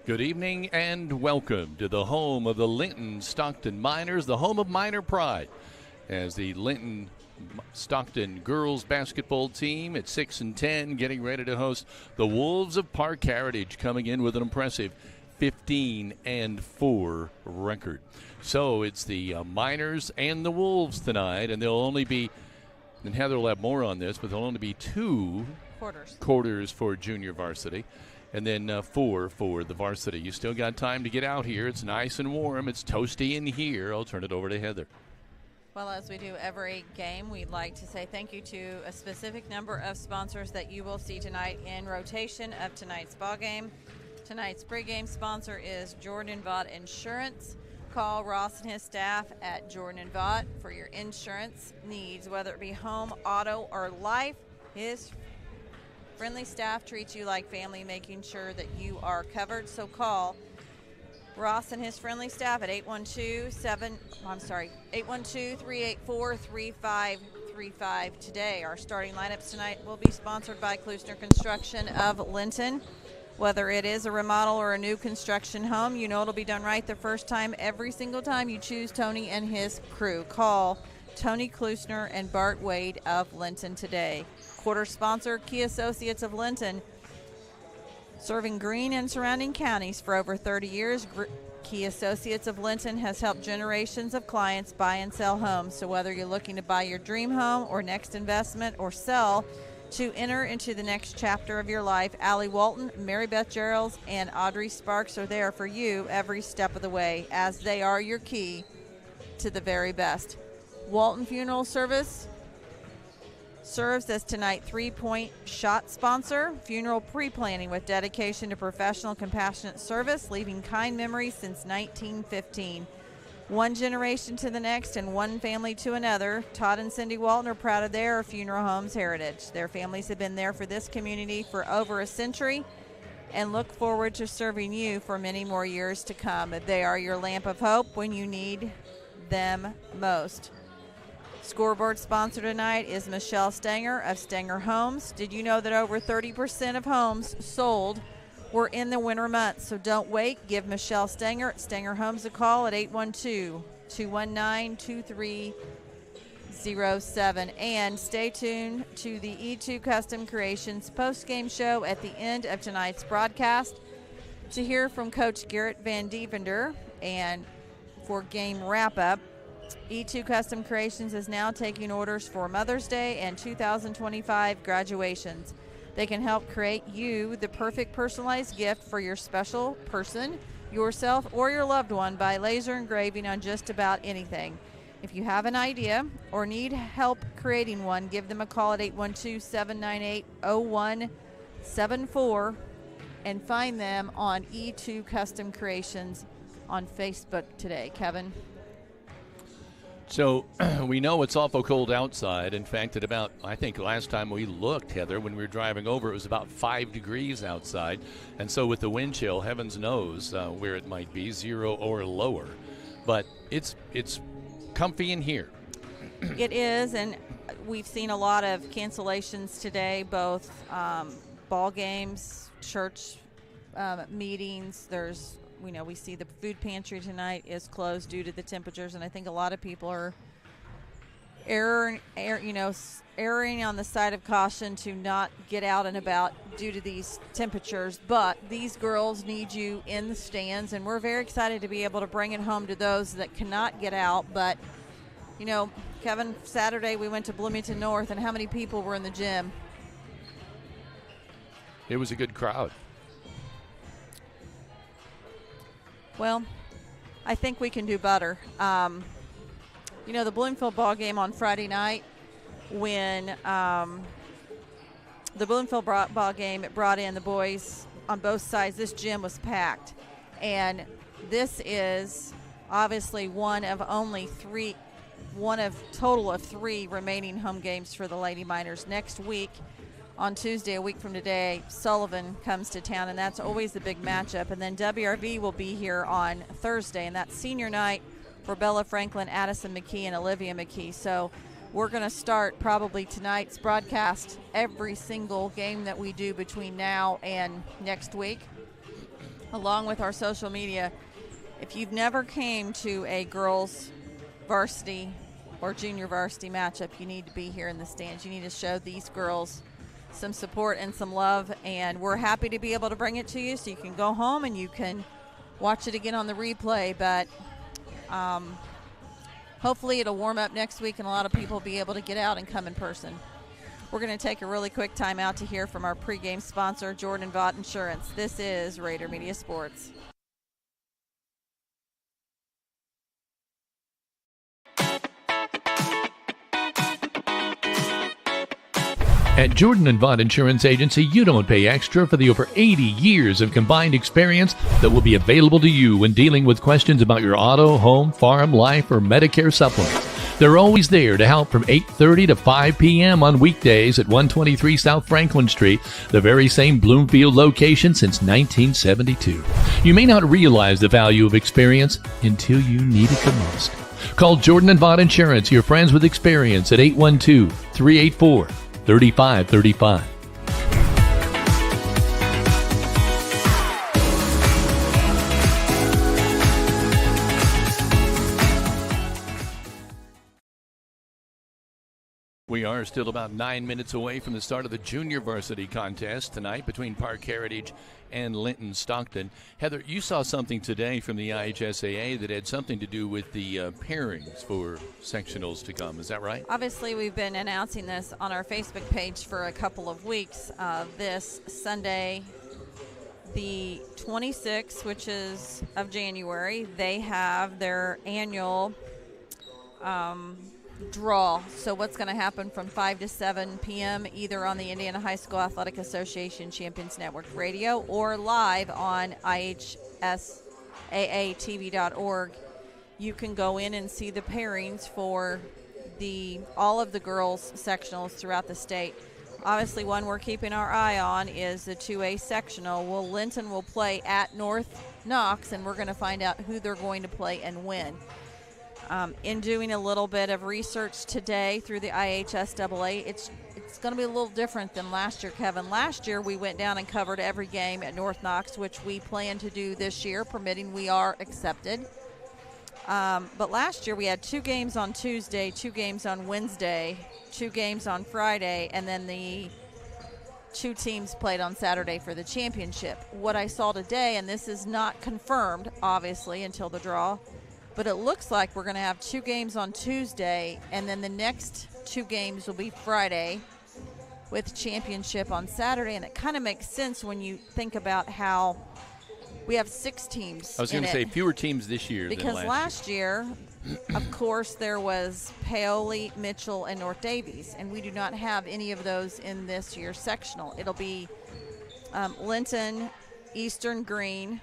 Good evening and welcome to the home of the Linton-Stockton Miners, the home of Miner Pride. As the Linton-Stockton girls basketball team at 6-10 getting ready to host the Wolves of Parke Heritage, coming in with an impressive 15-4 record. So it's the Miners and the Wolves tonight, and there'll only be, and Heather will have more on this, but there'll only be two quarters for junior varsity. And then 4 for the varsity. You still got time to get out here. It's nice and warm. It's toasty in here. I'll turn it over to Heather. Well, as we do every game, we'd like to say thank you to a specific number of sponsors that you will see tonight in rotation of tonight's ball game. Tonight's pregame sponsor is Jordan Vaught Insurance. Call Ross and his staff at Jordan and Vaught for your insurance needs, whether it be home, auto, or life. His friendly staff treats you like family, making sure that you are covered. So call Ross and his friendly staff at 812-384-3535 today. Our starting lineups tonight will be sponsored by Klusner Construction of Linton. Whether it is a remodel or a new construction home, you know it'll be done right the first time, every single time you choose Tony and his crew. Call Tony Klusner and Bart Wade of Linton today. Quarter sponsor, Key Associates of Linton. Serving Greene and surrounding counties for over 30 years, Key Associates of Linton has helped generations of clients buy and sell homes. So whether you're looking to buy your dream home or next investment, or sell to enter into the next chapter of your life, Allie Walton, Mary Beth Geralds, and Audrey Sparks are there for you every step of the way, as they are your key to the very best. Walton Funeral Service serves as tonight's three-point shot sponsor. Funeral pre-planning with dedication to professional, compassionate service, leaving kind memories since 1915. One generation to the next and one family to another. Todd and Cindy Walton are proud of their funeral home's heritage. Their families have been there for this community for over a century and look forward to serving you for many more years to come. They are your lamp of hope when you need them most. Scoreboard sponsor tonight is Michelle Stenger of Stenger Homes. Did you know that over 30% of homes sold were in the winter months? So don't wait. Give Michelle Stenger at Stenger Homes a call at 812-219-2307. And stay tuned to the E2 Custom Creations post-game show at the end of tonight's broadcast to hear from Coach Garrett Van Dievender. And for game wrap-up, E2 Custom Creations is now taking orders for Mother's Day and 2025 graduations. They can help create you the perfect personalized gift for your special person, yourself, or your loved one by laser engraving on just about anything. If you have an idea or need help creating one, give them a call at 812-798-0174 and find them on E2 Custom Creations on Facebook today. Kevin? So we know it's awful cold outside. In fact, I think last time we looked, Heather, when we were driving over, it was about 5 degrees outside. And so with the wind chill, heavens knows where it might be, 0 or lower. But it's comfy in here. It is, and we've seen a lot of cancellations today, both ball games, church meetings. We see the food pantry tonight is closed due to the temperatures, and I think a lot of people are erring on the side of caution to not get out and about due to these temperatures. But these girls need you in the stands, and we're very excited to be able to bring it home to those that cannot get out. But, Kevin, Saturday we went to Bloomington North, and how many people were in the gym? It was a good crowd. Well, I think we can do better. The Bloomfield ball game on Friday night, when the Bloomfield ball game brought in the boys on both sides, this gym was packed. And this is obviously one of total of 3 remaining home games for the Lady Miners. Next week, on Tuesday, a week from today, Sullivan comes to town, and that's always the big matchup. And then WRV will be here on Thursday, and that's senior night for Bella Franklin, Addison McKee, and Olivia McKee. So we're going to start probably tonight's broadcast every single game that we do between now and next week. along with our social media. If you've never came to a girls varsity or junior varsity matchup, you need to be here in the stands. You need to show these girls some support and some love, and we're happy to be able to bring it to you so you can go home and you can watch it again on the replay. But hopefully it'll warm up next week and a lot of people will be able to get out and come in person. We're going to take a really quick time out to hear from our pregame sponsor, Jordan Vaught Insurance. This is Rader Media Sports. At Jordan & Vaught Insurance Agency, you don't pay extra for the over 80 years of combined experience that will be available to you when dealing with questions about your auto, home, farm, life, or Medicare supplements. They're always there to help from 8:30 to 5 p.m. on weekdays at 123 South Franklin Street, the very same Bloomfield location since 1972. You may not realize the value of experience until you need it the most. Call Jordan & Vaught Insurance, your friends with experience, at 812-384-3535. We are still about 9 minutes away from the start of the junior varsity contest tonight between Parke Heritage and Linton-Stockton. Heather, you saw something today from the IHSAA that had something to do with the pairings for sectionals to come. Is that right? Obviously, we've been announcing this on our Facebook page for a couple of weeks. This Sunday, the 26th, which is of January, they have their annual draw. So what's going to happen from 5 to 7 p.m. either on the Indiana High School Athletic Association Champions Network Radio or live on IHSAATV.org. You can go in and see the pairings for all of the girls sectionals throughout the state. Obviously, one we're keeping our eye on is the 2A sectional. Well, Linton will play at North Knox, and we're going to find out who they're going to play and when. In doing a little bit of research today through the IHSAA, it's going to be a little different than last year, Kevin. Last year, we went down and covered every game at North Knox, which we plan to do this year, permitting we are accepted. But last year, we had 2 games on Tuesday, 2 games on Wednesday, 2 games on Friday, and then the 2 teams played on Saturday for the championship. What I saw today, and this is not confirmed, obviously, until the draw, but it looks like we're going to have 2 games on Tuesday, and then the next 2 games will be Friday with championship on Saturday. And it kind of makes sense when you think about how we have 6 teams. I was going to say fewer teams this year because than last year, of course, there was Paoli, Mitchell, and North Davies, and we do not have any of those in this year's sectional. It'll be Linton, Eastern Green,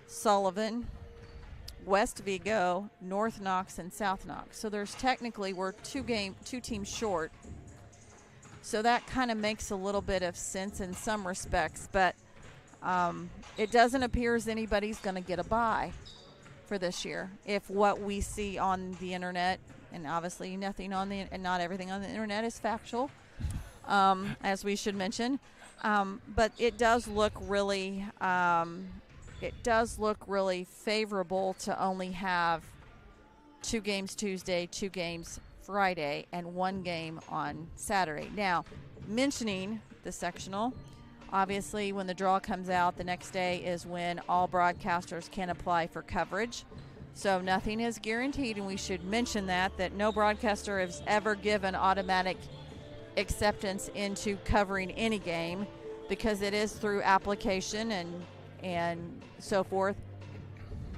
Sullivan, West Vigo, North Knox, and South Knox. So we're two teams short. So that kind of makes a little bit of sense in some respects, but it doesn't appear as anybody's going to get a bye for this year. If what we see on the internet, and obviously not everything on the internet is factual, as we should mention, but it does look really. It does look really favorable to only have 2 games Tuesday, 2 games Friday, and 1 game on Saturday. Now, mentioning the sectional, obviously when the draw comes out, the next day is when all broadcasters can apply for coverage. So nothing is guaranteed, and we should mention that no broadcaster has ever given automatic acceptance into covering any game because it is through application and so forth.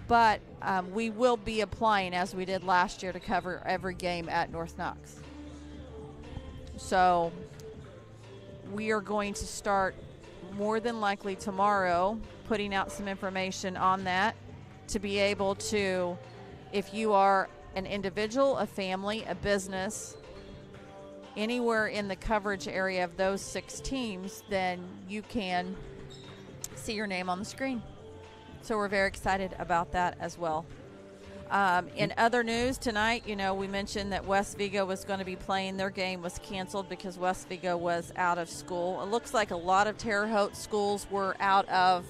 But we will be applying, as we did last year, to cover every game at North Knox. So we are going to start more than likely tomorrow putting out some information on that to be able to, if you are an individual, a family, a business, anywhere in the coverage area of those 6 teams, then you can see your name on the screen. So we're very excited about that as well. In other news tonight, we mentioned that West Vigo was going to be playing. Their game was canceled because West Vigo was out of school. It looks like a lot of Terre Haute schools were out of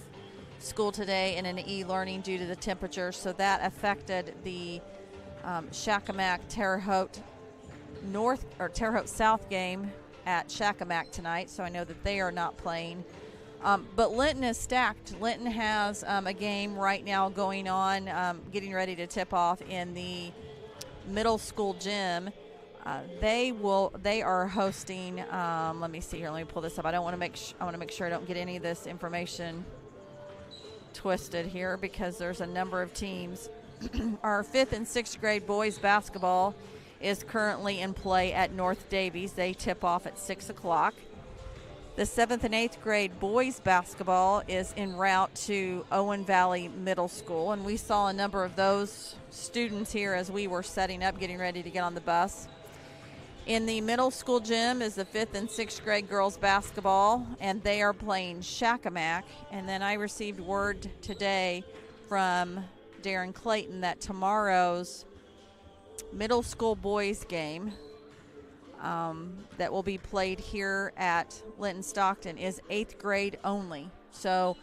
school today in an e-learning due to the temperature, so that affected the Shakamak Terre Haute North or Terre Haute South game at Shakamak tonight, so I know that they are not playing. But Linton is stacked. Linton has a game right now going on, getting ready to tip off in the middle school gym. They are hosting. Let me see here. Let me pull this up. I want to make sure I don't get any of this information twisted here because there's a number of teams. Our 5th and 6th grade boys basketball is currently in play at North Davies. They tip off at 6 o'clock. The 7th and 8th grade boys basketball is en route to Owen Valley Middle School, and we saw a number of those students here as we were setting up, getting ready to get on the bus. In the middle school gym is the 5th and 6th grade girls basketball, and they are playing Shakamak. And then I received word today from Darren Clayton that tomorrow's middle school boys game that will be played here at Linton-Stockton is 8th grade only. So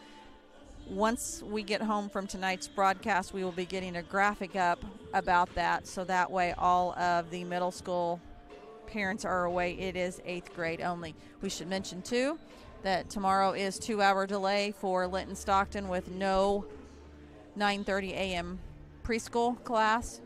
once we get home from tonight's broadcast, we will be getting a graphic up about that, so that way all of the middle school parents are away. It is 8th grade only. We should mention, too, that tomorrow is 2-hour delay for Linton-Stockton with no 9:30 a.m. preschool class.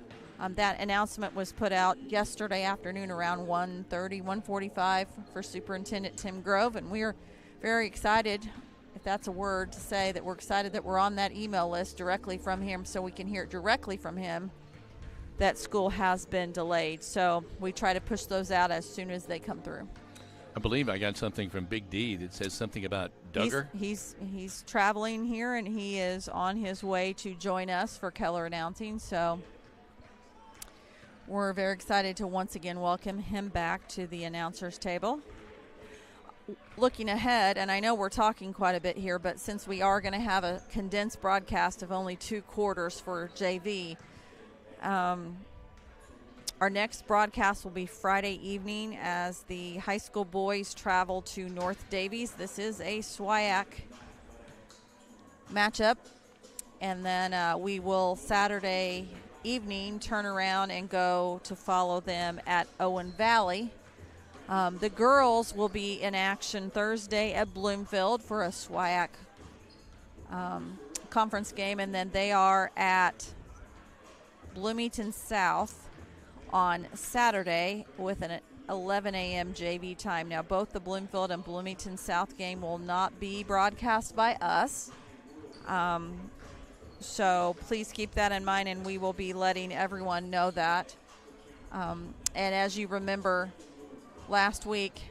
That announcement was put out yesterday afternoon around 1:45 for Superintendent Tim Grove, and we're very excited, if that's a word to say, that we're excited that we're on that email list directly from him so we can hear it directly from him that school has been delayed. So we try to push those out as soon as they come through. I believe I got something from Big D that says something about Duggar. He's traveling here, and he is on his way to join us for Keller announcing. So we're very excited to once again welcome him back to the announcers table. Looking ahead, and I know we're talking quite a bit here, but since we are going to have a condensed broadcast of only 2 quarters for JV, our next broadcast will be Friday evening as the high school boys travel to North Davies. This is a SWIAC matchup. And then we will Saturday evening turn around and go to follow them at Owen Valley. The girls will be in action Thursday at Bloomfield for a SWIAC conference game, and then they are at Bloomington South on Saturday with an 11 a.m. JV time. Now, both the Bloomfield and Bloomington South game will not be broadcast by us. So please keep that in mind, and we will be letting everyone know that. And as you remember, last week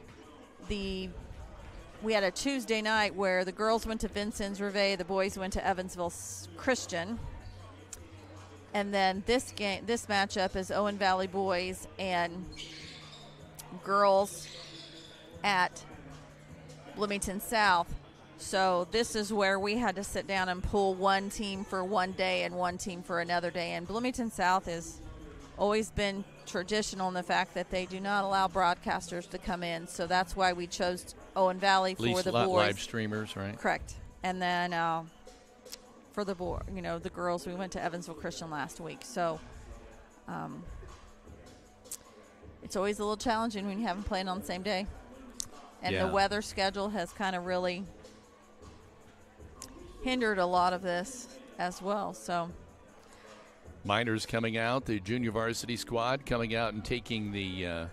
we had a Tuesday night where the girls went to Vincennes Reveille, the boys went to Evansville Christian. And then this matchup is Owen Valley boys and girls at Bloomington South. So this is where we had to sit down and pull one team for one day and one team for another day. And Bloomington South has always been traditional in the fact that they do not allow broadcasters to come in. So that's why we chose Owen Valley for the boys. Live streamers, right? Correct. And then for the the girls, we went to Evansville Christian last week. So it's always a little challenging when you haven't played on the same day. And the weather schedule has kind of really hindered a lot of this as well. So Miners coming out, the junior varsity squad coming out and taking the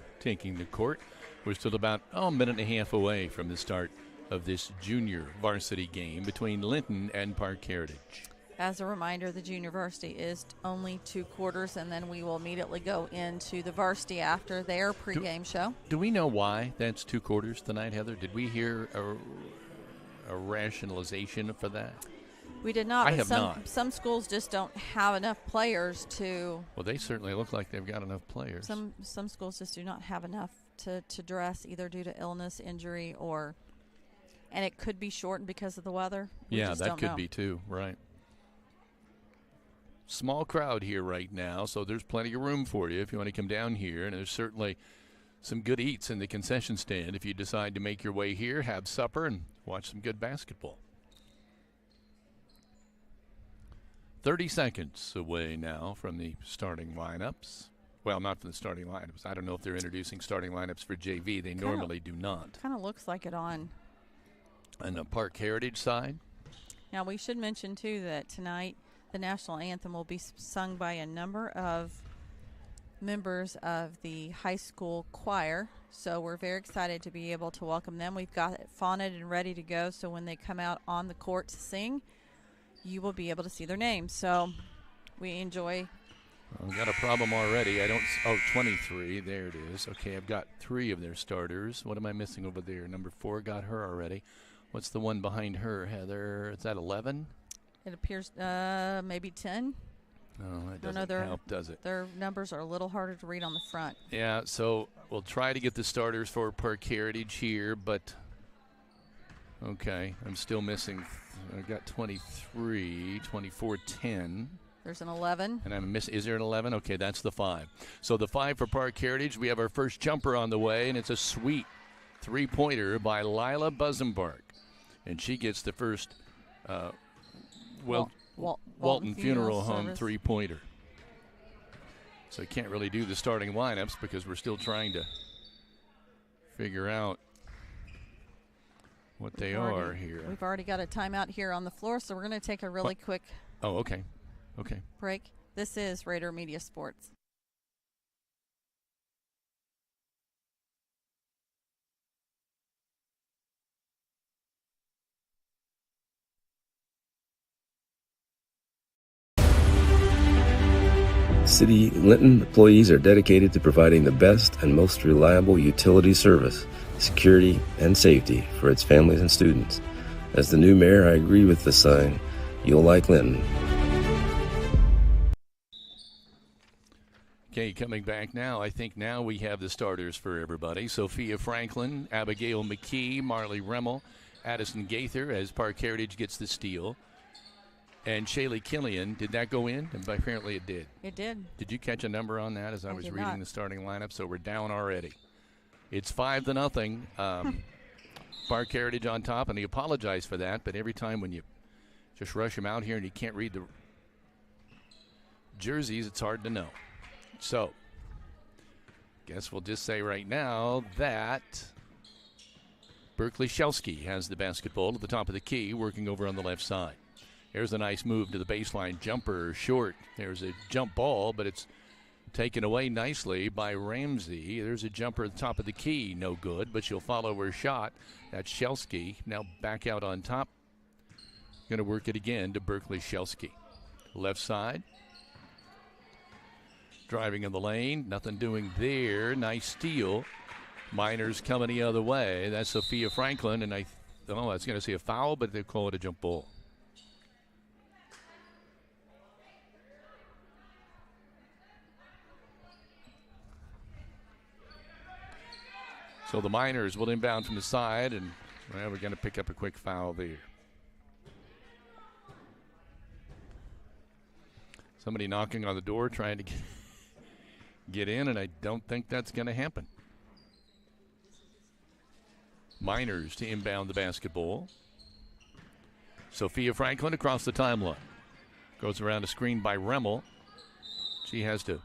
court. We're still about a minute and a half away from the start of this junior varsity game between Linton and Parke Heritage. As a reminder, the junior varsity is only 2 quarters, and then we will immediately go into the varsity after their pregame show. Do we know why that's 2 quarters tonight, Heather? Did we hear a rationalization for that? We did not. I have not. Some schools just don't have enough players to. Well, they certainly look like they've got enough players. Some schools just do not have enough to dress, either due to illness, injury, and it could be shortened because of the weather. Yeah, that could be too, right. Small crowd here right now, so there's plenty of room for you if you want to come down here. And there's certainly some good eats in the concession stand if you decide to make your way here, have supper, and watch some good basketball. 30 seconds away now from the starting lineups. Well, not from the starting lineups. I don't know if they're introducing starting lineups for JV. They normally do not. Kind of looks like it on the Parke Heritage side. Now, we should mention, too, that tonight the national anthem will be sung by a number of members of the high school choir. So we're very excited to be able to welcome them. We've got it faunted and ready to go, so when they come out on the court to sing, you will be able to see their names. So we enjoy. I've got a problem already. 23. There it is. Okay, I've got 3 of their starters. What am I missing over there? Number 4 got her already. What's the one behind her, Heather? Is that 11? It appears maybe 10. Oh, that doesn't help, does it? Their numbers are a little harder to read on the front. Yeah, so we'll try to get the starters for Parke Heritage here, but okay, I'm still missing. I've got 23, 24, 10. There's an 11. And I'm missing. Is there an 11? Okay, that's the 5. So the 5 for Parke Heritage. We have our first jumper on the way, and it's a sweet 3-pointer by Lila Buzenbark. And she gets the first Walton Funeral Home 3-pointer. So I can't really do the starting lineups because we're still trying to figure out what they are here. We've already got a timeout here on the floor, so we're going to take a really quick okay. break. This is Rader Media Sports. City Linton employees are dedicated to providing the best and most reliable utility service, security, and safety for its families and students. As the new mayor, I agree with the sign, "You'll like Linton." Okay, coming back now. I think now we have the starters for everybody. Sophia Franklin, Abigail McKee, Marley Remmel, Addison Gaither as Parke Heritage gets the steal. And Shaylee Killian, did that go in? And apparently it did. It did. Did you catch a number on that as I was reading the starting lineup? So we're down already. It's 5-0. Parke Heritage on top, and he apologized for that. But every time when you just rush him out here and you can't read the jerseys, it's hard to know. So, guess we'll just say right now that Berkeley Shelsky has the basketball at the top of the key, working over on the left side. There's a nice move to the baseline. Jumper short. There's a jump ball, but it's taken away nicely by Ramsey. There's a jumper at the top of the key. No good, but she'll follow her shot. That's Shelsky. Now back out on top. Going to work it again to Berkeley Shelsky. Left side. Driving in the lane. Nothing doing there. Nice steal. Miners coming the other way. That's Sophia Franklin, and I was going to say a foul, but they call it a jump ball. So the Miners will inbound from the side, and we're going to pick up a quick foul there. Somebody knocking on the door trying to get in, and I don't think that's going to happen. Miners to inbound the basketball. Sophia Franklin across the timeline. Goes around a screen by Remmel. She has to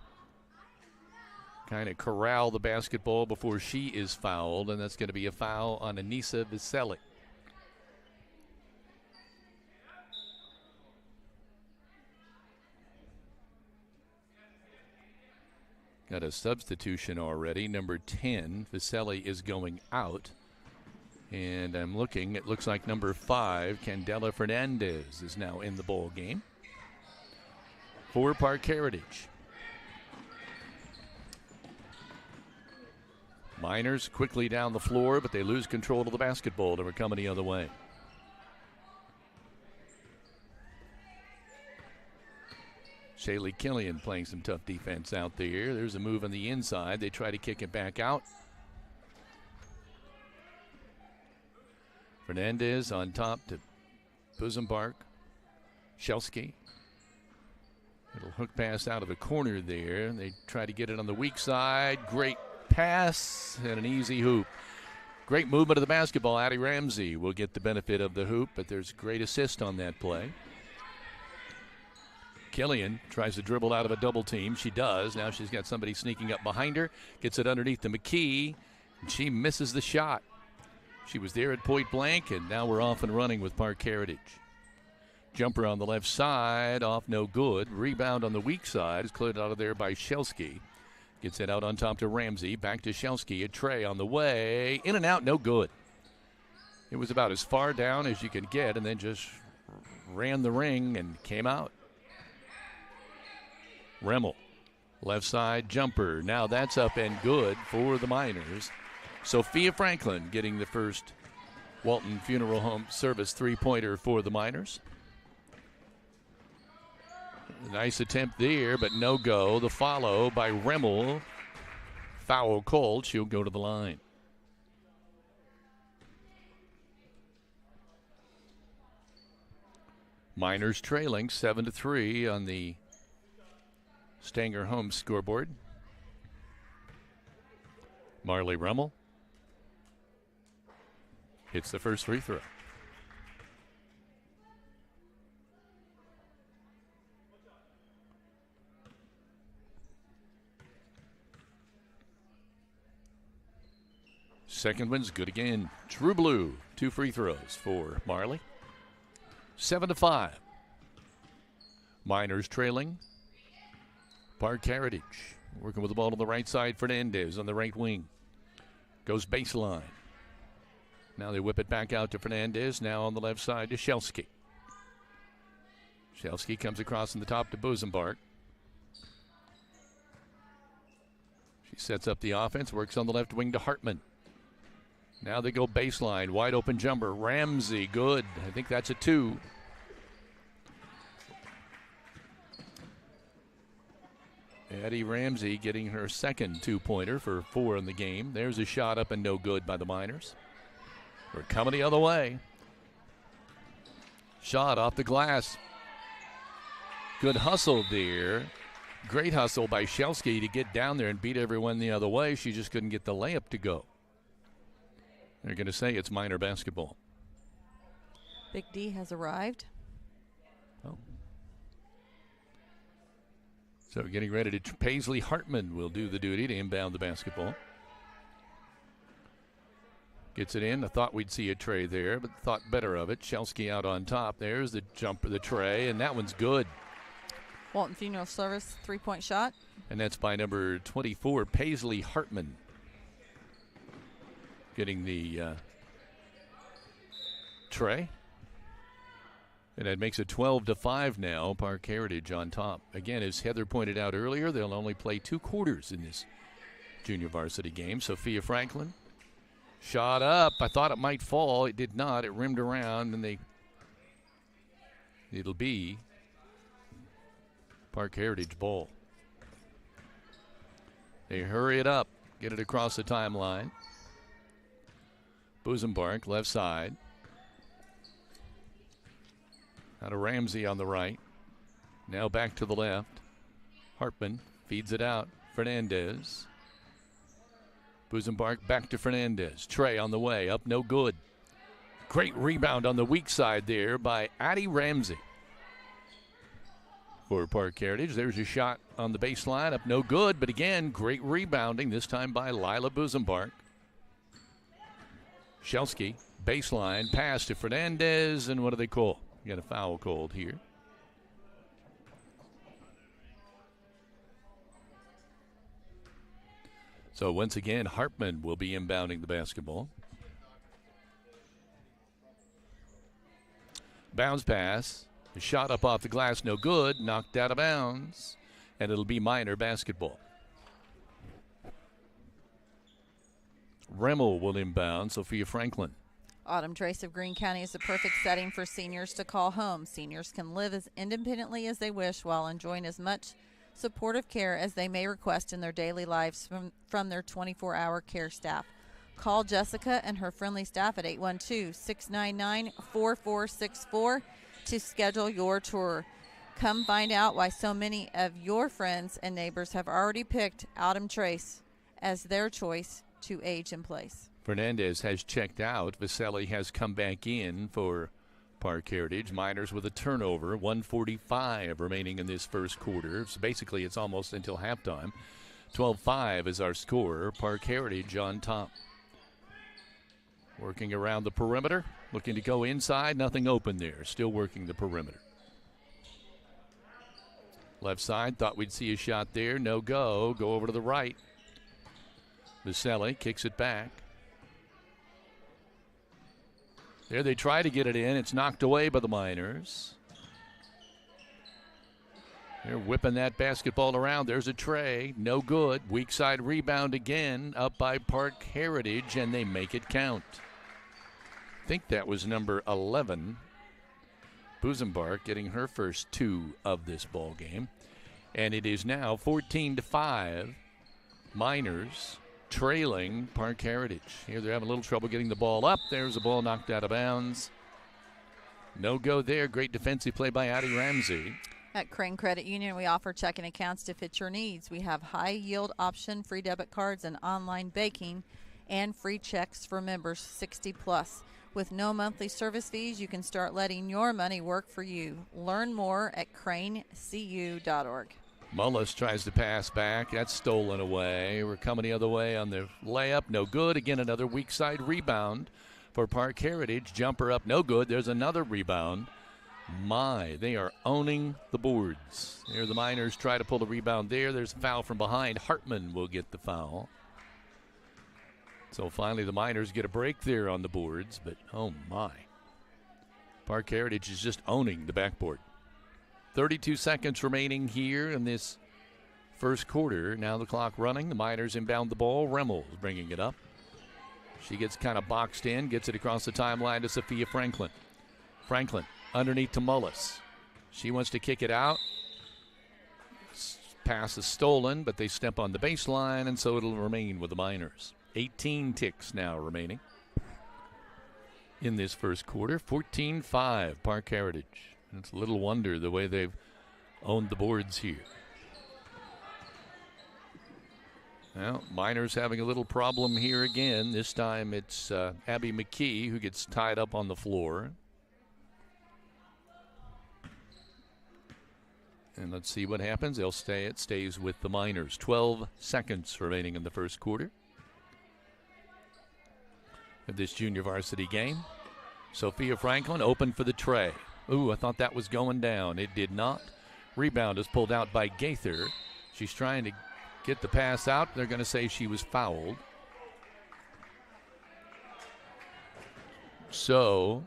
kind of corral the basketball before she is fouled, and that's going to be a foul on Anissa Viselli. Got a substitution already. Number 10, Viselli, is going out. And I'm looking, it looks like number 5, Candela Fernandez, is now in the ball game for Parke Heritage. Miners quickly down the floor, but they lose control of the basketball. They were coming the other way. Shaylee Killian playing some tough defense out there. There's a move on the inside. They try to kick it back out. Fernandez on top to Buzenbark. Shelsky. Little hook pass out of the corner there. They try to get it on the weak side. Great pass and an easy hoop. Great movement of the basketball. Addie Ramsey will get the benefit of the hoop, but there's great assist on that play. Killian tries to dribble out of a double team. She does. Now she's got somebody sneaking up behind her. Gets it underneath to McKee, and she misses the shot. She was there at point blank, and now we're off and running with Parke Heritage. Jumper on the left side, off no good. Rebound on the weak side is cleared out of there by Shelsky. Gets it out on top to Ramsey. Back to Shelsky. A tray on the way. In and out, no good. It was about as far down as you could get, and then just ran the ring and came out. Remmel, left side jumper. Now that's up and good for the Miners. Sophia Franklin getting the first Walton Funeral Home Service three-pointer for the Miners. Nice attempt there, but no go. The follow by Remmel. Foul called. She'll go to the line. Miners trailing 7-3 on the Stanger Home scoreboard. Marley Remmel hits the first free throw. Second one's good again. True blue. 2 free throws for Marley. 7-5. Miners trailing. Parke Heritage working with the ball to the right side. Fernandez on the right wing. Goes baseline. Now they whip it back out to Fernandez. Now on the left side to Shelsky. Shelsky comes across in the top to Busenbark. She sets up the offense. Works on the left wing to Hartman. Now they go baseline. Wide open jumper. Ramsey, good. I think that's a 2. Addie Ramsey getting her second 2-pointer for 4 in the game. There's a shot up and no good by the Miners. We're coming the other way. Shot off the glass. Good hustle there. Great hustle by Shelsky to get down there and beat everyone the other way. She just couldn't get the layup to go. They're going to say it's Miner basketball. Big D has arrived. Oh. So getting ready to Paisley Hartman will do the duty to inbound the basketball. Gets it in. I thought we'd see a tray there, but thought better of it. Shelsky out on top. There's the jumper, the tray, and that one's good. Walton Funeral Service 3-point shot. And that's by number 24, Paisley Hartman. Getting the tray. And that makes it 12-5 now. Parke Heritage on top. Again, as Heather pointed out earlier, they'll only play 2 quarters in this junior varsity game. Sophia Franklin. Shot up. I thought it might fall. It did not. It rimmed around, and it'll be Parke Heritage ball. They hurry it up. Get it across the timeline. Busenbark, left side. Out of Ramsey on the right. Now back to the left. Hartman feeds it out. Fernandez. Busenbark back to Fernandez. Trey on the way. Up no good. Great rebound on the weak side there by Addie Ramsey. For Parke Heritage, there's a shot on the baseline. Up no good, but again, great rebounding. This time by Lila Busenbark. Shelsky, baseline, pass to Fernandez, and what do they call? You got a foul called here. So once again, Hartman will be inbounding the basketball. Bounce pass. A shot up off the glass, no good. Knocked out of bounds. And it'll be Miner basketball. Remmel will inbound. Sophia Franklin. Autumn Trace of Greene County is the perfect setting for seniors to call home. Seniors can live as independently as they wish while enjoying as much supportive care as they may request in their daily lives from their 24-hour care staff. Call Jessica and her friendly staff at 812-699-4464 to schedule your tour. Come find out why so many of your friends and neighbors have already picked Autumn Trace as their choice to age in place. Fernandez has checked out. Vaselli has come back in for Parke Heritage. Miners with a turnover, 1:45 remaining in this first quarter. So basically, it's almost until halftime. 12-5 is our score. Parke Heritage on top. Working around the perimeter, looking to go inside. Nothing open there. Still working the perimeter. Left side, thought we'd see a shot there. No go. Go over to the right. Vaselli kicks it back. There they try to get it in. It's knocked away by the Miners. They're whipping that basketball around. There's a tray. No good. Weak side rebound again. Up by Parke Heritage, and they make it count. I think that was number 11. Busenbark getting her first 2 of this ball game. And it is now 14-5. Miners trailing Parke Heritage. Here they're having a little trouble getting the ball up. There's a ball knocked out of bounds. No go there. Great defensive play by Addie Ramsey. At Crane Credit Union, we offer checking accounts to fit your needs. We have high yield option, free debit cards, and online banking, and free checks for members 60 plus. With no monthly service fees, you can start letting your money work for you. Learn more at cranecu.org. Mullis tries to pass back. That's stolen away. We're coming the other way on the layup. No good. Again, another weak side rebound for Parke Heritage. Jumper up. No good. There's another rebound. My, they are owning the boards. There the Miners try to pull the rebound there. There's a foul from behind. Hartman will get the foul. So finally the Miners get a break there on the boards, but oh my. Parke Heritage is just owning the backboard. 32 seconds remaining here in this first quarter. Now the clock running. The Miners inbound the ball. Remmel's bringing it up. She gets kind of boxed in, gets it across the timeline to Sophia Franklin. Franklin underneath to Mullis. She wants to kick it out. Pass is stolen, but they step on the baseline, and so it'll remain with the Miners. 18 ticks now remaining in this first quarter. 14-5, Parke Heritage. It's a little wonder the way they've owned the boards here. Well, Miners having a little problem here again. This time it's Abby McKee who gets tied up on the floor. And let's see what happens. They'll stay. It stays with the Miners. 12 seconds remaining in the first quarter of this junior varsity game. Sophia Franklin open for the tray. Ooh, I thought that was going down. It did not. Rebound is pulled out by Gaither. She's trying to get the pass out. They're going to say she was fouled. So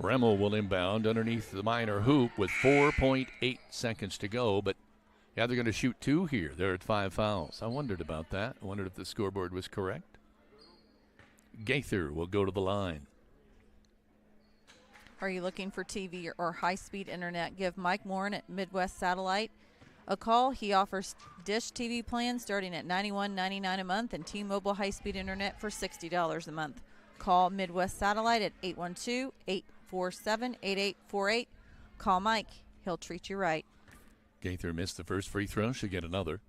Remmel will inbound underneath the Miner hoop with 4.8 seconds to go. But, yeah, they're going to shoot 2 here. They're at 5 fouls. I wondered about that. I wondered if the scoreboard was correct. Gaither will go to the line. Are you looking for TV or high-speed internet? Give Mike Morin at Midwest Satellite a call. He offers Dish TV plans starting at $91.99 a month and T-Mobile high-speed internet for $60 a month. Call Midwest Satellite at 812-847-8848. Call Mike. He'll treat you right. Gaither missed the first free throw. She'll get another.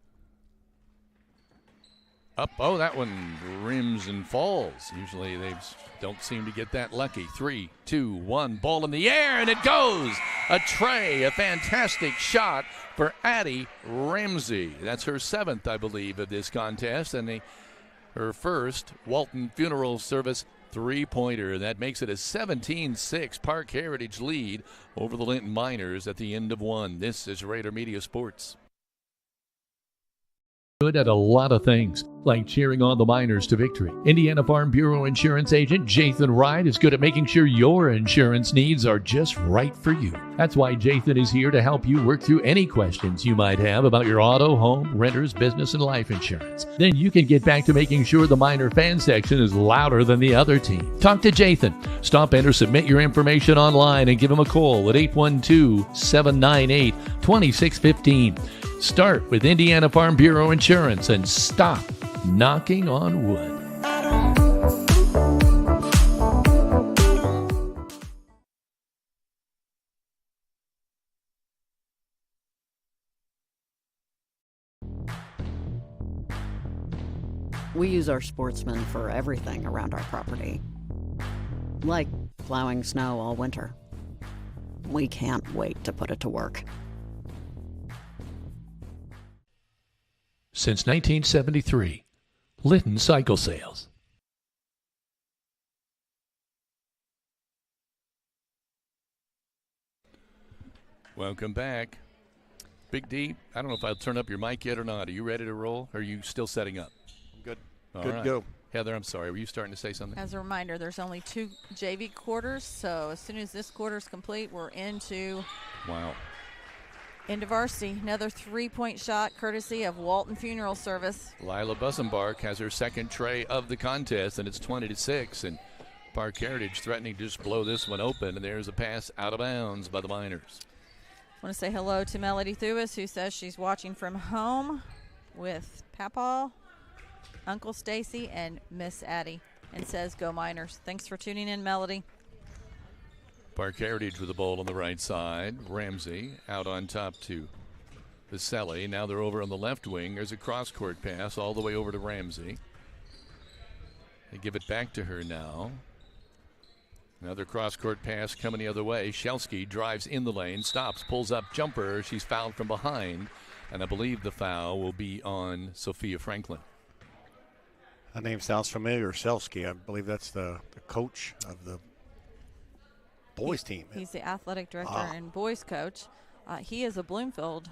Up. Oh, that one rims and falls. Usually they don't seem to get that lucky. 3, 2, 1. Ball in the air, and it goes. A tray. A fantastic shot for Addie Ramsey. That's her 7th, I believe, of this contest, and her first Walton Funeral Service three-pointer. That makes it a 17-6 Parke Heritage lead over the Linton Miners at the end of 1. This is Rader Media Sports. Good at a lot of things, like cheering on the Miners to victory. Indiana Farm Bureau Insurance Agent Jathan Wright is good at making sure your insurance needs are just right for you. That's why Jathan is here to help you work through any questions you might have about your auto, home, renters, business, and life insurance. Then you can get back to making sure the Miner fan section is louder than the other team. Talk to Jathan. Stop in or submit your information online and give him a call at 812-798-2615. Start with Indiana Farm Bureau Insurance and stop knocking on wood. We use our sportsmen for everything around our property. Like plowing snow all winter. We can't wait to put it to work. Since 1973, Linton Cycle Sales. Welcome back. Big D, I don't know if I'll turn up your mic yet or not. Are you ready to roll? Or are you still setting up? Good. All Good right. to go. Heather, I'm sorry. Were you starting to say something? As a reminder, there's only 2 JV quarters, so as soon as this quarter's complete, we're into varsity. Another 3-point shot courtesy of Walton Funeral Service. Lila Bussenbark has her second tray of the contest, and it's 20-6. And Parke Heritage threatening to just blow this one open, and there's a pass out of bounds by the Miners. I want to say hello to Melody Thuis, who says she's watching from home with Papa, Uncle Stacy, and Miss Addie, and says, "Go Miners." Thanks for tuning in, Melody. Parke Heritage with the ball on the right side. Ramsey out on top to Viselli. Now they're over on the left wing. There's a cross-court pass all the way over to Ramsey. They give it back to her now. Another cross-court pass coming the other way. Shelsky drives in the lane, stops, pulls up, jumper. She's fouled from behind, and I believe the foul will be on Sophia Franklin. That name sounds familiar, Shelsky. I believe that's the coach of the boys team. He's the athletic director and boys coach. He is a Bloomfield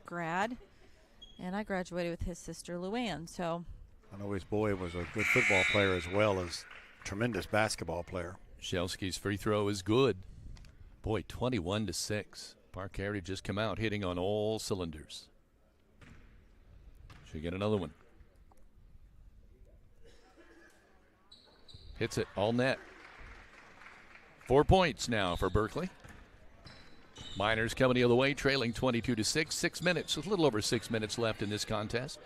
grad, and I graduated with his sister Luann. So I know his boy was a good football player as well as tremendous basketball player. Shelsky's free throw is good. Boy, 21-6. Parke Heritage just come out hitting on all cylinders. Should get another one. Hits it all net. 4 points now for Berkeley. Miners coming the other way, trailing 22-6. 6 minutes, a little over 6 minutes left in this contest.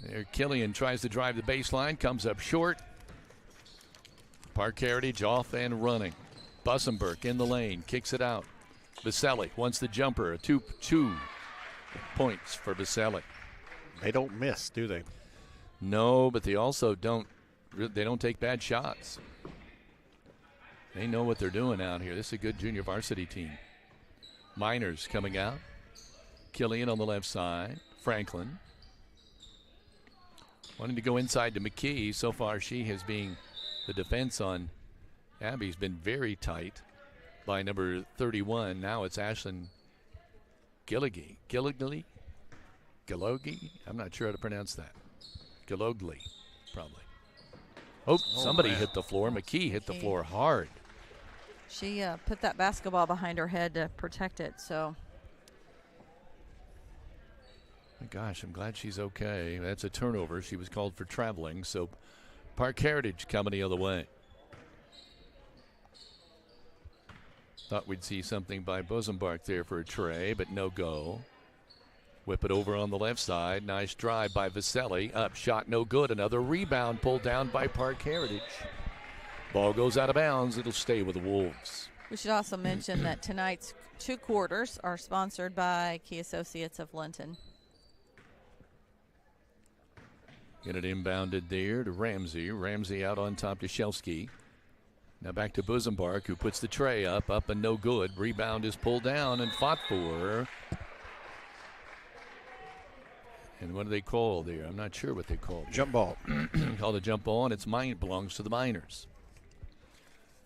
There, Killian tries to drive the baseline, comes up short. Parke Heritage off and running. Bussenberg in the lane, kicks it out. Viselli wants the jumper. 2 points for Viselli. They don't miss, do they? No, but they also don't take bad shots. They know what they're doing out here. This is a good junior varsity team. Miners coming out. Killian on the left side. Franklin wanting to go inside to McKee. So far, she has been the defense on Abby's been very tight by number 31. Now it's Ashlyn Gilligy. Gillogi? I'm not sure how to pronounce that. Gillogly, probably. Oh, somebody hit the floor. McKee hit the floor hard. she put that basketball behind her head to protect it. So. My gosh, I'm glad she's okay. That's a turnover. She was called for traveling. So Parke Heritage coming the other way. Thought we'd see something by Bosenbark there for a tray, but no go. Whip it over on the left side. Nice drive by Viselli. Up shot, no good. Another rebound pulled down by Parke Heritage. Ball goes out of bounds. It'll stay with the Wolves. We should also mention that tonight's 2 quarters are sponsored by Key Associates of Linton. Get it inbounded there to Ramsey. Ramsey out on top to Shelsky. Now back to Bosenbark, who puts the tray up and no good. Rebound is pulled down and fought for. And what do they call there? I'm not sure what they call it. Jump ball. Called a jump ball, and it belongs to the Miners.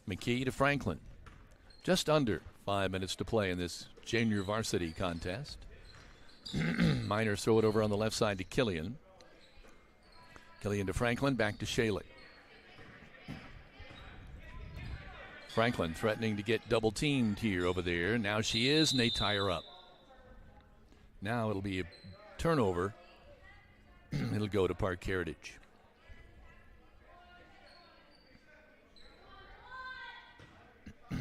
McKee to Franklin. Just under 5 minutes to play in this junior varsity contest. Miners throw it over on the left side to Killian. Killian to Franklin, back to Shaley. Franklin threatening to get double teamed here over there. Now she is, and they tie her up. Now it'll be a turnover. It'll go to Parke Heritage. You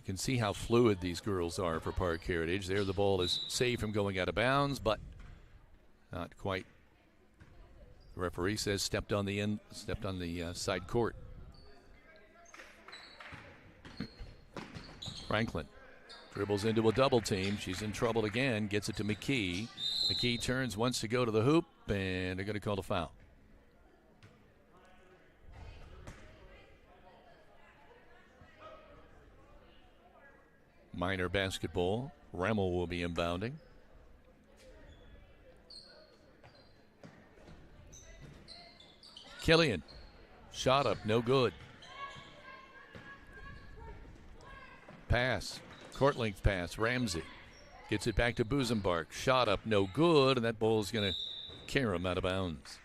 can see how fluid these girls are for Parke Heritage. There the ball is safe from going out of bounds, but not quite. The referee says stepped on the side court. Franklin Dribbles into a double team. She's in trouble again. Gets it to McKee. McKee turns, wants to go to the hoop, and they're going to call a foul. Minor basketball. Remmel will be inbounding. Killian. Shot up, no good. Pass. Court length pass. Ramsey gets it back to Busenbark. Shot up, no good, and that ball is going to carry him out of bounds.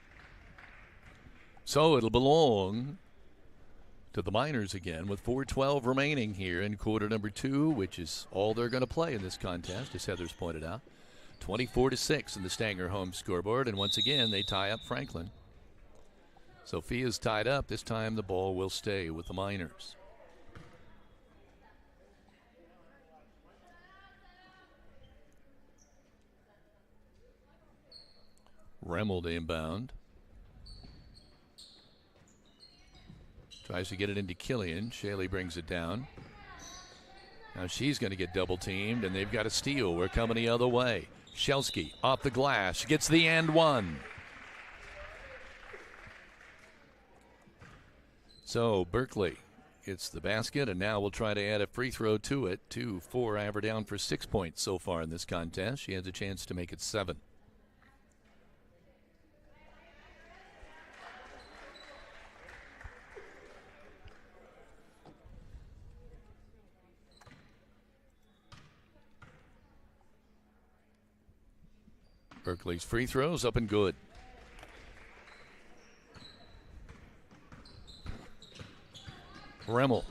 So it'll belong to the Miners again with 4:12 remaining here in quarter number 2, which is all they're going to play in this contest, as Heather's pointed out. 24-6 in the Stanger home scoreboard, and once again they tie up Franklin. Sophia's tied up. This time the ball will stay with the Miners. Remmel to inbound. Tries to get it into Killian. Shaley brings it down. Now she's going to get double teamed, and they've got a steal. We're coming the other way. Shelsky off the glass. Gets the and one. So Berkeley gets the basket, and now we'll try to add a free throw to it. 2-4, Aver down for 6 points so far in this contest. She has a chance to make it 7. Berkeley's free throws up and good. Remmel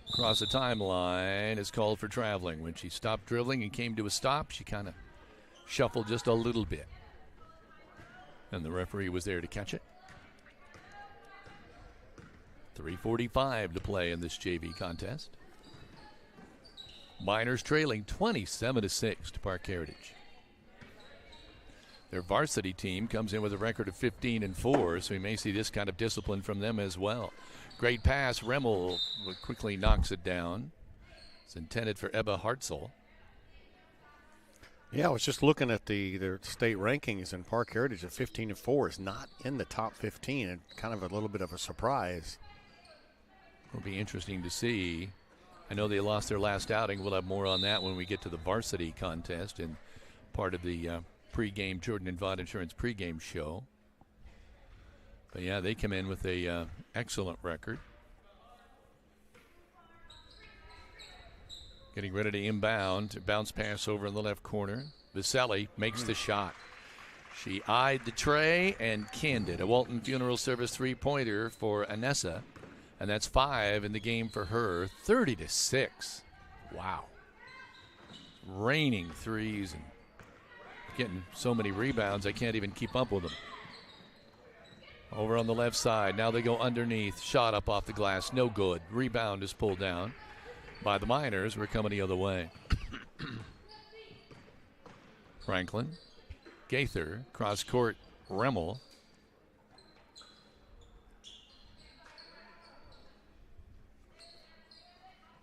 across the timeline is called for traveling. When she stopped dribbling and came to a stop, she kind of shuffled just a little bit. And the referee was there to catch it. 3:45 to play in this JV contest. Miners trailing 27-6 to Parke Heritage. Their varsity team comes in with a record of 15-4, so we may see this kind of discipline from them as well. Great pass. Remmel quickly knocks it down. It's intended for Ebba Hartzell. Yeah, I was just looking at their state rankings, and Parke Heritage at 15-4 is not in the top 15, and kind of a little bit of a surprise. It'll be interesting to see. I know they lost their last outing. We'll have more on that when we get to the varsity contest and part of the pregame Jordan and Vaught Insurance pregame show. But yeah, they come in with a excellent record. Getting ready to inbound. Bounce pass over in the left corner. Viselli makes the shot. She eyed the tray and canned it. A Walton Funeral Service three-pointer for Anessa. And that's 5 in the game for her. 30-6. Wow. Raining threes and getting so many rebounds, I can't even keep up with them. Over on the left side. Now they go underneath. Shot up off the glass. No good. Rebound is pulled down by the Miners. We're coming the other way. Franklin. Gaither. Cross court. Remmel.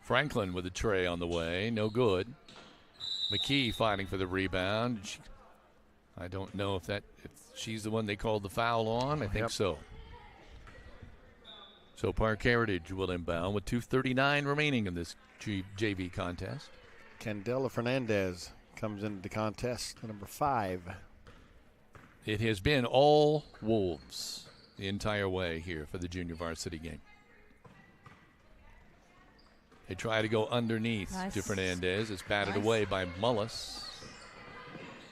Franklin with a tray on the way. No good. McKee fighting for the rebound. I don't know if she's the one they called the foul on. I think so. So Parke Heritage will inbound with 2:39 remaining in this JV contest. Candela Fernandez comes into the contest, number 5. It has been all Wolves the entire way here for the junior varsity game. They try to go underneath to Fernandez. It's batted away by Mullis.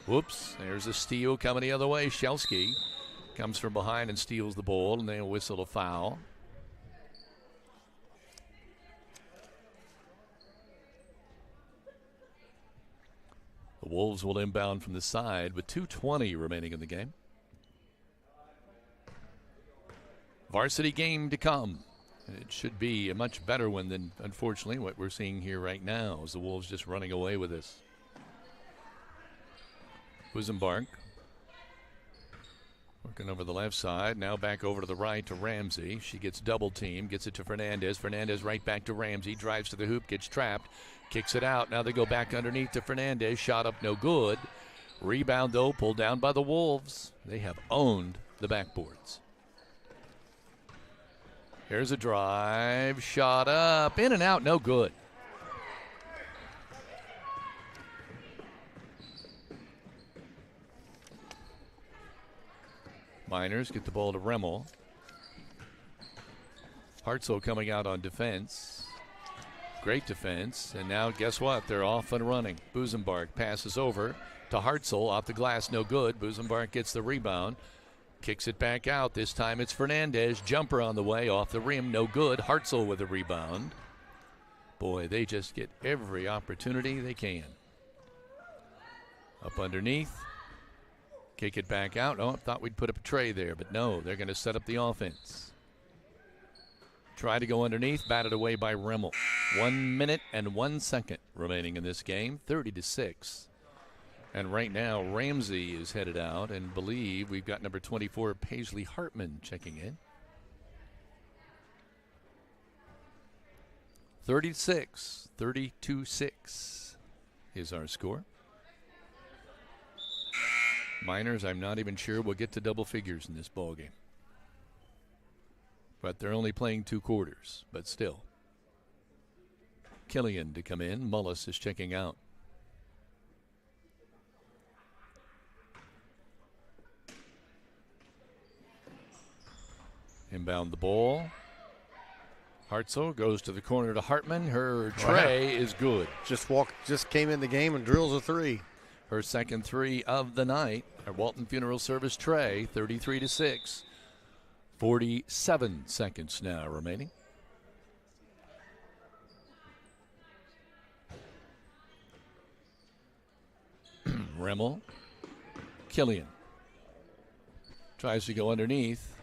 Whoops, there's a steal coming the other way. Shelsky comes from behind and steals the ball, and they'll whistle a foul. The Wolves will inbound from the side with 2:20 remaining in the game. Varsity game to come. It should be a much better one than, unfortunately, what we're seeing here right now is the Wolves just running away with this. Busenbark Working over the left side. Now back over to the right to Ramsey. She gets double teamed. Gets it to Fernandez. Fernandez right back to Ramsey. Drives to the hoop. Gets trapped. Kicks it out. Now they go back underneath to Fernandez. Shot up no good. Rebound, though, pulled down by the Wolves. They have owned the backboards. Here's a drive. Shot up. In and out. No good. Miners get the ball to Remmel. Hartzell coming out on defense. Great defense. And now guess what? They're off and running. Busenbark passes over to Hartzell. Off the glass, no good. Busenbark gets the rebound. Kicks it back out. This time it's Fernandez. Jumper on the way. Off the rim, no good. Hartzell with a rebound. Boy, they just get every opportunity they can. Up underneath. Kick it back out. Oh, I thought we'd put up a tray there, but no, they're going to set up the offense. Try to go underneath, batted away by Remmel. 1 minute and 1 second remaining in this game, 30-6. And right now, Ramsey is headed out, and believe we've got number 24, Paisley Hartman, checking in. 32-6 is our score. Miners, I'm not even sure we'll get to double figures in this ball game. But they're only playing 2 quarters, but still. Killian to come in. Mullis is checking out. Inbound the ball. Hartzell goes to the corner to Hartman. Her tray is good. Just came in the game and drills a 3. Her second 3 of the night. Our Walton Funeral Service tray, 33-6. 47 seconds now remaining. Remmel. Killian. Tries to go underneath.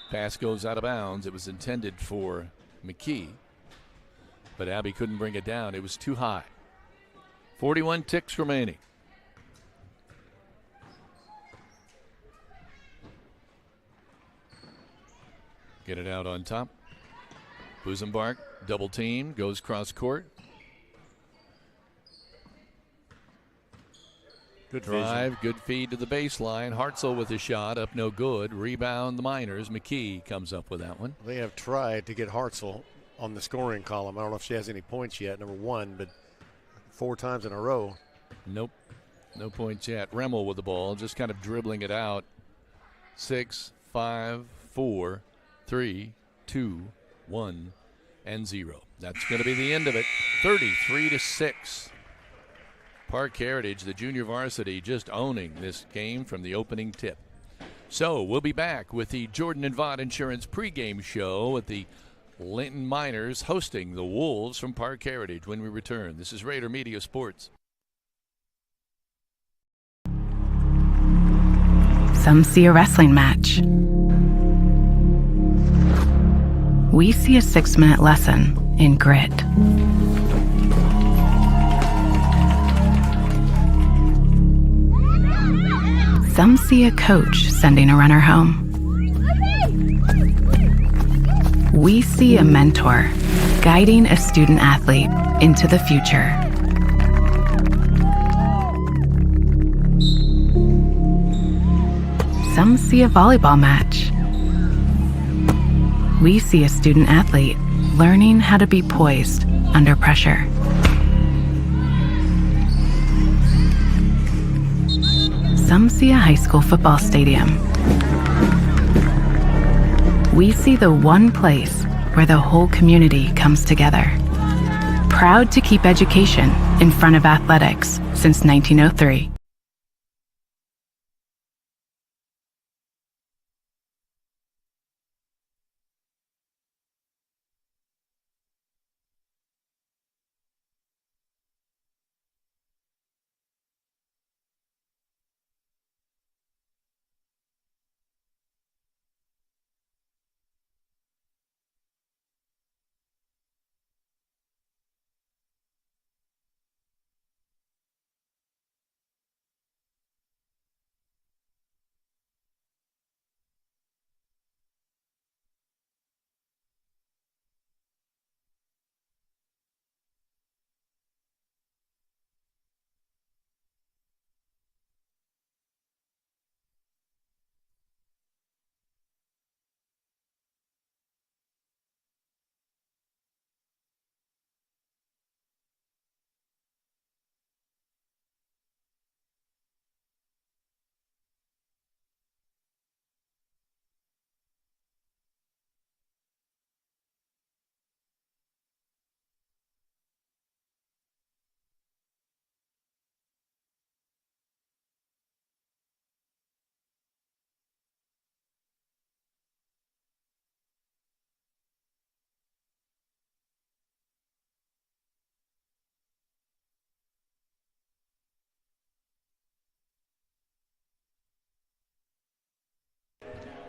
Pass goes out of bounds. It was intended for McKee, but Abby couldn't bring it down. It was too high. 41 ticks remaining. Get it out on top. Busenbark, double team, goes cross court. Good drive, vision. good feed to the baseline. Hartzell with a shot, up no good. Rebound the Miners. McKee comes up with that one. They have tried to get Hartzell on the scoring column. I don't know if she has any points yet, number 1, but 4 times in a row. Nope, no points yet. Remmel with the ball, just kind of dribbling it out. 6, 5, 4, 3, 2, 1, and 0. That's going to be the end of it. 33-6. Parke Heritage, the junior varsity, just owning this game from the opening tip. So we'll be back with the Jordan and Vaught Insurance pregame show with the Linton Miners hosting the Wolves from Parke Heritage when we return. This is Rader Media Sports. Some see a wrestling match. We see a 6-minute lesson in grit. Some see a coach sending a runner home. We see a mentor guiding a student athlete into the future. Some see a volleyball match. We see a student athlete learning how to be poised under pressure. Some see a high school football stadium. We see the one place where the whole community comes together. Proud to keep education in front of athletics since 1903.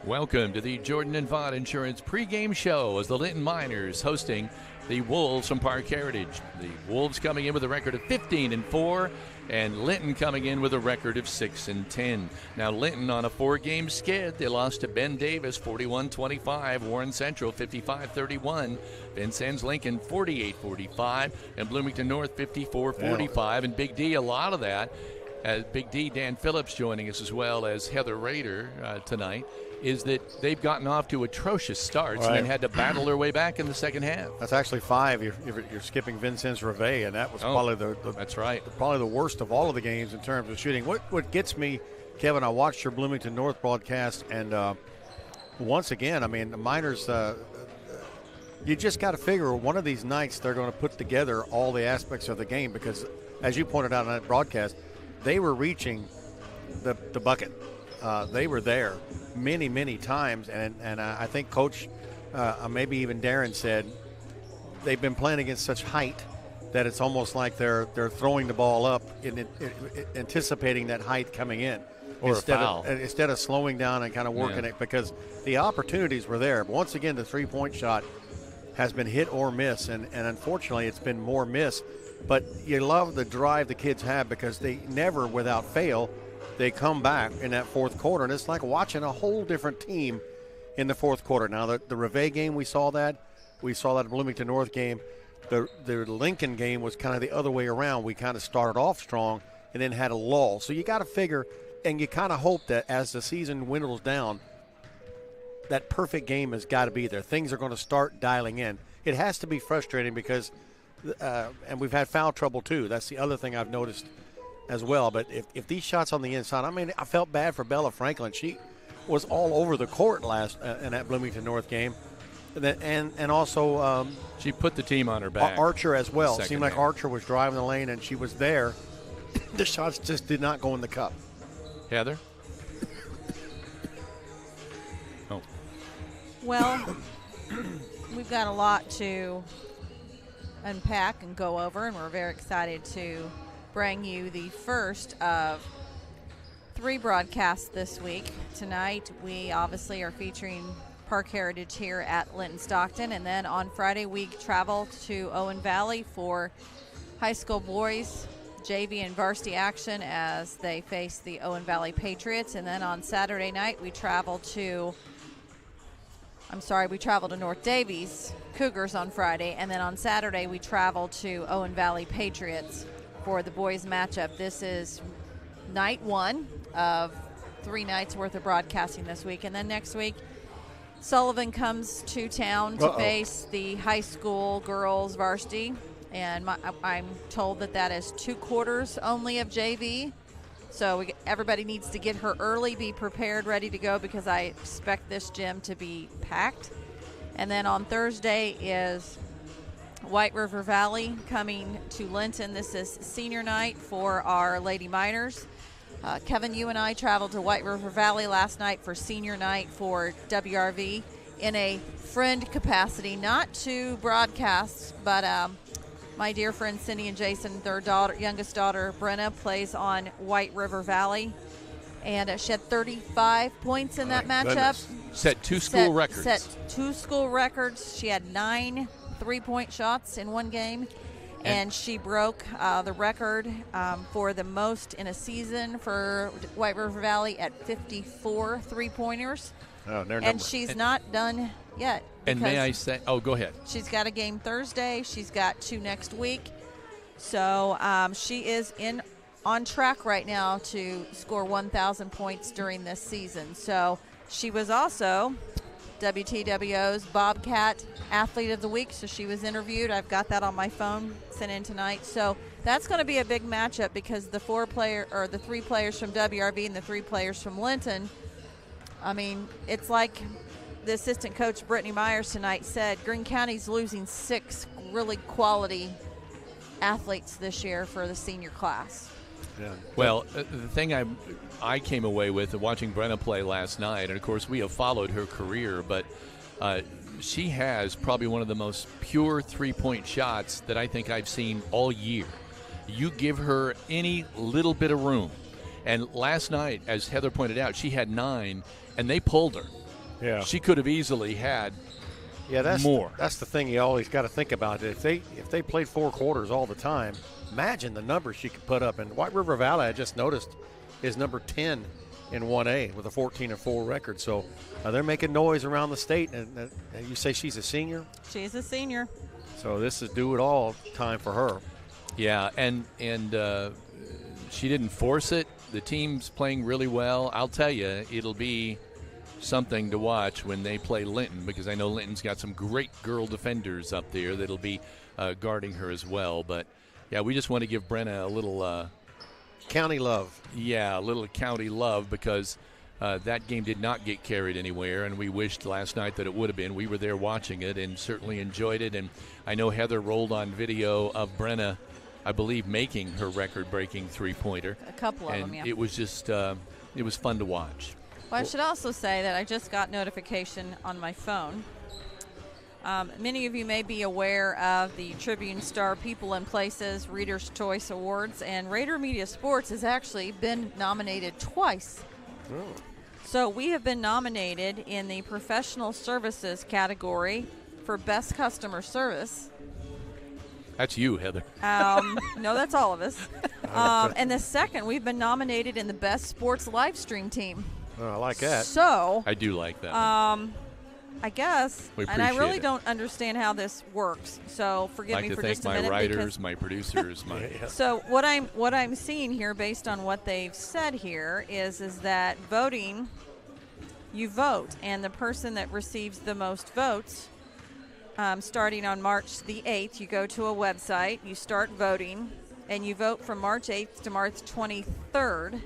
Welcome to the Jordan and Vaught Insurance pregame show as the Linton Miners hosting the Wolves from Parke Heritage. The Wolves coming in with a record of 15-4, and Linton coming in with a record of 6-10. Now Linton on a 4-game skid. They lost to Ben Davis 41-25, Warren Central 55-31, Vincennes Lincoln 48-45, and Bloomington North 54-45. And Big D, a lot of that. Big D, Dan Phillips joining us as well as Heather Rader tonight, is that they've gotten off to atrocious starts and then had to battle their way back in the second half. That's actually 5. You're skipping Vincennes Reveille, and that was probably that's right. Probably the worst of all of the games in terms of shooting. What gets me, Kevin, I watched your Bloomington North broadcast, and once again, I mean, the Miners, you just got to figure one of these nights they're going to put together all the aspects of the game because, as you pointed out on that broadcast, they were reaching the bucket. They were there many times, and I think Coach, maybe even Darren said, they've been playing against such height that it's almost like they're throwing the ball up in anticipating that height coming in, or instead of slowing down and kind of working it, because the opportunities were there. But once again, the three-point shot has been hit or miss, and unfortunately it's been more miss. But you love the drive the kids have because they never, without fail, they come back in that fourth quarter, and it's like watching a whole different team in the fourth quarter. Now, the Reveille game, we saw that Bloomington North game. The Lincoln game was kind of the other way around. We kind of started off strong and then had a lull. So you got to figure, and you kind of hope that as the season dwindles down, that perfect game has got to be there. Things are going to start dialing in. It has to be frustrating because, and we've had foul trouble too. That's the other thing I've noticed as well. But if these shots on the inside, I mean, I felt bad for Bella Franklin. She was all over the court last in that Bloomington North game, and also she put the team on her back. Archer as well. It seemed like half. Archer was driving the lane and she was there. The shots just did not go in the cup. Heather? Oh. Well, we've got a lot to unpack and go over, and we're very excited to bring you the first of 3 broadcasts this week. Tonight, we obviously are featuring Parke Heritage here at Linton-Stockton, and then on Friday, we travel to Owen Valley for high school boys JV and varsity action as they face the Owen Valley Patriots, and then on Saturday night, we travel to North Davies Cougars on Friday, and then on Saturday, we travel to Owen Valley Patriots for the boys matchup. This is night 1 of 3 nights worth of broadcasting this week. And then next week, Sullivan comes to town to face the high school girls varsity. And I'm told that is 2 quarters only of JV. So everybody needs to get her early, be prepared, ready to go, because I expect this gym to be packed. And then on Thursday is White River Valley coming to Linton. This is senior night for our Lady Miners. Kevin, you and I traveled to White River Valley last night for senior night for WRV in a friend capacity, not to broadcast, but my dear friend Cindy and Jason, their youngest daughter Brenna, plays on White River Valley, and she had 35 points in that matchup. Goodness. Set 2 school records. Set 2 school records. She had 9 3-point shots in one game, and she broke the record for the most in a season for White River Valley at 54 3-pointers. And she's not done yet. And may I say, go ahead. She's got a game Thursday. She's got 2 next week. So she is on track right now to score 1,000 points during this season. So she was also WTWO's Bobcat Athlete of the Week, so she was interviewed. I've got that on my phone, sent in tonight. So that's going to be a big matchup because the 3 players from WRV and the 3 players from Linton, I mean, it's like the assistant coach Brittany Myers tonight said, Greene County's losing 6 really quality athletes this year for the senior class. Yeah. Well, the thing I came away with watching Brenna play last night, and of course we have followed her career, but she has probably one of the most pure 3-point shots that I think I've seen all year. You give her any little bit of room. And last night, as Heather pointed out, she had 9, and they pulled her. Yeah. She could have easily had that's more. That's the thing you always got to think about. If they played 4 quarters all the time, imagine the numbers she could put up. And White River Valley, I just noticed, is number 10 in 1A with a 14-4 record. So they're making noise around the state. And you say she's a senior? She's a senior. So this is do-it-all time for her. Yeah, and she didn't force it. The team's playing really well. I'll tell you, it'll be something to watch when they play Linton, because I know Linton's got some great girl defenders up there that'll be guarding her as well. But, yeah, we just want to give Brenna a little county love. Yeah, a little county love, because that game did not get carried anywhere, and we wished last night that it would have been. We were there watching it and certainly enjoyed it. And I know Heather rolled on video of Brenna, I believe, making her record-breaking three-pointer. A couple of them, yeah. It was just it was fun to watch. Well, I should also say that I just got notification on my phone. Many of you may be aware of the Tribune Star People and Places Reader's Choice Awards, and Rader Media Sports has actually been nominated twice. Oh. So we have been nominated in the Professional Services category for Best Customer Service. That's you, Heather. No, that's all of us. And the second, we've been nominated in the Best Sports Live Stream Team. Oh, I like that. So I do like that. I guess, we and I really it. don't understand how this works. So forgive me for just a minute. I'd like to thank my writers, my producers, So what I'm seeing here, based on what they've said here, is that voting, you vote, and the person that receives the most votes, starting on March the 8th, you go to a website, you start voting, and you vote from March 8th to March 23rd.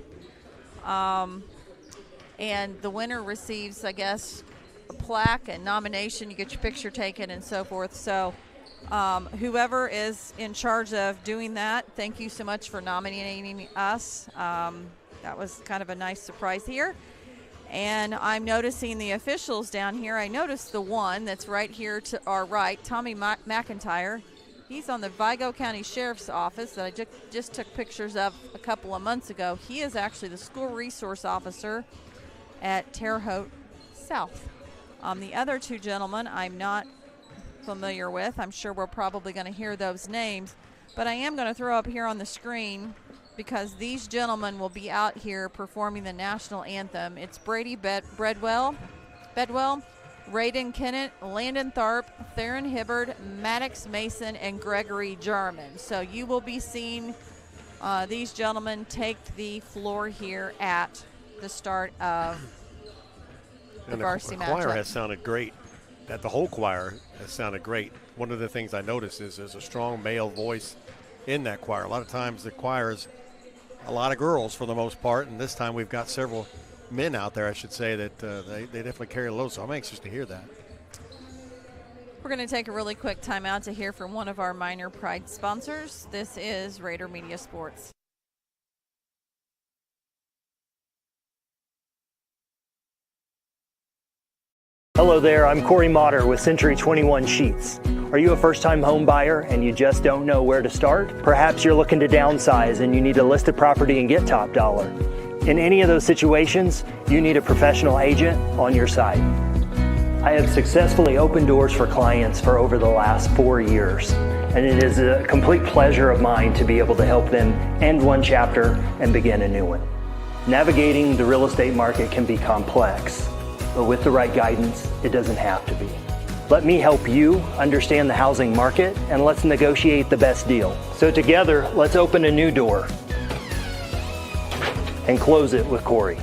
And the winner receives, I guess, a plaque and nomination. You get your picture taken and so forth. So whoever is in charge of doing that, thank you so much for nominating us. That was kind of a nice surprise here. And I'm noticing the officials down here. I noticed the one that's right here to our right, Tommy McIntyre. He's on the Vigo County Sheriff's Office that I just took pictures of a couple of months ago. He is actually the school resource officer at Terre Haute South. The other two gentlemen I'm not familiar with. I'm sure we're probably going to hear those names, but I am going to throw up here on the screen, because these gentlemen will be out here performing the national anthem. It's Brady Bedwell, Raden Kennett, Landon Tharp, Theron Hibbard, Maddox Mason, and Gregory Jarman. So you will be seeing these gentlemen take the floor here at the start of the varsity matchup. The choir has sounded great. The whole choir has sounded great. One of the things I noticed is there's a strong male voice in that choir. A lot of times the choir is a lot of girls for the most part, and this time we've got several men out there, I should say, that they definitely carry a load, so I'm anxious to hear that. We're going to take a really quick timeout to hear from one of our Minor Pride sponsors. This is Rader Media Sports. Hello there, I'm Corey Motter with Century 21 Sheets. Are you a first-time home buyer and you just don't know where to start? Perhaps you're looking to downsize and you need to list a property and get top dollar. In any of those situations, you need a professional agent on your side. I have successfully opened doors for clients for over the last 4 years, and it is a complete pleasure of mine to be able to help them end one chapter and begin a new one. Navigating the real estate market can be complex, but with the right guidance, it doesn't have to be. Let me help you understand the housing market, and let's negotiate the best deal. So together, let's open a new door and close it with Corey.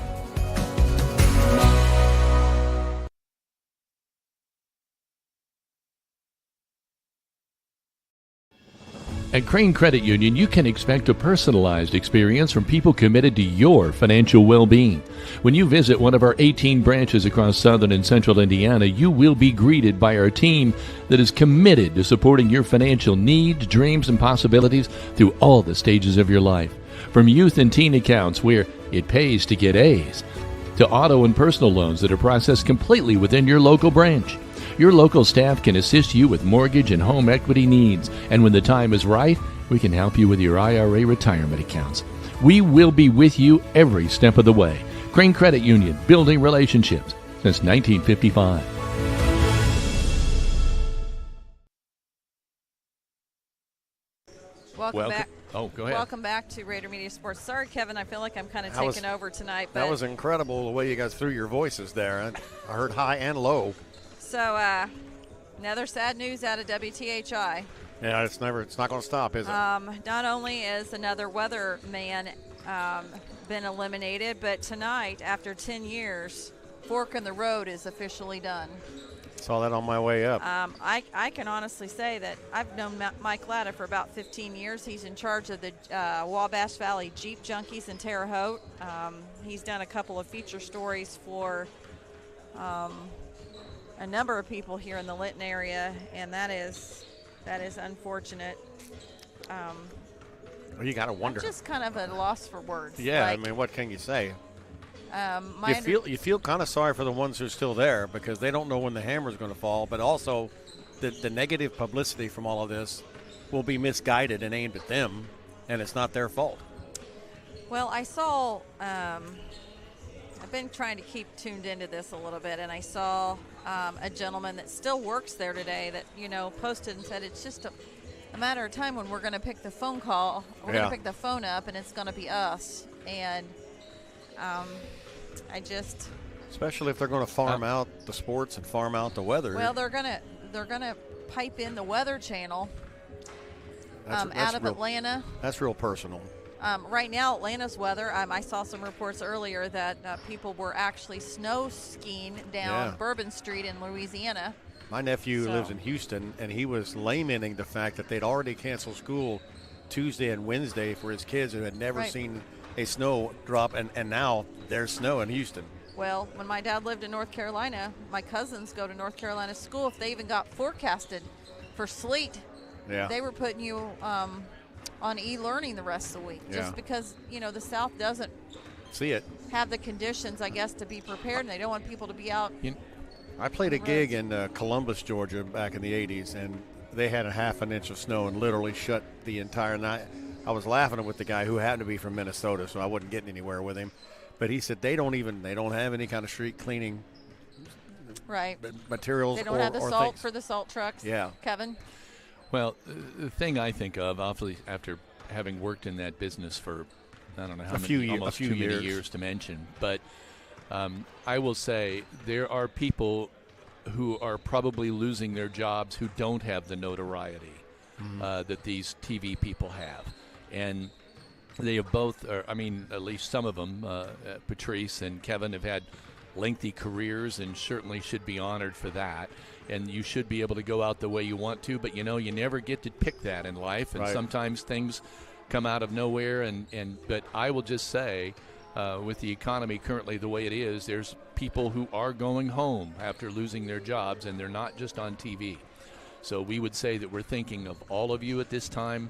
At Crane Credit Union, you can expect a personalized experience from people committed to your financial well-being. When you visit one of our 18 branches across southern and central Indiana, you will be greeted by our team that is committed to supporting your financial needs, dreams, and possibilities through all the stages of your life. From youth and teen accounts where it pays to get A's, to auto and personal loans that are processed completely within your local branch. Your local staff can assist you with mortgage and home equity needs, and when the time is right, we can help you with your IRA retirement accounts. We will be with you every step of the way. Crane Credit Union, building relationships, since 1955. Welcome back. Oh, go ahead. Welcome back to Rader Media Sports. Sorry, Kevin, I feel like I'm kind of taking over tonight. But that was incredible the way you guys threw your voices there. I heard high and low. So, another sad news out of WTHI. Yeah, it's not going to stop, is it? Not only is another weatherman been eliminated, but tonight, after 10 years, Fork in the Road is officially done. Saw that on my way up. I can honestly say that I've known Mike Latta for about 15 years. He's in charge of the Wabash Valley Jeep Junkies in Terre Haute. He's done a couple of feature stories for a number of people here in the Linton area, and that is unfortunate. You got to wonder. I'm just kind of at a loss for words. Yeah, I mean, what can you say? You feel kind of sorry for the ones who are still there because they don't know when the hammer is going to fall, but also the negative publicity from all of this will be misguided and aimed at them, and it's not their fault. Well, I saw I've been trying to keep tuned into this a little bit, and I saw a gentleman that still works there today that, posted and said it's just a matter of time when we're going to pick the phone call. We're going to pick the phone up, and it's going to be us. And especially if they're going to farm out the sports and farm out the weather. Well, they're gonna pipe in the Weather Channel out of Atlanta. That's real personal. Right now, Atlanta's weather, I saw some reports earlier that people were actually snow skiing down Bourbon Street in Louisiana. My nephew lives in Houston, and he was lamenting the fact that they'd already canceled school Tuesday and Wednesday for his kids who had never seen a snow drop, and now there's snow in Houston. Well, when my dad lived in North Carolina, my cousins go to North Carolina school. If they even got forecasted for sleet, they were putting you on e-learning the rest of the week, just because the South doesn't have the conditions, I guess, to be prepared, and they don't want people to be out. I played a gig in Columbus, Georgia, back in the 80s, and they had a half an inch of snow and literally shut the entire night. I was laughing with the guy who happened to be from Minnesota, so I wasn't getting anywhere with him. But he said they don't have any kind of street cleaning materials. They don't have the salt things for the salt trucks. Yeah. Kevin? Well, the thing I think of, obviously, after having worked in that business for, I don't know how many, almost too many years to mention, but I will say there are people who are probably losing their jobs who don't have the notoriety that these TV people have. And they have both, at least some of them, Patrice and Kevin, have had lengthy careers and certainly should be honored for that. And you should be able to go out the way you want to, but you never get to pick that in life. And sometimes things come out of nowhere. But I will just say, with the economy currently the way it is, there's people who are going home after losing their jobs, and they're not just on TV. So we would say that we're thinking of all of you at this time,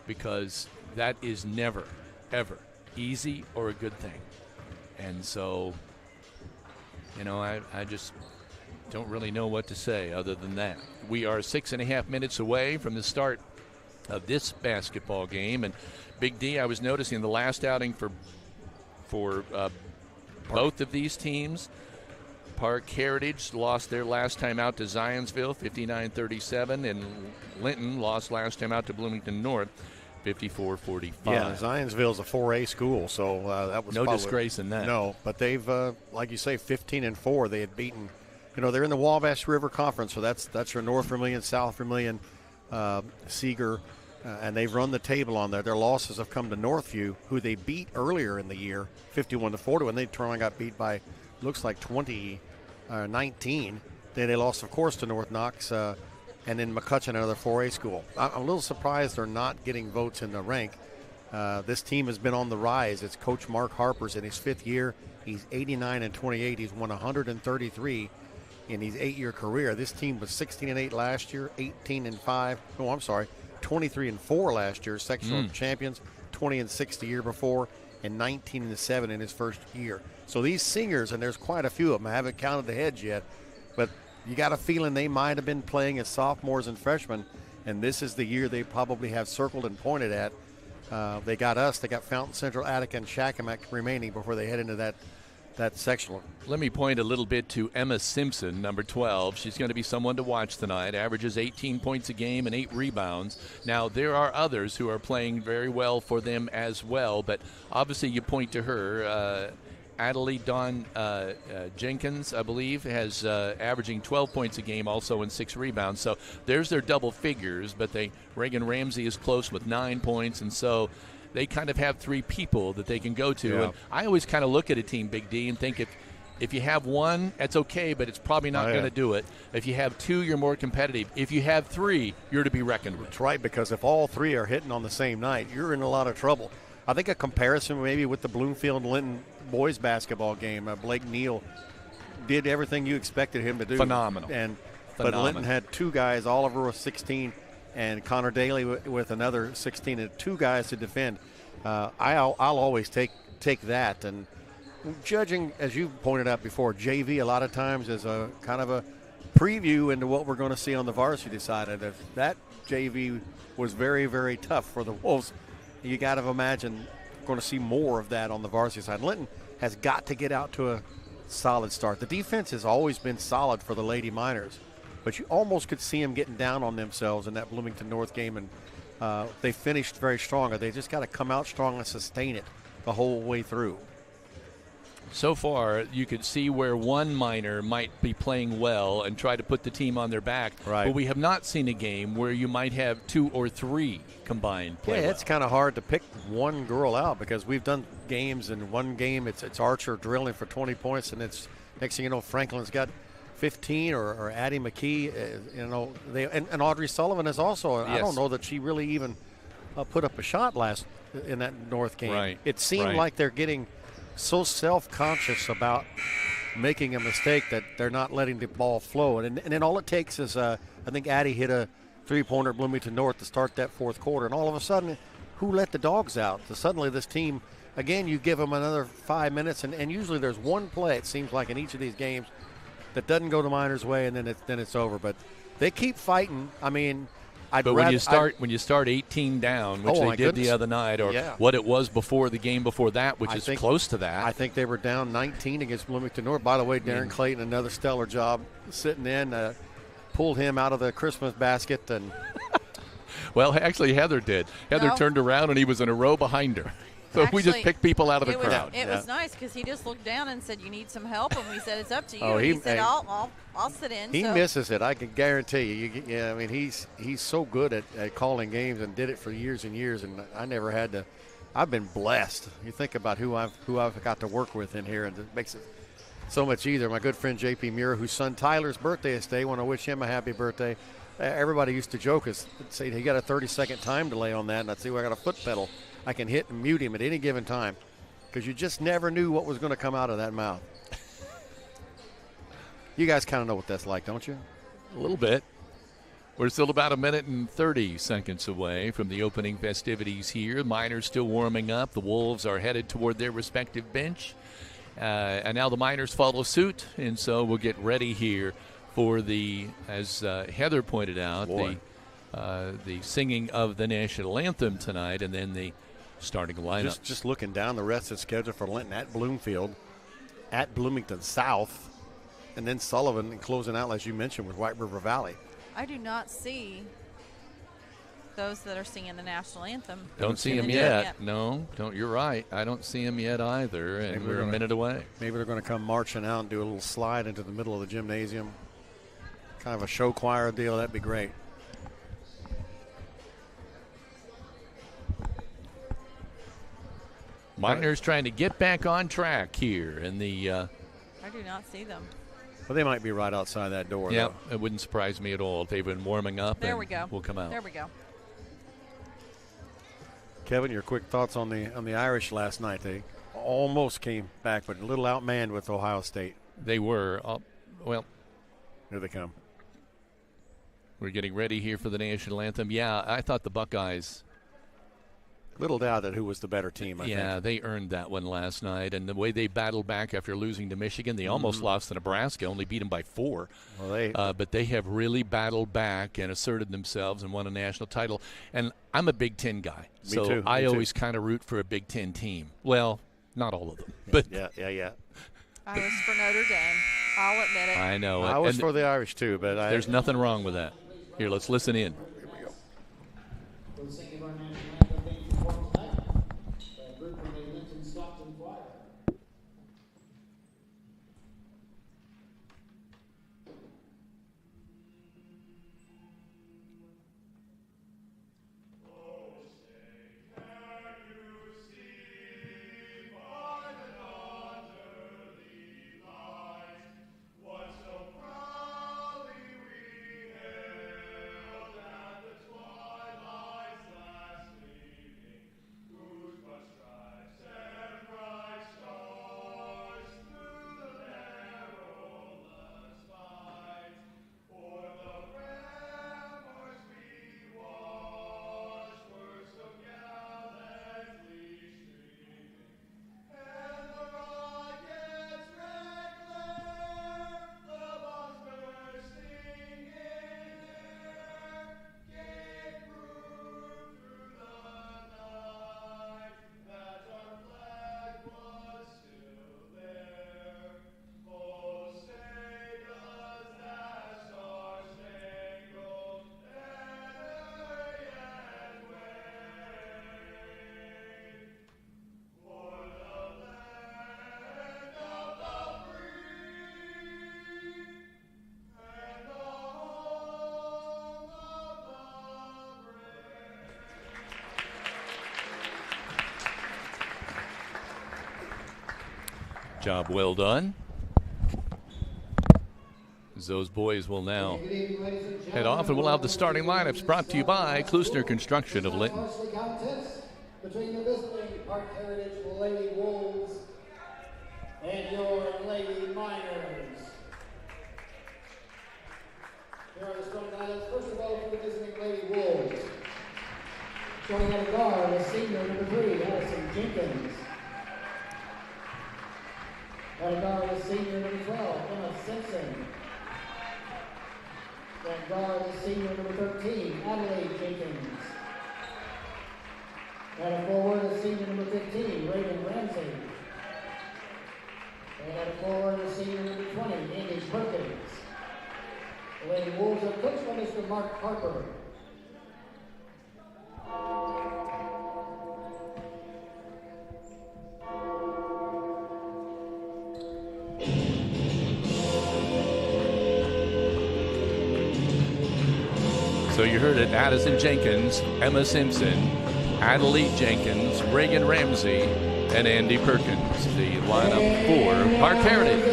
because that is never, ever easy or a good thing. And so, I just don't really know what to say other than that. We are 6.5 minutes away from the start of this basketball game. And Big D, I was noticing the last outing for both of these teams, Parke Heritage lost their last time out to Zionsville, 59-37, and Linton lost last time out to Bloomington North, 54-45. Yeah, Zionsville's a 4A school, so that was no disgrace in that. No, but they've, like you say, 15-4. They had beaten, they're in the Wabash River Conference, so that's your North Vermilion, South Vermilion, Seeger, and they've run the table on there. Their losses have come to Northview, who they beat earlier in the year, 51-40, and they turned and got beat by, looks like 19. Then they lost, of course, to North Knox, and then McCutcheon, another 4A school. I'm a little surprised they're not getting votes in the rank. This team has been on the rise. It's Coach Mark Harper's in his 5th year. He's 89-28. He's won 133 in his 8-year career. This team was 16-8 last year, 23-4 last year, sectional champions, 20-6 the year before, and 19-7 in his first year. So these seniors, and there's quite a few of them, I haven't counted the heads yet, but you got a feeling they might have been playing as sophomores and freshmen, and this is the year they probably have circled and pointed at. They got us. They got Fountain Central, Attica, and Shakamak remaining before they head into that that sectional. Let me point a little bit to Emma Simpson, number 12. She's going to be someone to watch tonight. Averages 18 points a game and 8 rebounds. Now, there are others who are playing very well for them as well, but obviously you point to her. Adelaide Dawn Jenkins, I believe, has averaging 12 points a game, also in 6 rebounds. So there's their double figures, but Reagan Ramsey is close with 9 points, and so they kind of have 3 people that they can go to. Yeah. And I always kind of look at a team, Big D, and think if you have 1, that's okay, but it's probably not going to do it. If you have 2, you're more competitive. If you have 3, you're to be reckoned with. That's right, because if all 3 are hitting on the same night, you're in a lot of trouble. I think a comparison maybe with the Bloomfield-Linton boys basketball game, Blake Neal did everything you expected him to do. Phenomenal. But Linton had 2 guys, Oliver with 16 and Connor Daly with another 16, and 2 guys to defend. I'll always take that. And judging, as you pointed out before, JV a lot of times is a kind of a preview into what we're going to see on the varsity side. And that JV was very, very tough for the Wolves. You got to imagine going to see more of that on the varsity side. Linton has got to get out to a solid start. The defense has always been solid for the Lady Miners, but you almost could see them getting down on themselves in that Bloomington North game, and they finished very strong. They just got to come out strong and sustain it the whole way through. So far, you could see where one minor might be playing well and try to put the team on their back. Right. But we have not seen a game where you might have 2 or 3 combined play well. It's kind of hard to pick one girl out because we've done games, and one game it's Archer drilling for 20 points, and it's next thing you know Franklin's got 15 or Addie McKee, and Audrey Sullivan is also. Yes. I don't know that she really even put up a shot last in that North game. Right. It seemed like they're getting so self-conscious about making a mistake that they're not letting the ball flow. And then all it takes is, I think Addie hit a three-pointer at Bloomington North to start that fourth quarter. And all of a sudden, who let the dogs out? So suddenly this team, again, you give them another 5 minutes, and usually there's one play, it seems like, in each of these games that doesn't go the Miners' way, and then it's over. But they keep fighting. I mean, when you start 18 down, which they did the other night, or what it was before the game before that, which is close to that. I think they were down 19 against Bloomington North. By the way, Darren Clayton, another stellar job sitting in, pulled him out of the Christmas basket. And well, actually, Heather did. Heather turned around, and he was in a row behind her. So we just picked people out of the crowd. It was nice because he just looked down and said, "You need some help," and we said, "It's up to you." And he said, "I'll sit in." He misses it. I can guarantee you. I mean, he's so good at calling games and did it for years and years. And I never had to. I've been blessed. You think about who I've got to work with in here, and it makes it so much easier. My good friend J.P. Muir, whose son Tyler's birthday is today. Want to wish him a happy birthday. Everybody used to joke say he got a 30-second time delay on that, and I'd say, well, I got a foot pedal. I can hit and mute him at any given time because you just never knew what was going to come out of that mouth. You guys kind of know what that's like, don't you? A little bit. We're still about 1 minute and 30 seconds away from the opening festivities here. Miners still warming up. The Wolves are headed toward their respective bench. And now the Miners follow suit, and so we'll get ready here for as Heather pointed out, the singing of the national anthem tonight, and then the starting lineup. Just looking down the rest of the schedule for Linton at Bloomfield, at Bloomington South, and then Sullivan, and closing out, as you mentioned, with White River Valley. I do not see those that are singing the national anthem. Don't see them yet. No, don't. You're right. I don't see them yet either, and we're a minute away. Maybe they're going to come marching out and do a little slide into the middle of the gymnasium. Kind of a show choir deal. That'd be great. Miners trying to get back on track here in the. I do not see them. Well, they might be right outside that door. Yeah, it wouldn't surprise me at all if they've been warming up. There we go. We'll come out. There we go. Kevin, your quick thoughts on the Irish last night? They almost came back, but a little outmanned with Ohio State. They were. Well, here they come. We're getting ready here for the national anthem. Yeah, I thought the Buckeyes. Little doubt that who was the better team, I think. Yeah, they earned that one last night. And the way they battled back after losing to Michigan, they almost lost to Nebraska, only beat them by 4. Well, but they have really battled back and asserted themselves and won a national title. And I'm a Big Ten guy. Me too. I always kind of root for a Big Ten team. Well, not all of them. But yeah. I was for Notre Dame. I'll admit it. I know. I was for the Irish too, but there's nothing wrong with that. Here, let's listen in. Here we go. We'll sing of our national anthem being performed tonight by a group from the Linton-Stockton choir. Job well done. As those boys will now head off, and we'll have the starting lineups brought to you by Klusner Construction of Linton. Between the visiting Parke Heritage Lady Wolves and your Lady Miners. Here are the starting lineups. First of all, for the visiting Lady Wolves. Showing out of guard is senior number 3, Addison Jenkins. Out of guard is senior number 12, Emma Simpson. At guard is senior number 13, Adelaide Jenkins. At forward is senior number 15, Reagan Ramsey. And at forward is senior number 20, Andy Perkins. The Lady Wolves are coached by Mr. Mark Harper. So you heard it, Addison Jenkins, Emma Simpson, Adelaide Jenkins, Reagan Ramsey, and Andy Perkins. The lineup for Parke Heritage.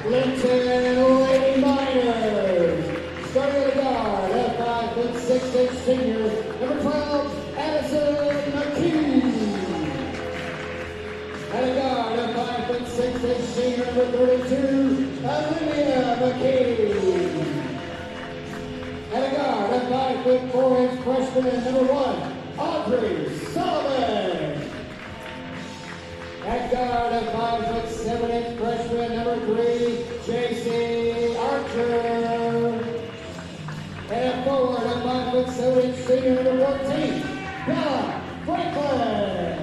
Linton Lady Miners. Starting at guard, at 5'6" senior, number 12, Addison McKee. At guard, at 5'6" senior, number 32, Olivia McKee. At guard, at 5'4" freshman, number 1, Audrey Sullivan. At guard, at 5'7" freshman, number 3, J.C. Archer. And at forward, at 5'7" senior, number 14, Bella Franklin.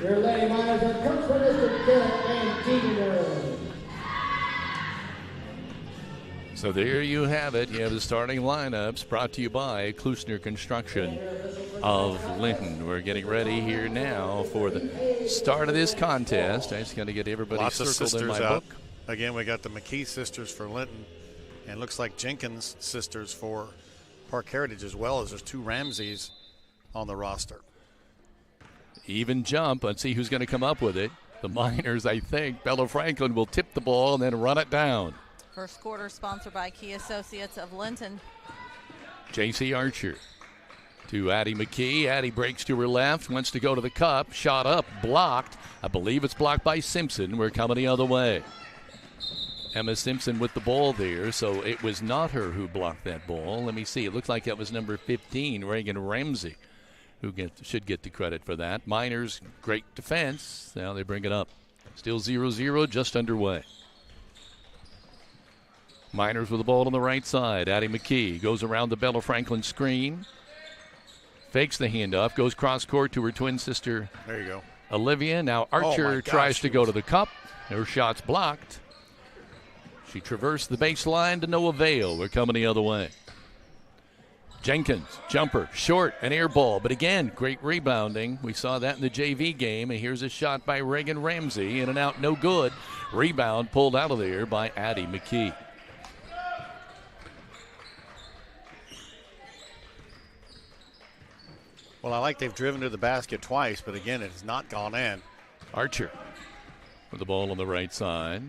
Your Lady Miners are coached by Mr. Garrett and Deaner. So there you have it. You have the starting lineups brought to you by Klusner Construction of Linton. We're getting ready here now for the start of this contest. I just got to get everybody Lots of circled in sisters my out. book. Again, we got the McKee sisters for Linton, and looks like Jenkins sisters for Parke Heritage, as well as there's 2 Ramseys on the roster. Even jump. Let's see who's going to come up with it. The Miners, I think. Bella Franklin will tip the ball and then run it down. First quarter sponsored by Key Associates of Linton. J.C. Archer to Addie McKee. Addie breaks to her left, wants to go to the cup. Shot up, blocked. I believe it's blocked by Simpson. We're coming the other way. Emma Simpson with the ball there, so it was not her who blocked that ball. Let me see. It looks like that was number 15, Reagan Ramsey, who should get the credit for that. Miners, great defense. Now they bring it up. Still 0-0, just underway. Miners with the ball on the right side. Addie McKee goes around the Bella Franklin screen. Fakes the handoff. Goes cross court to her twin sister. There you go. Olivia. Now Archer tries to go to the cup. Her shot's blocked. She traversed the baseline to no avail. We're coming the other way. Jenkins, jumper, short, an air ball. But again, great rebounding. We saw that in the JV game. And here's a shot by Reagan Ramsey. In and out, no good. Rebound pulled out of there by Addie McKee. Well, I like they've driven to the basket twice, but again, it has not gone in. Archer with the ball on the right side.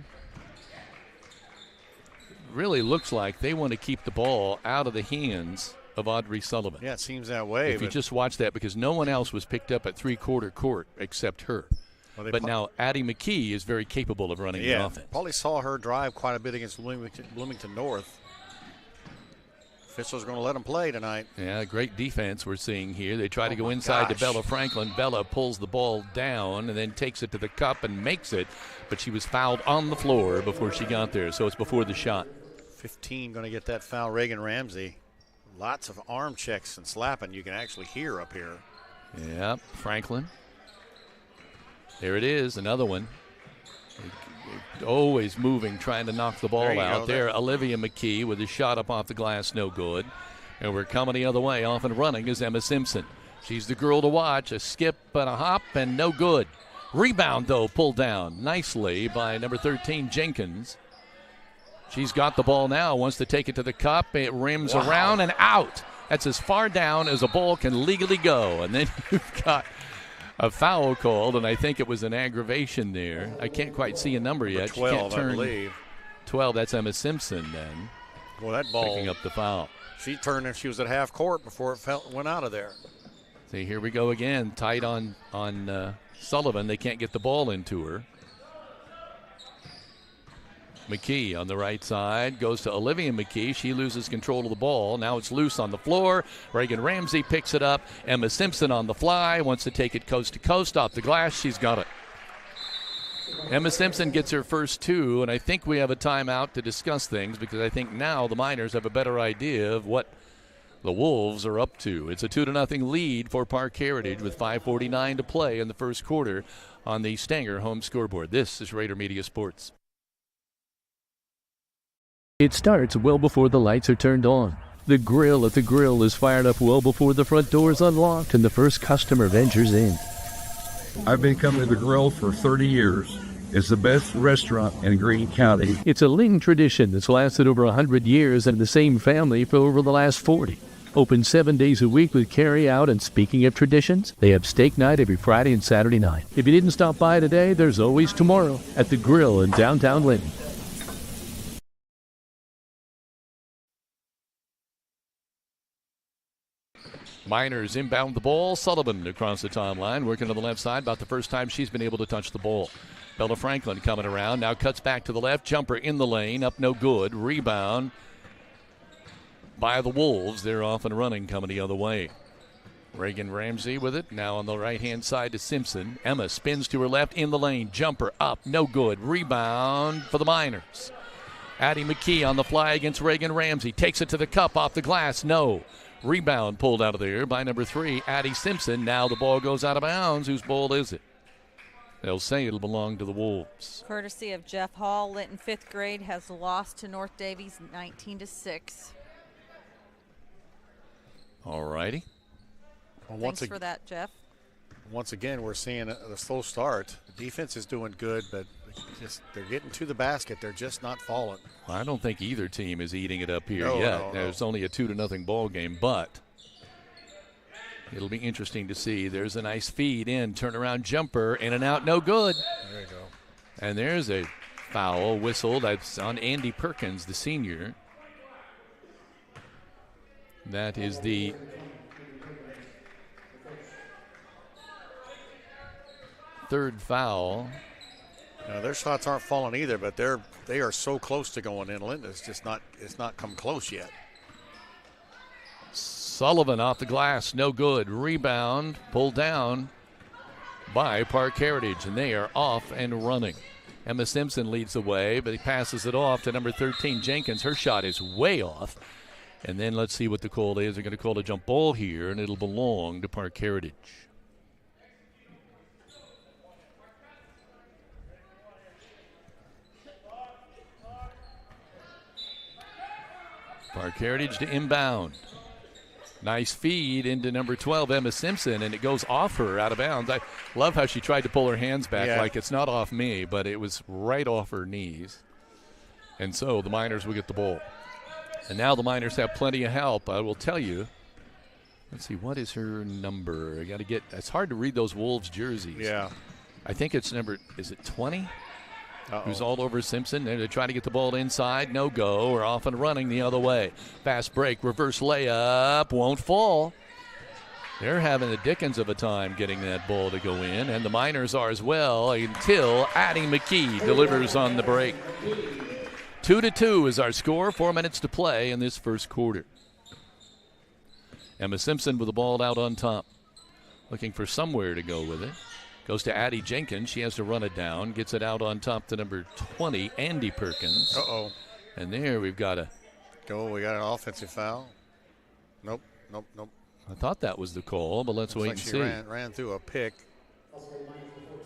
Really looks like they want to keep the ball out of the hands of Audrey Sullivan. Yeah, it seems that way. If you just watch that, because no one else was picked up at three-quarter court except her. Well, but now Addie McKee is very capable of running the offense. Probably saw her drive quite a bit against Bloomington North. Officials are going to let them play tonight. Yeah, great defense we're seeing here. They try to go inside to Bella Franklin. Bella pulls the ball down and then takes it to the cup and makes it, but she was fouled on the floor before she got there, so it's before the shot. 15 going to get that foul, Reagan Ramsey. Lots of arm checks and slapping you can actually hear up here. Yep, Franklin. There it is, another one. Always moving, trying to knock the ball out. There, Olivia McKee with a shot up off the glass, no good. And we're coming the other way. Off and running is Emma Simpson. She's the girl to watch. A skip and a hop and no good. Rebound, though, pulled down nicely by number 13, Jenkins. She's got the ball now, wants to take it to the cup. It rims around and out. That's as far down as a ball can legally go. And then you've got a foul called, and I think it was an aggravation there. I can't quite see a number yet. 12, she can't turn. I believe. 12, that's Emma Simpson then. Well, that ball. Picking up the foul. She turned and she was at half court before it went out of there. See, here we go again. Tight on Sullivan. They can't get the ball into her. McKee on the right side goes to Olivia McKee. She loses control of the ball. Now it's loose on the floor. Reagan Ramsey picks it up. Emma Simpson on the fly wants to take it coast to coast off the glass. She's got it. Emma Simpson gets her first two, and I think we have a timeout to discuss things because I think now the Miners have a better idea of what the Wolves are up to. It's a 2-0 lead for Parke Heritage with 5:49 to play in the first quarter on the Stanger home scoreboard. This is Rader Media Sports. It starts well before the lights are turned on. The grill at the grill is fired up well before the front door is unlocked and the first customer ventures in. I've been coming to the grill for 30 years. It's the best restaurant in Greene County. It's a Ling tradition that's lasted over 100 years and the same family for over the last 40. Open 7 days a week with carry out, and speaking of traditions, they have steak night every Friday and Saturday night. If you didn't stop by today, there's always tomorrow at the grill in downtown Linton. Miners inbound the ball. Sullivan across the timeline, working on the left side. About the first time she's been able to touch the ball. Bella Franklin coming around. Now cuts back to the left. Jumper in the lane. Up no good. Rebound by the Wolves. They're off and running, coming the other way. Reagan Ramsey with it. Now on the right-hand side to Simpson. Emma spins to her left in the lane. Jumper up. No good. Rebound for the Miners. Addie McKee on the fly against Reagan Ramsey. Takes it to the cup. Off the glass. No. Rebound pulled out of there by number 3, Addie Simpson. Now the ball goes out of bounds. Whose ball is it? They'll say it'll belong to the Wolves. Courtesy of Jeff Hall, Linton 5th grade has lost to North Davies 19-6. All righty. Well, thanks for that, Jeff. Once again, we're seeing a slow start. The defense is doing good, but they're getting to the basket. They're just not falling. Well, I don't think either team is eating it up here yet. No. There's only a 2-0 ball game, but it'll be interesting to see. There's a nice feed in, turnaround jumper, in and out, no good. There you go. And there's a foul whistle that's on Andy Perkins, the senior. That is the third foul. Now, their shots aren't falling either, but they are so close to going in. Linton it's not come close yet. Sullivan off the glass, no good. Rebound pulled down by Parke Heritage, and they are off and running. Emma Simpson leads the way, but he passes it off to number 13, Jenkins. Her shot is way off. And then let's see what the call is. They're going to call a jump ball here, and it'll belong to Parke Heritage. Parke Heritage to inbound. Nice feed into number 12, Emma Simpson, and it goes off her out of bounds. I love how she tried to pull her hands back like it's not off me, but it was right off her knees. And so the Miners will get the ball. And now the Miners have plenty of help. I will tell you. Let's see, what is her number? I got to get. It's hard to read those Wolves jerseys. Yeah. I think it's number. Is it 20? Who's all over Simpson. They're trying to get the ball inside. No go. We're off and running the other way. Fast break. Reverse layup. Won't fall. They're having the dickens of a time getting that ball to go in, and the Miners are as well until Addie McKee delivers on the break. 2-2 is our score. 4 minutes to play in this first quarter. Emma Simpson with the ball out on top. Looking for somewhere to go with it. Goes to Addie Jenkins. She has to run it down. Gets it out on top to number 20, Andy Perkins. Uh-oh. And there we've got a... We got an offensive foul. Nope. I thought that was the call, but let's wait and see. Ran through a pick.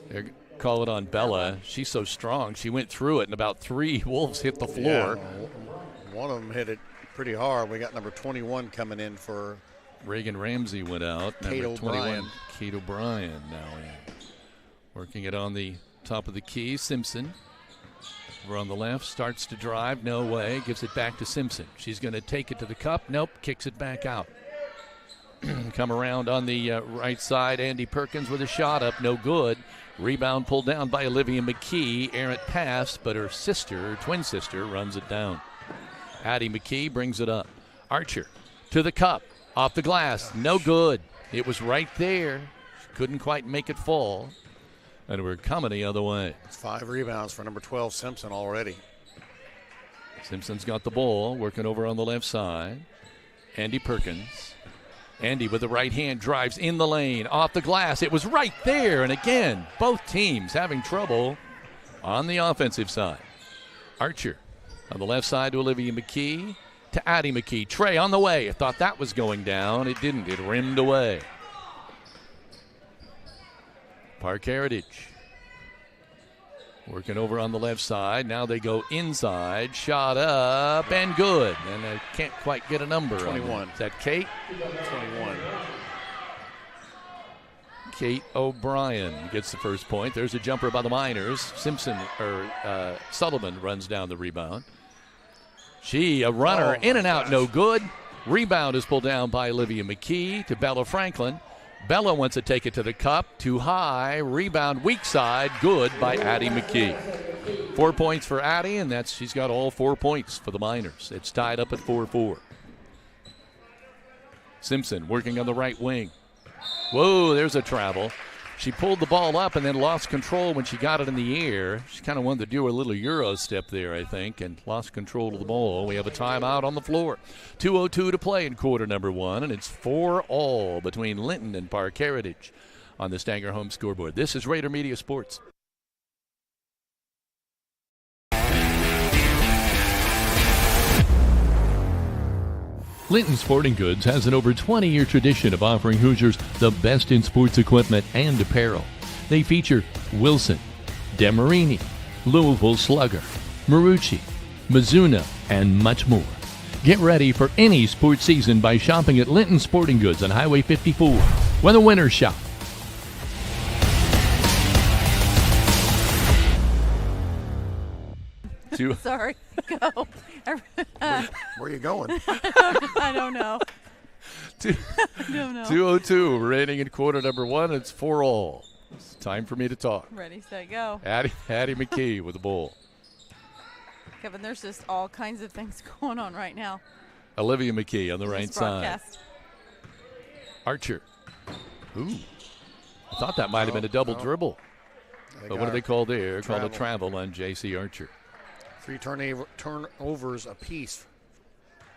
They're call it on Bella. She's so strong. She went through it, and about 3 Wolves hit the floor. Yeah, one of them hit it pretty hard. We got number 21 coming in for... Reagan Ramsey went out. Kate Number 21, O'Brien. Kate O'Brien now in. Working it on the top of the key. Simpson. Over on the left. Starts to drive. No way. Gives it back to Simpson. She's going to take it to the cup. Nope. Kicks it back out. Come around on the right side. Andy Perkins with a shot up. No good. Rebound pulled down by Olivia McKee. Errant pass, but her twin sister, runs it down. Addie McKee brings it up. Archer to the cup. Off the glass. No good. It was right there. She couldn't quite make it fall. And we're coming the other way. It's 5 rebounds for number 12, Simpson, already. Simpson's got the ball, working over on the left side. Andy Perkins. Andy with the right hand drives in the lane. Off the glass. It was right there. And again, both teams having trouble on the offensive side. Archer on the left side to Olivia McKee. To Addie McKee. Trey on the way. I thought that was going down. It didn't. It rimmed away. Parke Heritage working over on the left side. Now they go inside. Shot up and good. And I can't quite get a number. 21. Is that Kate? 21. Kate O'Brien gets the first point. There's a jumper by the Miners. Sullivan runs down the rebound. She, a runner, in and out, no good. Rebound is pulled down by Olivia McKee to Bella Franklin. Bella wants to take it to the cup. Too high. Rebound weak side. Good by Addie McKee. 4 points for Addie, and she's got all 4 points for the Miners. It's tied up at 4-4. Simpson working on the right wing. Whoa, there's a travel. She pulled the ball up and then lost control when she got it in the air. She kind of wanted to do a little Euro step there, I think, and lost control of the ball. We have a timeout on the floor. 2:02 to play in quarter number 1, and it's 4-all between Linton and Parke Heritage on the Stanger Home scoreboard. This is Rader Media Sports. Linton Sporting Goods has an over 20-year tradition of offering Hoosiers the best in sports equipment and apparel. They feature Wilson, Demarini, Louisville Slugger, Marucci, Mizuno, and much more. Get ready for any sports season by shopping at Linton Sporting Goods on Highway 54, where the winners shop. Sorry, go. Where are you going? I don't know. 2:02 remaining in quarter number 1. It's 4-all. It's time for me to talk. Ready, set, go. Addie McKee with the ball. Kevin, there's just all kinds of things going on right now. Olivia McKee on the right side. Archer. Ooh. I thought that might have been a double dribble. But what do they call there? Called a travel on J.C. Archer. 3 turnovers apiece.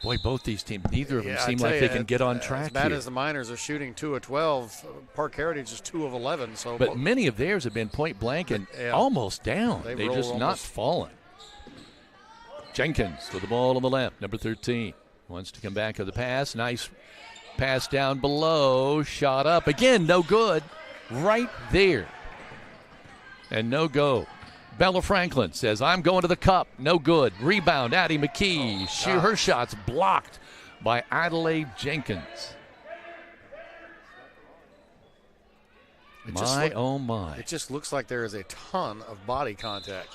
Boy, both these teams, neither of them seem like they can get on track here. As bad here. as the Miners are shooting 2 of 12, Parke Heritage is 2 of 11. But many of theirs have been point blank and almost down. They've just not fallen. Jenkins with the ball on the left, number 13. Wants to come back to the pass. Nice pass down below. Shot up. Again, no good. Right there. And no go. Bella Franklin says, I'm going to the cup. No good. Rebound, Addie McKee. Her shot's blocked by Adelaide Jenkins. Oh my. It just looks like there is a ton of body contact.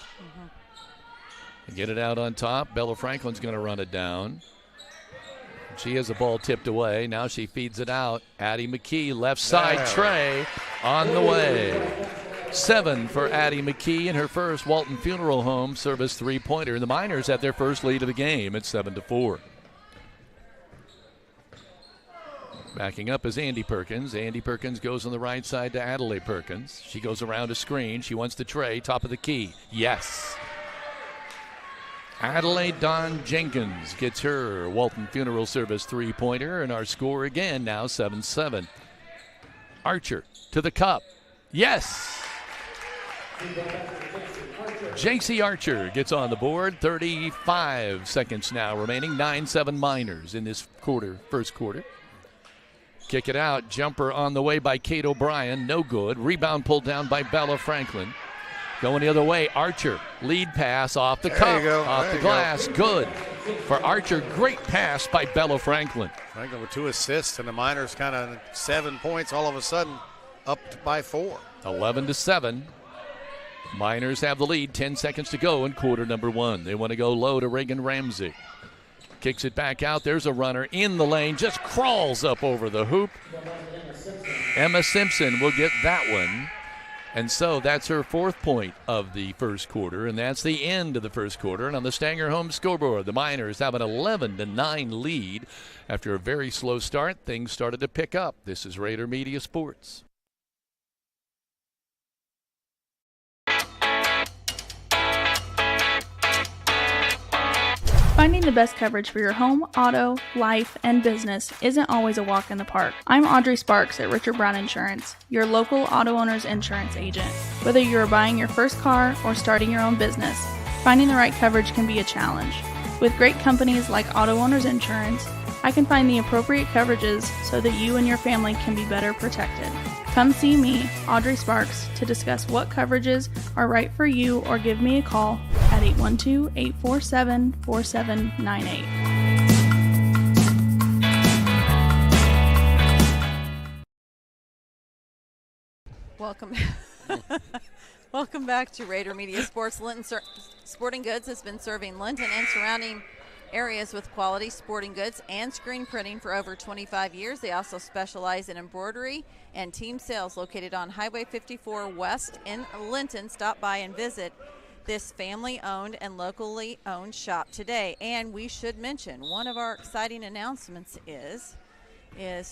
Get it out on top. Bella Franklin's going to run it down. She has the ball tipped away. Now she feeds it out. Addie McKee, left side tray on the way. 7 for Addie McKee in her first Walton Funeral Home service three-pointer. The Miners have their first lead of the game at 7-4. Backing up is Andy Perkins. Andy Perkins goes on the right side to Adelaide Perkins. She goes around a screen. She wants the tray, top of the key. Yes. Adelaide Dawn Jenkins gets her Walton Funeral Service three-pointer, and our score again now 7-7. Archer to the cup. Yes. JC Archer gets on the board. 35 seconds now remaining. 9-7 Miners in this first quarter. Kick it out. Jumper on the way by Kate O'Brien. No good. Rebound pulled down by Bella Franklin. Going the other way, Archer. Lead pass off the cup, off the glass. Good for Archer. Great pass by Bella Franklin. Franklin with 2 assists, and the Miners kind of 7 points all of a sudden up by 4. 11-7. Miners have the lead. 10 seconds to go in quarter number 1. They want to go low to Reagan Ramsey. Kicks it back out. There's a runner in the lane. Just crawls up over the hoop. Emma Simpson will get that one. And so that's her 4th point of the first quarter, and that's the end of the first quarter. And on the Stanger home scoreboard, the Miners have an 11-9 lead. After a very slow start, things started to pick up. This is Rader Media Sports. Finding the best coverage for your home, auto, life, and business isn't always a walk in the park. I'm Audrey Sparks at Richard Brown Insurance, your local auto owner's insurance agent. Whether you're buying your first car or starting your own business, finding the right coverage can be a challenge. With great companies like Auto Owners Insurance, I can find the appropriate coverages so that you and your family can be better protected. Come see me, Audrey Sparks, to discuss what coverages are right for you, or give me a call at 812-847-4798. Welcome back to Rader Media Sports. Linton Sporting Goods has been serving Linton and surrounding areas with quality sporting goods and screen printing for over 25 years. They also specialize in embroidery and team sales, located on Highway 54 West in Linton. Stop by and visit this family-owned and locally owned shop today. And we should mention, one of our exciting announcements is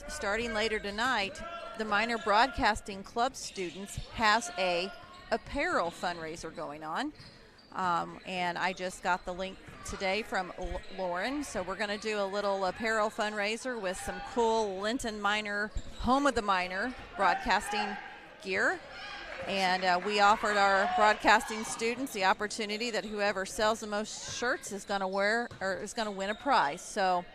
starting later tonight, the Minor Broadcasting Club students has a apparel fundraiser going on. And I just got the link today from Lauren. So we're going to do a little apparel fundraiser with some cool Linton Minor, home of the Minor broadcasting gear. And we offered our broadcasting students the opportunity that whoever sells the most shirts is going to win a prize. So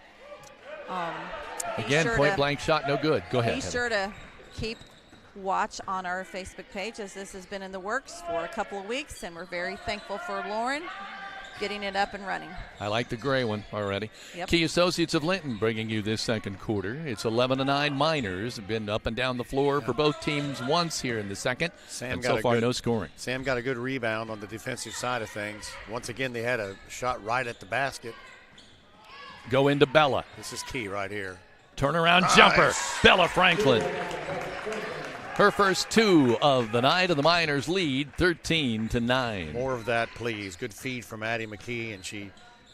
again, point blank shot, no good. Go ahead. Be sure to keep watch on our Facebook page, as this has been in the works for a couple of weeks, and we're very thankful for Lauren getting it up and running. I like the gray one already. Yep. Key Associates of Linton bringing you this second quarter. It's 11-9 Miners. Have been up and down the floor for both teams once here in the second. And so far, no scoring. Sam got a good rebound on the defensive side of things. Once again, they had a shot right at the basket. Go into Bella. This is key right here. Turnaround jumper. Bella Franklin. Her first 2 of the night, and the Miners lead 13-9. More of that, please. Good feed from Addie McKee, and she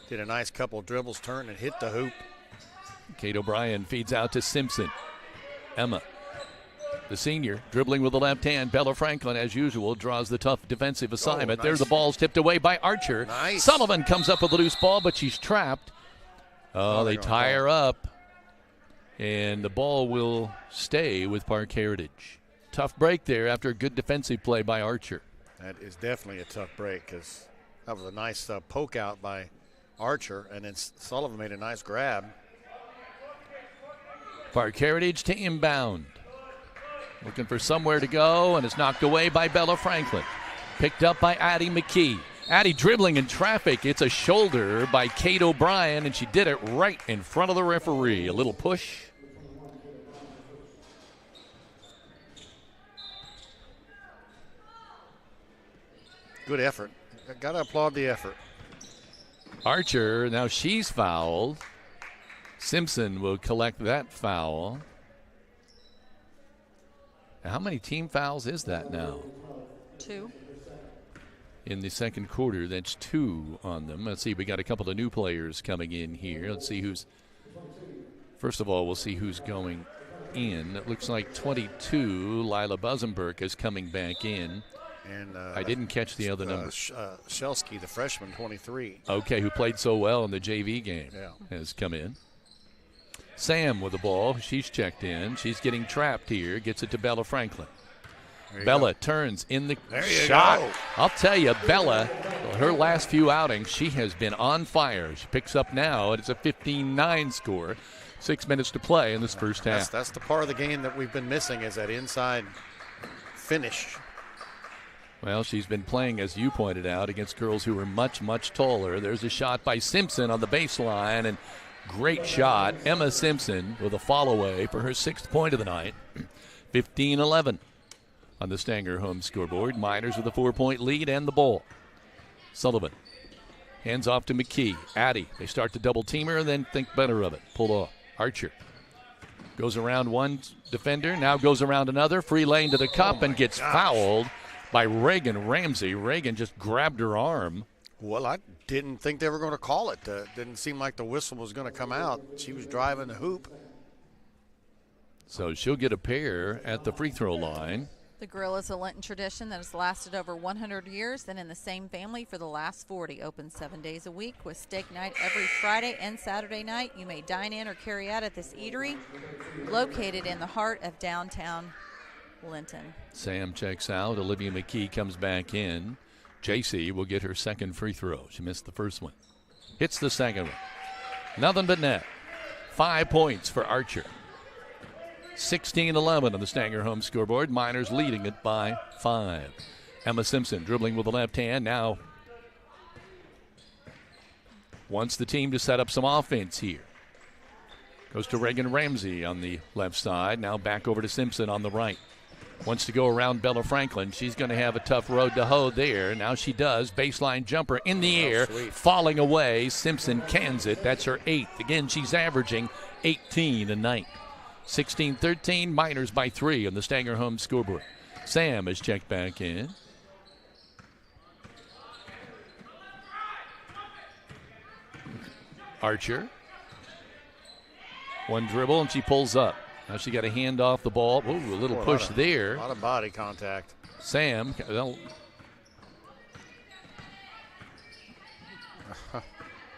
did a nice couple dribbles, turn, and hit the hoop. Kate O'Brien feeds out to Simpson. Emma, the senior, dribbling with the left hand. Bella Franklin, as usual, draws the tough defensive assignment. Nice. There's the ball's tipped away by Archer. Nice. Sullivan comes up with a loose ball, but she's trapped. They tie her up, and the ball will stay with Parke Heritage. Tough break there after a good defensive play by Archer. That is definitely a tough break, because that was a nice poke out by Archer, and then Sullivan made a nice grab. Parke Heritage to inbound. Looking for somewhere to go, and it's knocked away by Bella Franklin. Picked up by Addie McKee. Addie dribbling in traffic. It's a shoulder by Kate O'Brien, and she did it right in front of the referee. A little push. Good effort. Got to applaud the effort. Archer, now she's fouled. Simpson will collect that foul. Now, how many team fouls is that now? 2. In the second quarter, that's 2 on them. Let's see, we got a couple of new players coming in here. Let's see who's, first of all, we'll see who's going in. It looks like 22, Lila Buzenberg is coming back in. And I didn't catch the other number. Shelsky, the freshman, 23. Okay, who played so well in the JV game, has come in. Sam with the ball. She's checked in. She's getting trapped here. Gets it to Bella Franklin. Bella turns in the shot. I'll tell you, Bella, her last few outings, she has been on fire. She picks up now, and it's a 15-9 score. 6 minutes to play in this first half. That's the part of the game that we've been missing, is that inside finish. Well, she's been playing, as you pointed out, against girls who are much, much taller. There's a shot by Simpson on the baseline, and great shot. Emma Simpson with a follow-away for her 6th point of the night. 15-11 on the Stanger home scoreboard. Miners with a 4-point lead and the ball. Sullivan hands off to McKee. Addie, they start to double team her and then think better of it. Pulled off. Archer goes around one defender, now goes around another. Free lane to the cup and gets fouled by Reagan Ramsey. Reagan just grabbed her arm. Well, I didn't think they were going to call it. Didn't seem like the whistle was going to come out. She was driving the hoop. So she'll get a pair at the free throw line. The grill is a Linton tradition that has lasted over 100 years and in the same family for the last 40. Open 7 days a week with steak night every Friday and Saturday night. You may dine in or carry out at this eatery located in the heart of downtown Linton. Sam checks out. Olivia McKee comes back in. JC will get her second free throw. She missed the first one. Hits the second one. Nothing but net. 5 points for Archer. 16-11 on the Stanger home scoreboard. Miners leading it by 5. Emma Simpson dribbling with the left hand. Now wants the team to set up some offense here. Goes to Reagan Ramsey on the left side. Now back over to Simpson on the right. Wants to go around Bella Franklin. She's going to have a tough road to hoe there. Now she does. Baseline jumper in the air. Sweet. Falling away. Simpson cans it. That's her 8th. Again, she's averaging 18 a night. 16-13, Miners by 3 on the Stanger home scoreboard. Sam is checked back in. Archer. One dribble, and she pulls up. Now she got a hand off the ball. Ooh, a little push there. A lot of body contact. Sam.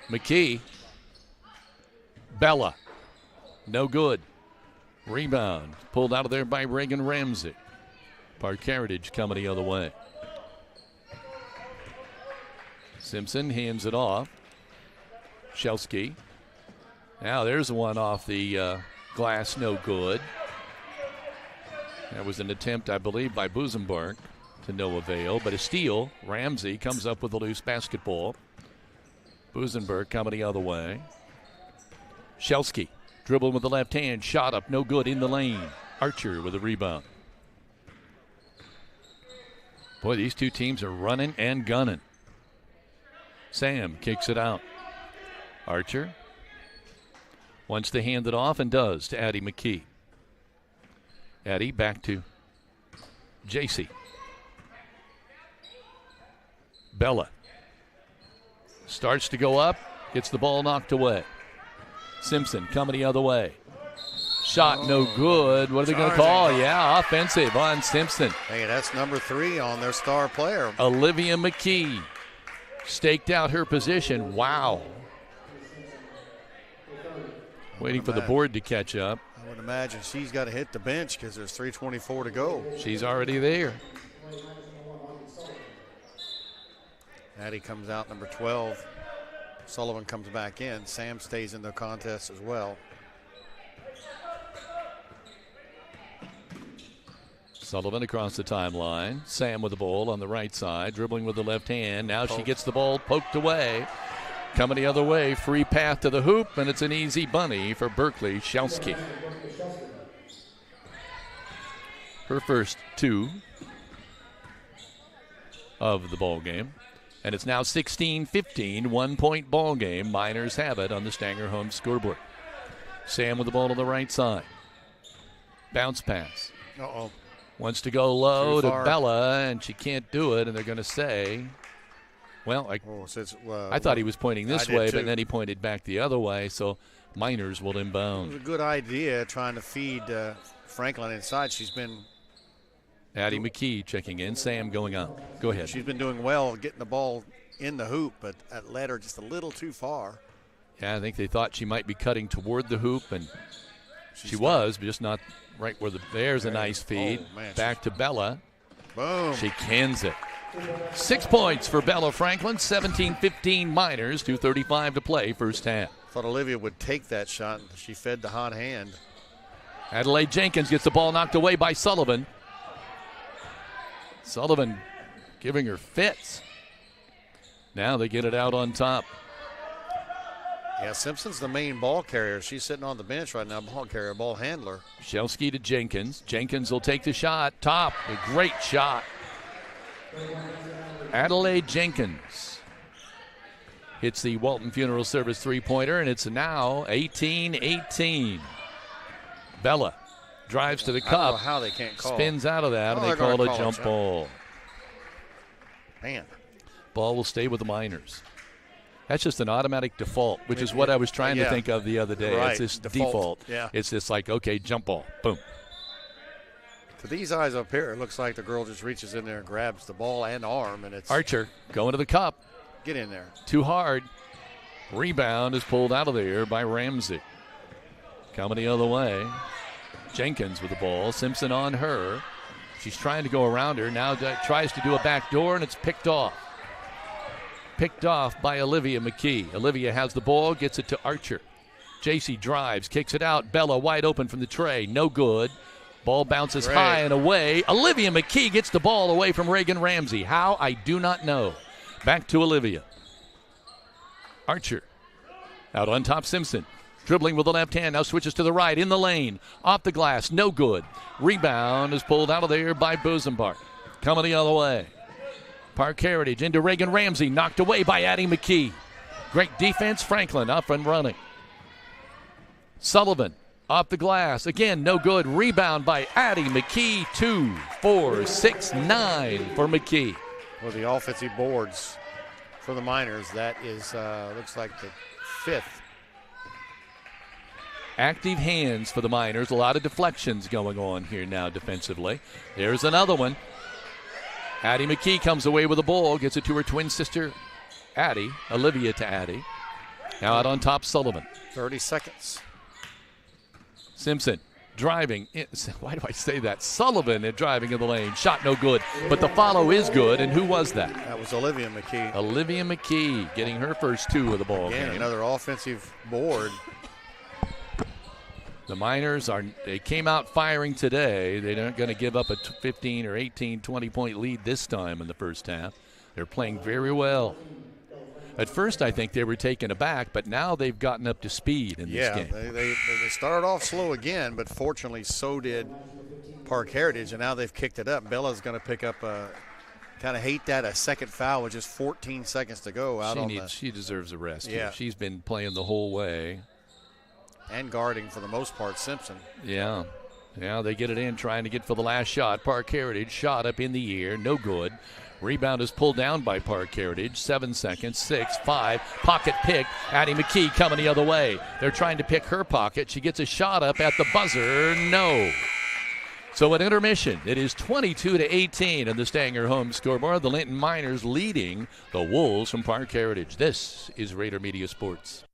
McKee. Bella. No good. Rebound. Pulled out of there by Reagan Ramsey. Parke Heritage coming the other way. Simpson hands it off. Shelsky. Now there's one off the glass, no good. That was an attempt, I believe, by Buzenberg to no avail, but a steal. Ramsey comes up with a loose basketball. Buzenberg coming the other way. Shelsky dribbled with the left hand, shot up, no good in the lane. Archer with a rebound. Boy, these two teams are running and gunning. Sam kicks it out. Archer wants to hand it off and does to Addie McKee. Addie back to JC. Bella starts to go up, gets the ball knocked away. Simpson coming the other way. Shot no good. What are they going to call? Yeah, offensive on Simpson. Hey, that's number 3 on their star player. Olivia McKee staked out her position. Wow. Waiting for the board to catch up. I would imagine she's got to hit the bench because there's 3:24 to go. She's already there. Addie comes out, number 12. Sullivan comes back in. Sam stays in the contest as well. Sullivan across the timeline. Sam with the ball on the right side, dribbling with the left hand. Now she gets the ball poked away. Coming the other way, free path to the hoop, and it's an easy bunny for Berkeley Shelsky. Her first 2 of the ball game. And it's now 16-15, 1-point ball game. Miners have it on the Stanger home scoreboard. Sam with the ball on the right side. Bounce pass. Uh-oh. Wants to go low to Bella, and she can't do it, and they're going to say, well, I thought he was pointing this way, but then he pointed back the other way, so Miners will inbound. It was a good idea trying to feed Franklin inside. She's been... Addie McKee checking in. Sam going on. Go ahead. She's been doing well getting the ball in the hoop, but that led her just a little too far. Yeah, I think they thought she might be cutting toward the hoop, and she was, but just not right where there's a nice feed. Oh, man. Back to Bella. Boom. She cans it. 6 points for Bella Franklin. 17-15 Miners. 2:35 to play first half. Thought Olivia would take that shot. She fed the hot hand. Adelaide Jenkins gets the ball knocked away by Sullivan. Sullivan giving her fits. Now they get it out on top. Yeah, Simpson's the main ball carrier. She's sitting on the bench right now, ball carrier, ball handler. Shelsky to Jenkins. Jenkins will take the shot. Top, a great shot. Adelaide Jenkins hits the Walton Funeral Service three-pointer, and it's now 18-18. Bella drives to the cup. I don't know how they can't call. Spins out of that, and they call a jump ball. Man. Ball will stay with the Miners. That's just an automatic default, which is what I was trying to think of the other day. Right. It's this default. Yeah. It's just like, okay, jump ball. Boom. To these eyes up here, it looks like the girl just reaches in there and grabs the ball and arm, and it's Archer going to the cup. Get in there. Too hard. Rebound is pulled out of there by Ramsey. Coming the other way. Jenkins with the ball. Simpson on her. She's trying to go around her. Now tries to do a back door, and it's picked off. Picked off by Olivia McKee. Olivia has the ball, gets it to Archer. JC drives, kicks it out. Bella wide open from the tray. No good. Ball bounces high and away. Olivia McKee gets the ball away from Reagan Ramsey. How? I do not know. Back to Olivia. Archer. Out on top, Simpson. Dribbling with the left hand. Now switches to the right. In the lane. Off the glass. No good. Rebound is pulled out of there by Busenbark. Coming the other way. Parke Heritage into Reagan Ramsey. Knocked away by Addie McKee. Great defense. Franklin up and running. Sullivan off the glass. Again, no good. Rebound by Addie McKee. 2, 4, 6, 9 for McKee. Well, the offensive boards for the Miners, that is, looks like the 5th. Active hands for the Miners. A lot of deflections going on here now defensively. There's another one. Addie McKee comes away with the ball, gets it to her twin sister, Addie. Olivia to Addie. Now out on top, Sullivan. 30 seconds. Simpson driving. Why do I say that? Sullivan driving in the lane. Shot no good, but the follow is good. And who was that? That was Olivia McKee. Olivia McKee getting her first 2 of the ball game. Another offensive board. The Miners, they came out firing today. They're not going to give up a 15 or 18, 20-point lead this time in the first half. They're playing very well. At first, I think they were taken aback, but now they've gotten up to speed in this game. Yeah, they started off slow again, but fortunately so did Parke Heritage, and now they've kicked it up. Bella's going to pick up a second foul with just 14 seconds to go. She deserves a rest. Yeah. She's been playing the whole way. And guarding for the most part, Simpson. Yeah, they get it in, trying to get for the last shot. Parke Heritage shot up in the air, no good. Rebound is pulled down by Parke Heritage. 7 seconds, 6, 5. Pocket pick. Addie McKee coming the other way. They're trying to pick her pocket. She gets a shot up at the buzzer. No. So at intermission, it is 22-18 in the Stanger home scoreboard. The Linton Miners leading the Wolves from Parke Heritage. This is Rader Media Sports.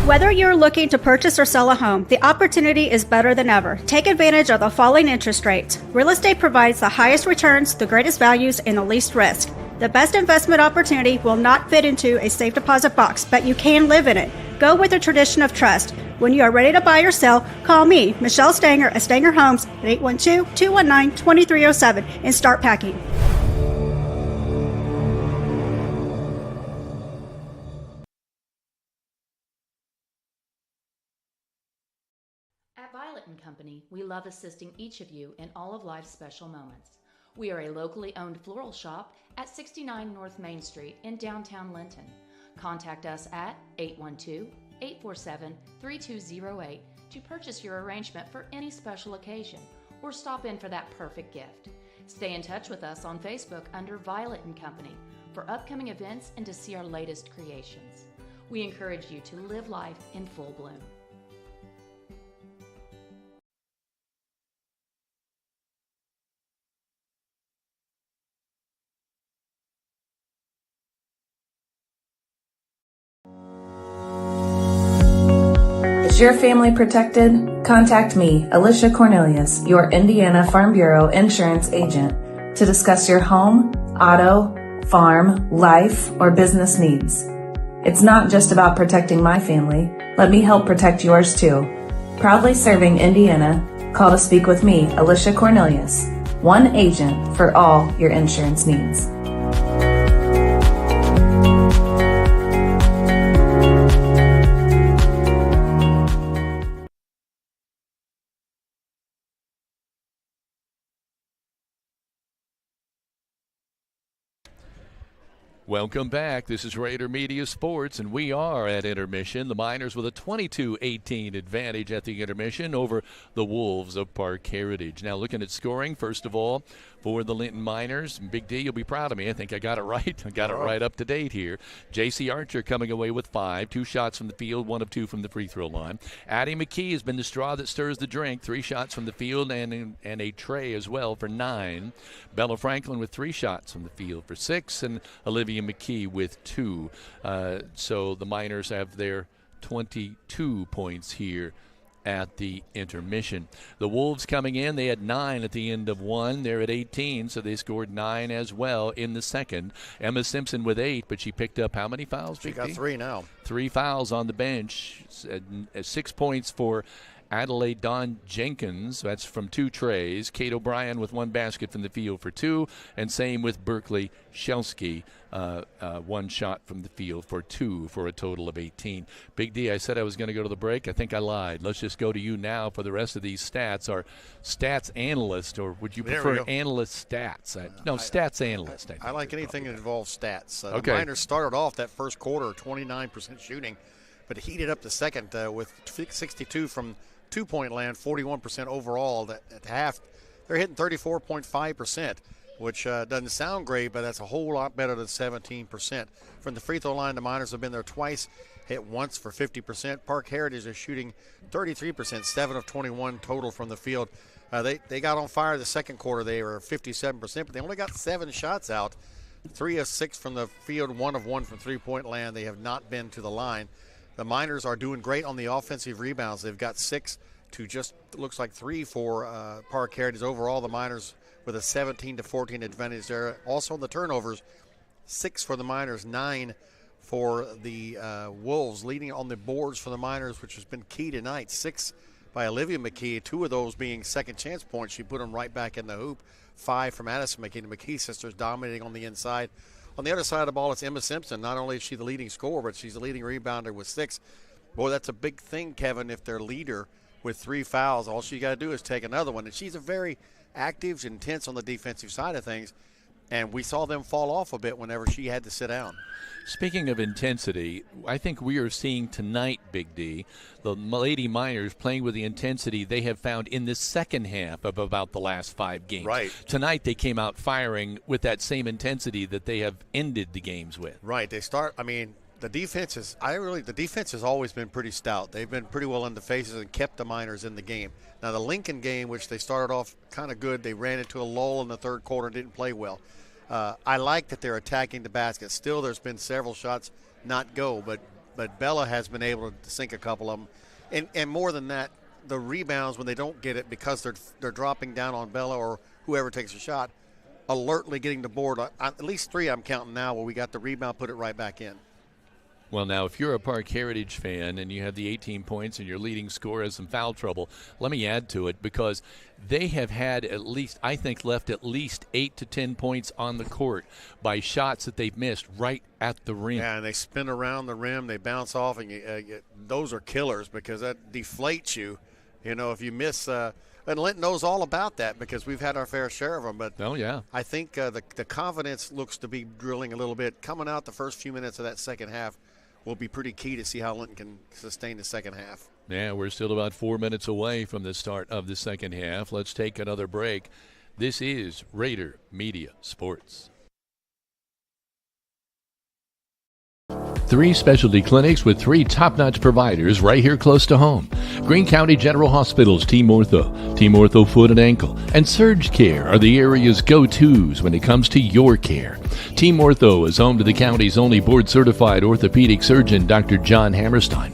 Whether you're looking to purchase or sell a home, the opportunity is better than ever. Take advantage of the falling interest rates. Real estate provides the highest returns, the greatest values, and the least risk. The best investment opportunity will not fit into a safe deposit box, but you can live in it. Go with a tradition of trust. When you are ready to buy or sell, call me, Michelle Stanger at Stanger Homes at 812-219-2307 and start packing. At Violet & Company, we love assisting each of you in all of life's special moments. We are a locally owned floral shop at 69 North Main Street in downtown Linton. Contact us at 812-847-3208 to purchase your arrangement for any special occasion or stop in for that perfect gift. Stay in touch with us on Facebook under Violet & Company for upcoming events and to see our latest creations. We encourage you to live life in full bloom. Is your family protected? Contact me, Alicia Cornelius, your Indiana Farm Bureau insurance agent, to discuss your home, auto, farm, life, or business needs. It's not just about protecting my family. Let me help protect yours too. Proudly serving Indiana, call to speak with me, Alicia Cornelius, one agent for all your insurance needs. Welcome back. This is Rader Media Sports, and we are at intermission. The Miners with a 22-18 advantage at the intermission over the Wolves of Parke Heritage. Now looking at scoring, first of all, for the Linton Miners, Big D, you'll be proud of me. I think I got it right. I got it right up to date here. J.C. Archer coming away with 5, 2 shots from the field, 1 of 2 from the free throw line. Addie McKee has been the straw that stirs the drink, 3 shots from the field and a tray as well for 9. Bella Franklin with 3 shots from the field for 6, and Olivia McKee with 2. So the Miners have their 22 points here at the intermission. The Wolves coming in, they had 9 at the end of 1. They're at 18, so they scored 9 as well in the second. Emma Simpson with 8, but she picked up how many fouls? She got 3 now. 3 fouls on the bench. 6 points for Adelaide Dawn Jenkins, that's from 2 trays. Kate O'Brien with 1 basket from the field for 2, and same with Berkeley Shelsky, 1 shot from the field for 2 for a total of 18. Big D, I said I was going to go to the break. I think I lied. Let's just go to you now for the rest of these stats. Our stats analyst, or would you prefer analyst stats? Stats analyst. I like anything that involves stats. Okay. The Miners started off that first quarter 29% shooting, but heated up the second with 62 from two-point land, 41% overall. At half, they're hitting 34.5%, which doesn't sound great, but that's a whole lot better than 17%. From the free throw line, the Miners have been there twice, hit once for 50%. Parke Heritage is shooting 33%, 7 of 21 total from the field. They got on fire the second quarter. They were 57%, but they only got 7 shots out, 3 of 6 from the field, 1 of 1 from three-point land. They have not been to the line. The Miners are doing great on the offensive rebounds. They've got 6 to just looks like 3 for Parke Heritage. Overall, the Miners with a 17-14 advantage there. Also on the turnovers, 6 for the Miners, 9 for the Wolves. Leading on the boards for the Miners, which has been key tonight. 6 by Olivia McKee, 2 of those being second chance points. She put them right back in the hoop. 5 from Addison McKee. The McKee sisters dominating on the inside. On the other side of the ball, it's Emma Simpson. Not only is she the leading scorer, but she's the leading rebounder with 6. Boy, that's a big thing, Kevin, if their leader with 3 fouls, all she got to do is take another one. And she's a very active, intense on the defensive side of things. And we saw them fall off a bit whenever she had to sit down. Speaking of intensity, I think we are seeing tonight, Big D, the Lady Miners playing with the intensity they have found in the second half of about the last 5 games. Right. Tonight they came out firing with that same intensity that they have ended the games with. Right. The defense has always been pretty stout. They've been pretty well in the faces and kept the Miners in the game. Now the Lincoln game, which they started off kind of good, they ran into a lull in the third quarter and didn't play well. I like that they're attacking the basket. Still, there's been several shots not go, but Bella has been able to sink a couple of them. And more than that, the rebounds when they don't get it because they're dropping down on Bella or whoever takes a shot, alertly getting the board. At least 3 I'm counting now where we got the rebound, put it right back in. Well, now, if you're a Parke Heritage fan and you have the 18 points and your leading scorer has some foul trouble, let me add to it because they have had left at least 8 to 10 points on the court by shots that they've missed right at the rim. Yeah, and they spin around the rim, they bounce off, and those are killers because that deflates you. You know, if you miss and Linton knows all about that because we've had our fair share of them. But I think the confidence looks to be drilling a little bit. Coming out the first few minutes of that second half will be pretty key to see how Linton can sustain the second half. Yeah, we're still about 4 minutes away from the start of the second half. Let's take another break. This is Rader Media Sports. 3 specialty clinics with 3 top-notch providers right here close to home. Greene County General Hospital's Team Ortho Foot and Ankle, and Surge Care are the area's go-tos when it comes to your care. Team Ortho is home to the county's only board-certified orthopedic surgeon, Dr. John Hammerstein.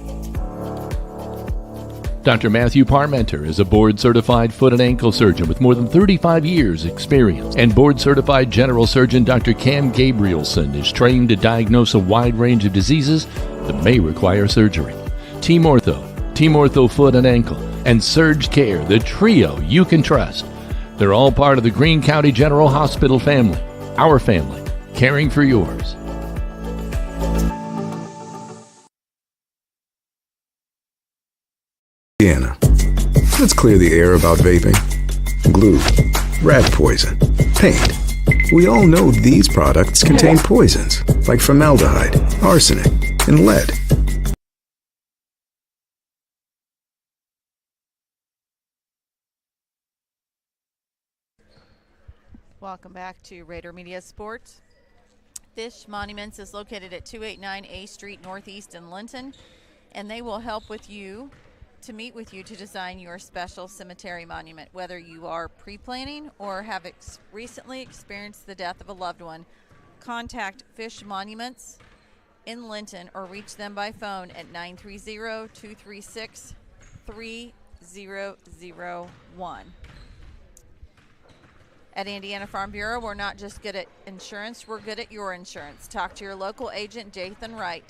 Dr. Matthew Parmenter is a board-certified foot and ankle surgeon with more than 35 years' experience. And board-certified general surgeon Dr. Cam Gabrielson is trained to diagnose a wide range of diseases that may require surgery. Team Ortho Foot and Ankle, and Surge Care, the trio you can trust. They're all part of the Greene County General Hospital family. Our family, caring for yours. Let's clear the air about vaping. Glue, rat poison, paint. We all know these products contain poisons like formaldehyde, arsenic, and lead. Welcome back to Rader Media Sports. Fish Monuments is located at 289 A Street Northeast in Linton, and they will help with you to meet with you to design your special cemetery monument. Whether you are pre-planning or have recently experienced the death of a loved one, contact Fish Monuments in Linton or reach them by phone at 930-236-3001. At Indiana Farm Bureau, we're not just good at insurance, we're good at your insurance. Talk to your local agent, Jathan Wright.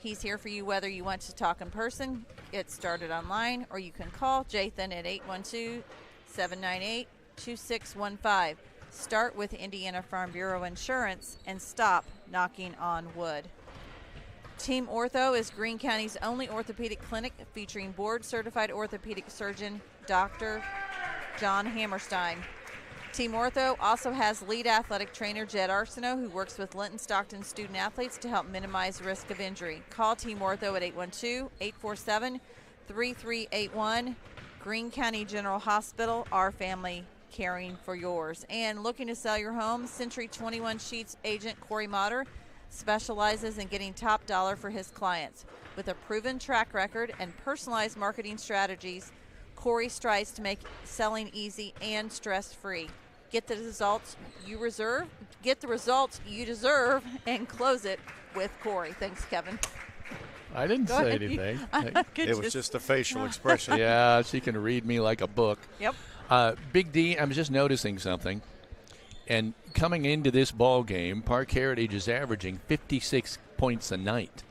He's here for you whether you want to talk in person, get started online, or you can call Jathan at 812-798-2615. Start with Indiana Farm Bureau Insurance and stop knocking on wood. Team Ortho is Greene County's only orthopedic clinic featuring board-certified orthopedic surgeon, Dr. John Hammerstein. Team Ortho also has lead athletic trainer Jed Arsenault, who works with Linton-Stockton student athletes to help minimize risk of injury. Call Team Ortho at 812-847-3381. Greene County General Hospital, our family caring for yours. And looking to sell your home, Century 21 Sheets agent Corey Motter specializes in getting top dollar for his clients. With a proven track record and personalized marketing strategies, Corey strives to make selling easy and stress-free. Get the results you deserve, and close it with Corey. Thanks, Kevin. I didn't say anything. It was just a facial expression. Yeah, she can read me like a book. Yep. Big D, I'm just noticing something. And coming into this ball game, Parke Heritage is averaging 56 points a night.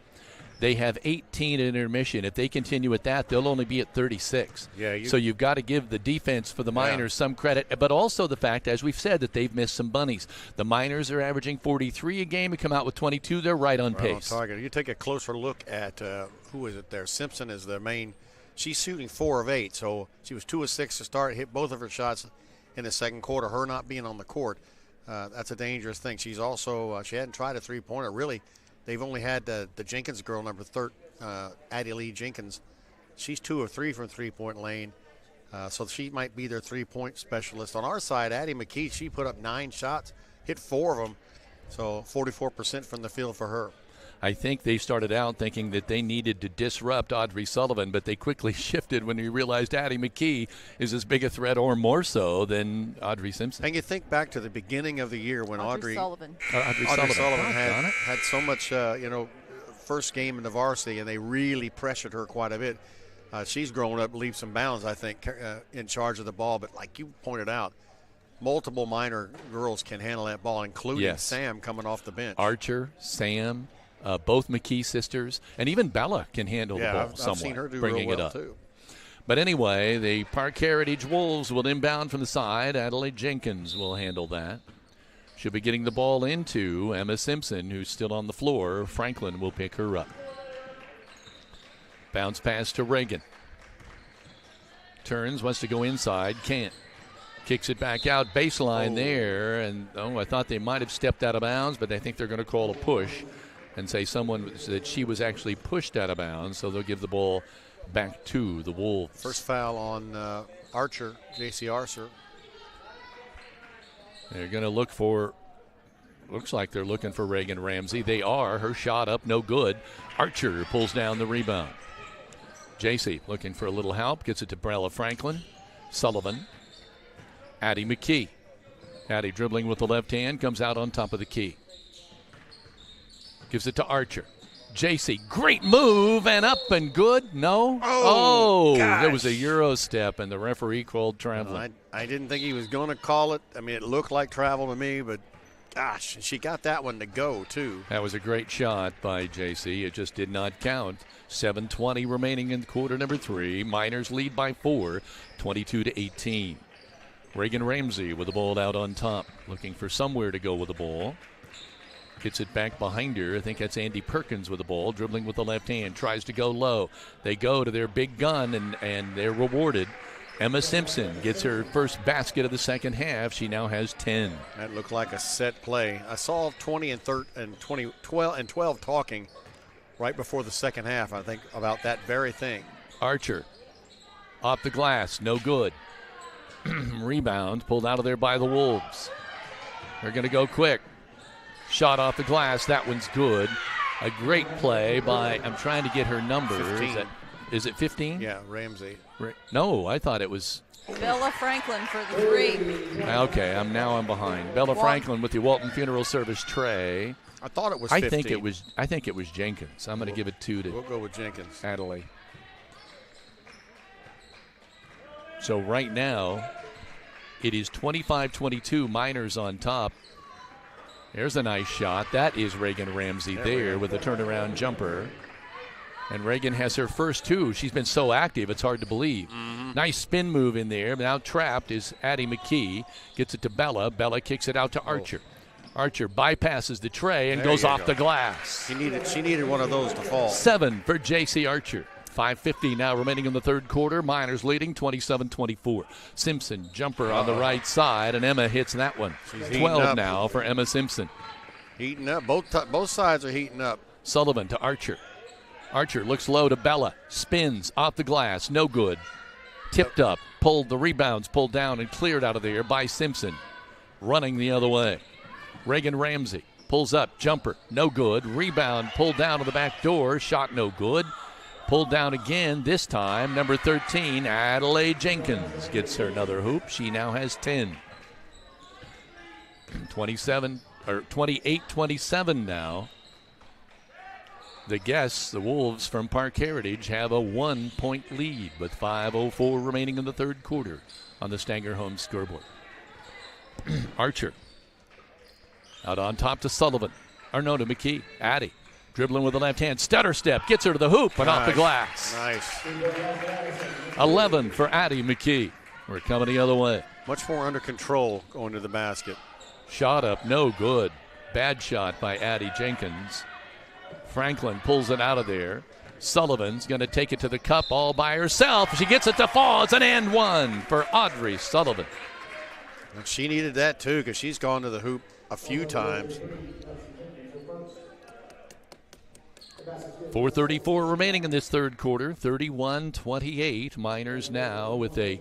They have 18 at intermission. If they continue with that, they'll only be at 36. So you've got to give the defense for the Miners some credit, but also the fact, as we've said, that they've missed some bunnies. The Miners are averaging 43 a game and come out with 22. They're right on pace. On target. You take a closer look at who is it there? Simpson is the main. She's shooting 4 of 8, so she was 2 of 6 to start, hit both of her shots in the second quarter. Her not being on the court, that's a dangerous thing. She's also she hadn't tried a three-pointer really. They've only had the Jenkins girl, number 13, Addie Lee Jenkins. She's 2 of 3 from three-point lane, so she might be their three-point specialist. On our side, Addie McKee, she put up 9 shots, hit 4 of them, so 44% from the field for her. I think they started out thinking that they needed to disrupt Audrey Sullivan, but they quickly shifted when we realized Addie McKee is as big a threat or more so than Audrey Simpson. And you think back to the beginning of the year when Audrey Sullivan had so much, first game in the varsity, and they really pressured her quite a bit. She's grown up leaps and bounds, I think, in charge of the ball. But like you pointed out, multiple minor girls can handle that ball, including Sam coming off the bench. Archer, Sam, both McKee sisters, and even Bella can handle the ball somewhat. I've seen her do bringing real well it up. too. But anyway, the Parke Heritage Wolves will inbound from the side. Adelaide Jenkins will handle that. She'll be getting the ball into Emma Simpson, who's still on the floor. Franklin will pick her up. Bounce pass to Reagan. Turns, wants to go inside, can't. Kicks it back out, baseline there, and I thought they might have stepped out of bounds, but I think they're going to call a push and say that she was actually pushed out of bounds, so they'll give the ball back to the Wolves. First foul on Archer, J.C. Archer. They're going to looks like they're looking for Reagan Ramsey. They are. Her shot up, no good. Archer pulls down the rebound. J.C. looking for a little help, gets it to Bella Franklin. Sullivan. Addie McKee. Addie dribbling with the left hand, comes out on top of the key. Gives it to Archer. J.C. great move and up and good. No? There was a Euro step and the referee called traveling. I didn't think he was going to call it. I mean, it looked like travel to me, but gosh, she got that one to go too. That was a great shot by J.C. It just did not count. 7:20 remaining in quarter number 3. Miners lead by 4, 22-18. Reagan Ramsey with the ball out on top, looking for somewhere to go with the ball. Gets it back behind her. I think that's Andy Perkins with the ball, dribbling with the left hand, tries to go low. They go to their big gun, and they're rewarded. Emma Simpson gets her first basket of the second half. She now has 10. That looked like a set play. I saw 20 and 12 talking right before the second half, I think, about that very thing. Archer off the glass, no good. Rebound pulled out of there by the Wolves. They're going to go quick. Shot off the glass. That one's good. A great play by, I'm trying to get her number. 15. Is it 15? Yeah, Ramsey. No, I thought it was. Bella Franklin for the 3. Okay, I'm behind. Bella Franklin with the Walton Funeral Service tray. I thought it was 15. I think it was Jenkins. I'm going to give it 2 to. We'll go with Jenkins. Adelaide. So right now, it is 25-22. Miners on top. There's a nice shot. That is Reagan Ramsey there with a turnaround jumper. And Reagan has her first 2. She's been so active, it's hard to believe. Mm-hmm. Nice spin move in there. Now trapped is Addie McKee. Gets it to Bella. Bella kicks it out to Archer. Archer bypasses the tray and goes off the glass. She needed one of those to fall. 7 for J.C. Archer. 5:50 now remaining in the third quarter. Miners leading 27-24. Simpson jumper on the right side, and Emma hits that one. 12 now for Emma Simpson. Heating up. Both sides are heating up. Sullivan to Archer. Archer looks low to Bella. Spins off the glass. No good. Tipped up. Pulled. The rebounds pulled down and cleared out of there by Simpson. Running the other way. Reagan Ramsey pulls up. Jumper. No good. Rebound pulled down to the back door. Shot no good. Pulled down again, this time, number 13, Adelaide Jenkins gets her another hoop. She now has 10. 28-27 now. The guests, the Wolves from Parke Heritage, have a 1-point lead with 5:04 remaining in the third quarter on the Stanger Home scoreboard. Archer out on top to Sullivan. To McKee. Addie. Dribbling with the left hand, stutter step, gets her to the hoop and off the glass. Nice. 11 for Addie McKee. We're coming the other way. Much more under control going to the basket. Shot up, no good. Bad shot by Addie Jenkins. Franklin pulls it out of there. Sullivan's going to take it to the cup all by herself. She gets it to fall. It's an and 1 for Audrey Sullivan. And she needed that too because she's gone to the hoop a few times. 4:34 remaining in this third quarter. 31-28. Miners now with a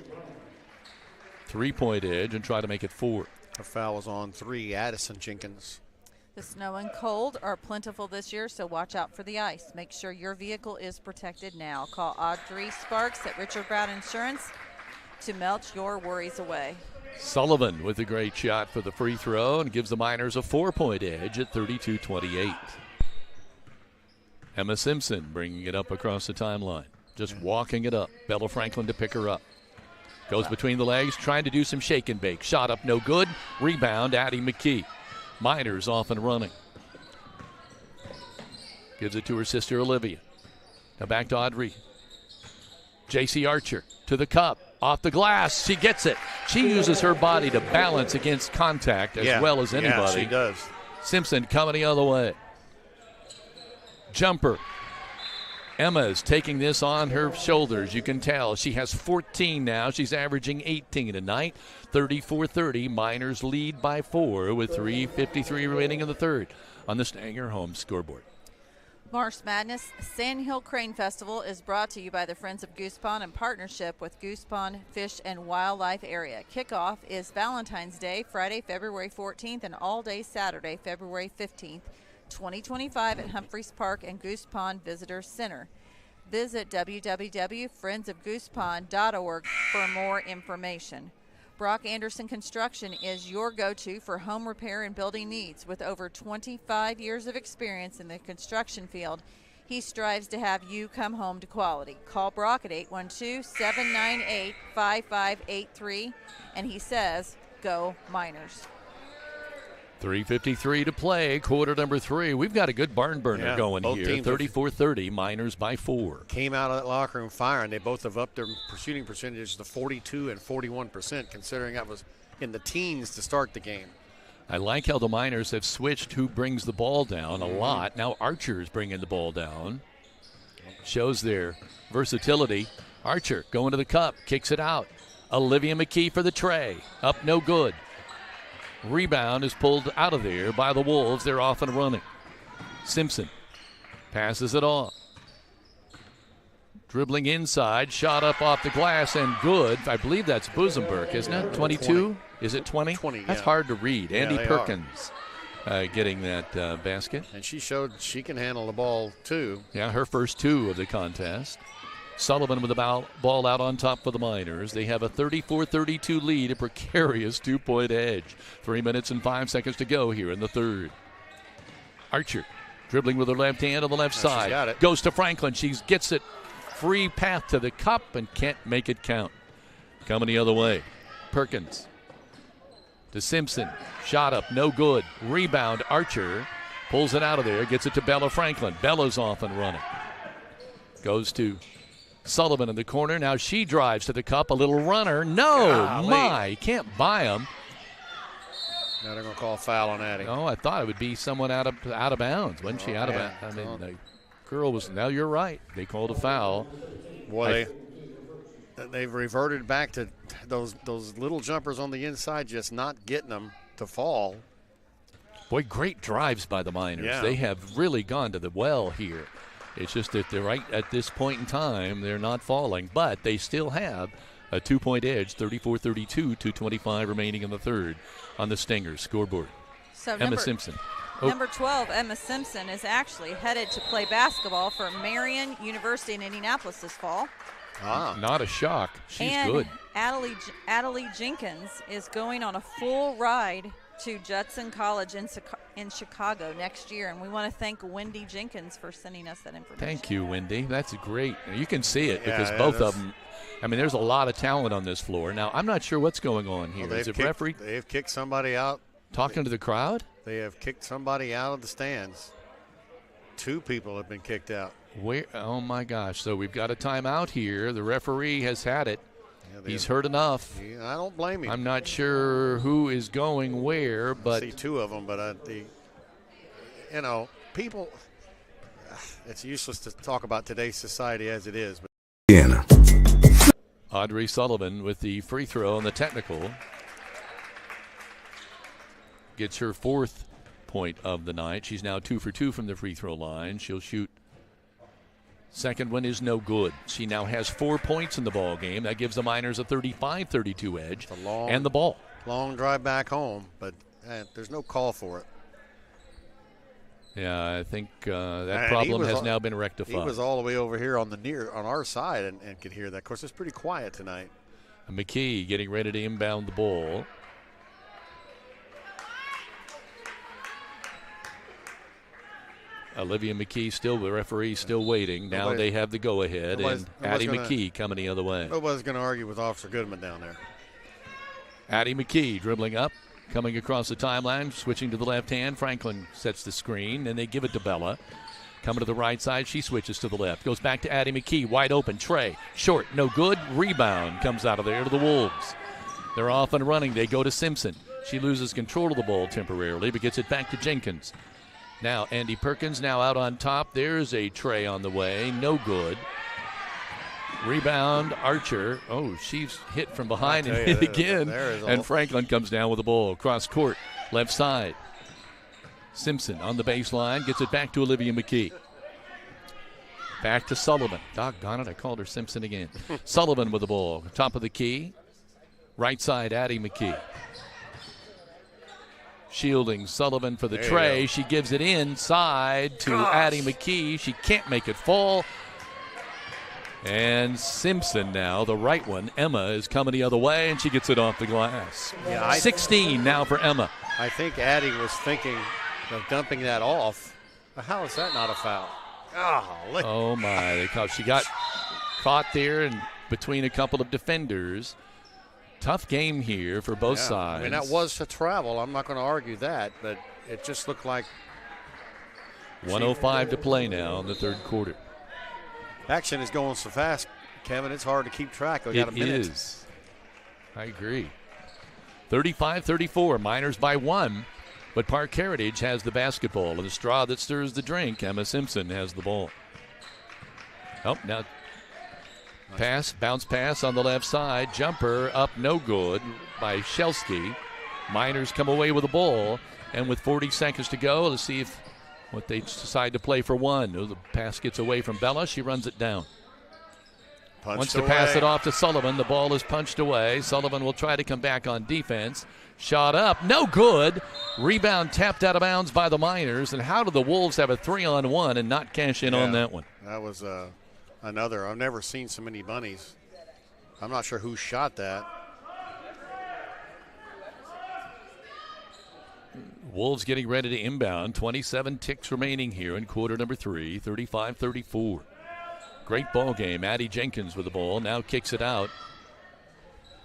3-point edge and try to make it 4. Her foul was on 3. Addison Jenkins. The snow and cold are plentiful this year, so watch out for the ice. Make sure your vehicle is protected now. Call Audrey Sparks at Richard Brown Insurance to melt your worries away. Sullivan with a great shot for the free throw and gives the Miners a 4-point edge at 32-28. Emma Simpson bringing it up across the timeline. Just walking it up. Bella Franklin to pick her up. Goes between the legs, trying to do some shake and bake. Shot up, no good. Rebound, Addie McKee. Miners off and running. Gives it to her sister Olivia. Now back to Audrey. J.C. Archer to the cup. Off the glass. She gets it. She uses her body to balance against contact as well as anybody. Yeah, she does. Simpson coming the other way. Jumper. Emma's taking this on her shoulders. You can tell. She has 14 now. She's averaging 18 tonight. 34-30. Miners lead by 4 with 3:53 remaining in the third on the Stanger home scoreboard. March Madness Sand Hill Crane Festival is brought to you by the Friends of Goose Pond in partnership with Goose Pond Fish and Wildlife Area. Kickoff is Valentine's Day, Friday, February 14th, and all day Saturday, February 15th, 2025 at Humphreys Park and Goose Pond Visitor Center. Visit www.friendsofgoosepond.org for more information. Brock Anderson Construction is your go-to for home repair and building needs. With over 25 years of experience in the construction field, he strives to have you come home to quality. Call Brock at 812-798-5583, and he says, go Miners. 3:53 to play, quarter number 3. We've got a good barn burner going here. 34-30, Miners by 4. Came out of that locker room firing. They both have upped their shooting percentages to 42 and 41%, considering that was in the teens to start the game. I like how the Miners have switched who brings the ball down a lot. Now Archer's bringing the ball down. Shows their versatility. Archer going to the cup, kicks it out. Olivia McKee for the tray. Up, no good. Rebound is pulled out of there by the Wolves. They're off and running. Simpson passes it off. Dribbling inside, shot up off the glass and good. I believe that's Busenberg, isn't it? 22? Is it 20? 20, That's hard to read. Yeah, Andy Perkins getting that basket. And she showed she can handle the ball, too. Yeah, her first 2 of the contest. Sullivan with the ball out on top for the Miners. They have a 34-32 lead, a precarious 2-point edge. 3 minutes and 5 seconds to go here in the third. Archer dribbling with her left hand on the left side. She's got it. Goes to Franklin. She gets it free path to the cup and can't make it count. Coming the other way. Perkins to Simpson. Shot up, no good. Rebound, Archer pulls it out of there, gets it to Bella Franklin. Bella's off and running. Goes to Sullivan in the corner. Now she drives to the cup. A little runner. No, Golly. Can't buy him. Now they're going to call a foul on Addie. Oh, I thought it would be someone out of bounds. Wasn't she out of bounds? I mean, the girl was. Now you're right. They called a foul. Boy, they've reverted back to those little jumpers on the inside, just not getting them to fall. Boy, great drives by the Miners. Yeah. They have really gone to the well here. It's just that they're right at this point in time, they're not falling, but they still have a 2-point edge, 34-32, 2:25 remaining in the third on the Stingers scoreboard. So Emma Simpson. Number 12, Emma Simpson, is actually headed to play basketball for Marion University in Indianapolis this fall. Not a shock. She's and good. Adelie Jenkins is going on a full ride to Judson College in Chicago next year, and we want to thank Wendy Jenkins for sending us that information. Thank you, Wendy. That's great. You can see it because both of them, I mean, there's a lot of talent on this floor. Now, I'm not sure what's going on here. Is it referee? They've kicked somebody out. Talking to the crowd? They have kicked somebody out of the stands. 2 people have been kicked out. Where? Oh, my gosh. So we've got a timeout here. The referee has had it. He's heard enough. I don't blame him. I'm not sure who is going where, but I see 2 of them, but people. It's useless to talk about today's society as it is. But Audrey Sullivan with the free throw and the technical gets her 4th point of the night. She's now 2 for 2 from the free throw line. She'll shoot. Second one is no good. She now has 4 points in the ball game. That gives the Miners a 35-32 edge and the ball. Long drive back home, but there's no call for it. Yeah, I think that problem has now been rectified. He was all the way over here on our side and could hear that. Of course, it's pretty quiet tonight. And McKee getting ready to inbound the ball. Olivia McKee still, the referee still waiting. Now they have the go-ahead, and Addie McKee coming the other way. Nobody's going to argue with Officer Goodman down there. Addie McKee dribbling up, coming across the timeline, switching to the left hand. Franklin sets the screen, and they give it to Bella. Coming to the right side, she switches to the left. Goes back to Addie McKee, wide open. Trey, short, no good. Rebound comes out of there to the Wolves. They're off and running. They go to Simpson. She loses control of the ball temporarily, but gets it back to Jenkins. Now Andy Perkins now out on top. There's a Trey on the way. No good. Rebound, Archer. Oh, she's hit from behind and hit again. And Franklin comes down with the ball. Cross court, left side. Simpson on the baseline. Gets it back to Olivia McKee. Back to Sullivan. Doggone it, I called her Simpson again. Sullivan with the ball. Top of the key. Right side, Addie McKee. Shielding Sullivan for the tray. She gives it inside to Addie McKee. She can't make it fall. And Simpson now, the right one. Emma is coming the other way, and she gets it off the glass. 16 now for Emma. I think Addie was thinking of dumping that off. How is that not a foul? Oh, my. She got caught there and between a couple of defenders. Tough game here for both sides. I mean, that was a travel. I'm not going to argue that, but it just looked like 1:05 to play now in the third quarter. Action is going so fast, Kevin, it's hard to keep track. We got a minute. It is. I agree. 35-34, Miners by 1, but Parke Heritage has the basketball. And the straw that stirs the drink, Emma Simpson has the ball. Oh, now bounce pass on the left side. Jumper up, no good by Shelsky. Miners come away with the ball, and with 40 seconds to go, let's see what they decide to play for one. The pass gets away from Bella. She runs it down. Wants to pass it off to Sullivan. The ball is punched away. Sullivan will try to come back on defense. Shot up, no good. Rebound tapped out of bounds by the Miners. And how do the Wolves have a 3-on-1 and not cash in on that one? That was another. I've never seen so many bunnies. I'm not sure who shot that. Wolves getting ready to inbound. 27 ticks remaining here in quarter number 3, 35-34. Great ball game. Addie Jenkins with the ball. Now kicks it out.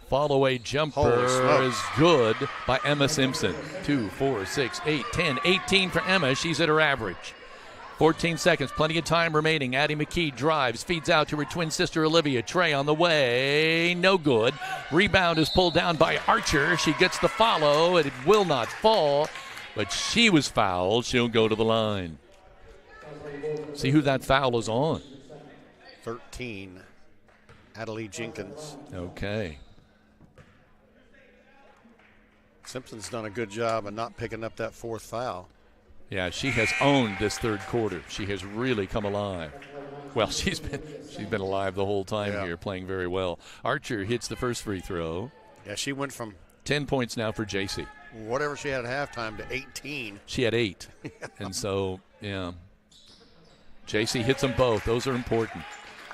Fall-away jumper is good by Emma Simpson. 2, 4, 6, 8, 10, 18 for Emma. She's at her average. 14 seconds, plenty of time remaining. Addie McKee drives, feeds out to her twin sister Olivia. Trey on the way, no good. Rebound is pulled down by Archer. She gets the follow, and it will not fall, but she was fouled. She'll go to the line. See who that foul is on. 13, Adelie Jenkins. Okay. Simpson's done a good job of not picking up that fourth foul. Yeah, she has owned this third quarter. She has really come alive. Well, she's been alive the whole time here, playing very well. Archer hits the first free throw. Yeah, she went from 10 points now for JC. Whatever she had at halftime to 18. She had 8. And so, yeah. JC hits them both. Those are important.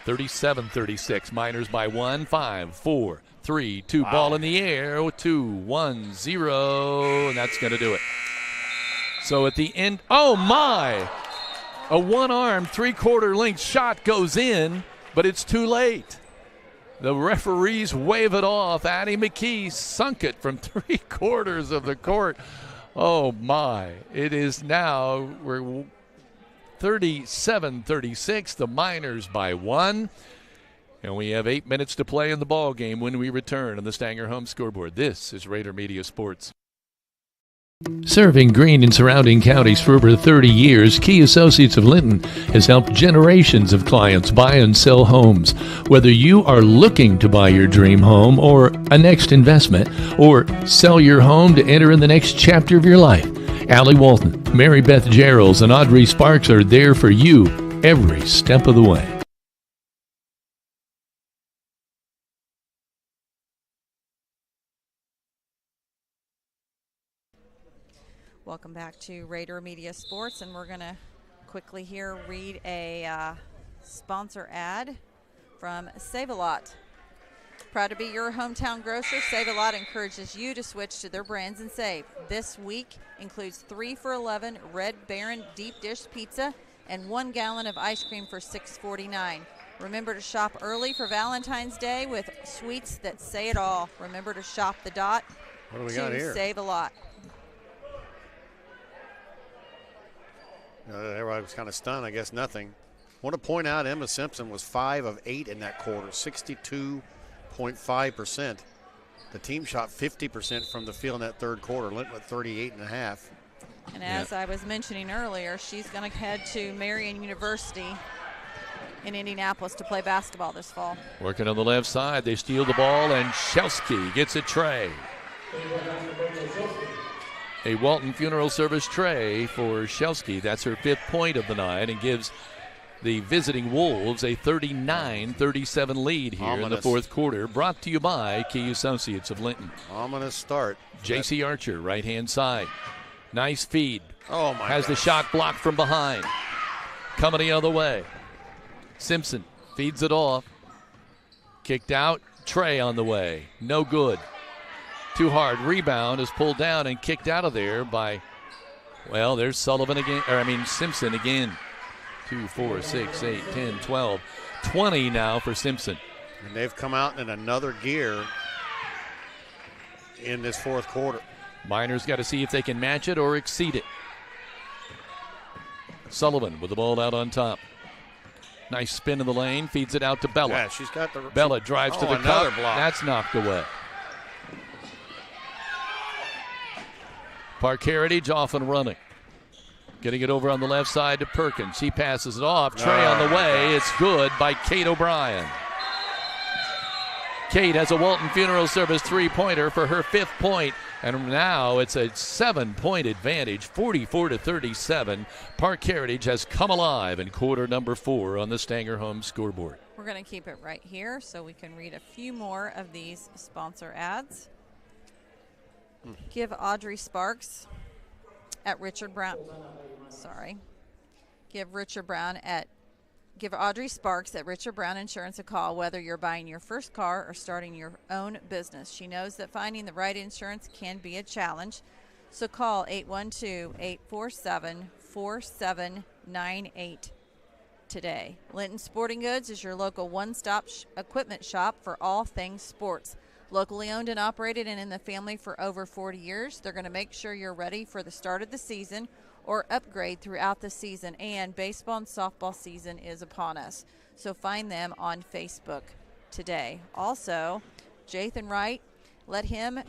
37-36. Miners by 1, 5, 4, 3, 2. Wow. Ball in the air. 2, 1, 0. And that's going to do it. So at the end, oh my! A one-arm, three-quarter length shot goes in, but it's too late. The referees wave it off. Addie McKee sunk it from 3/4 of the court. Oh my! It is now, we're 37-36, the Miners by 1. And we have 8 minutes to play in the ball game when we return on the Stanger Home Scoreboard. This is Rader Media Sports. Serving Greene and surrounding counties for over 30 years, Key Associates of Linton has helped generations of clients buy and sell homes. Whether you are looking to buy your dream home or a next investment, or sell your home to enter in the next chapter of your life, Allie Walton, Mary Beth Geralds, and Audrey Sparks are there for you every step of the way. Welcome back to Rader Media Sports, and we're going to quickly here read a sponsor ad from Save-A-Lot. Proud to be your hometown grocer, Save-A-Lot encourages you to switch to their brands and save. This week includes 3 for $11 Red Baron deep dish pizza and 1 gallon of ice cream for $6.49. Remember to shop early for Valentine's Day with sweets that say it all. Remember to shop the dot What do we got here? Save a lot. Everybody was kind of stunned. I guess nothing. Want to point out Emma Simpson was 5 of 8 in that quarter, 62.5%. The team shot 50% from the field in that third quarter. Linton with 38.5. And as I was mentioning earlier, she's going to head to Marion University in Indianapolis to play basketball this fall. Working on the left side, they steal the ball, and Shelsky gets a tray. A Walton Funeral Service tray for Shelsky. That's her 5th point of the night and gives the visiting Wolves a 39-37 lead here in the fourth quarter. Brought to you by Key Associates of Linton. Ominous start. J.C. Archer, right-hand side. Nice feed. Oh, my Has the shot blocked from behind. Coming the other way. Simpson feeds it off. Kicked out. Trey on the way. No good. Too hard. Rebound is pulled down and kicked out of there by, well, there's Sullivan again. Simpson again. 2, 4, 6, 8, 10, 12. 20 now for Simpson. And they've come out in another gear in this fourth quarter. Miners got to see if they can match it or exceed it. Sullivan with the ball out on top. Nice spin in the lane, feeds it out to Bella. Yeah, she's got the. Bella drives to the another cup. block. That's knocked away. Parke Heritage off and running. Getting it over on the left side to Perkins. He passes it off. Trey on the way. It's good by Kate O'Brien. Kate has a Walton Funeral Service 3-pointer for her 5th point. And now it's a 7-point advantage, 44-37. Parke Heritage has come alive in quarter number 4 on the Stanger Home scoreboard. We're going to keep it right here so we can read a few more of these sponsor ads. Give Audrey Sparks at Richard Brown. Give Audrey Sparks at Richard Brown Insurance a call, whether you're buying your first car or starting your own business. She knows that finding the right insurance can be a challenge, so call 812-847-4798 today. Linton Sporting Goods is your local one-stop equipment shop for all things sports. Locally owned and operated and in the family for over 40 years, they're going to make sure you're ready for the start of the season or upgrade throughout the season, and baseball and softball season is upon us. So find them on Facebook today. Also, Jathan Wright, let him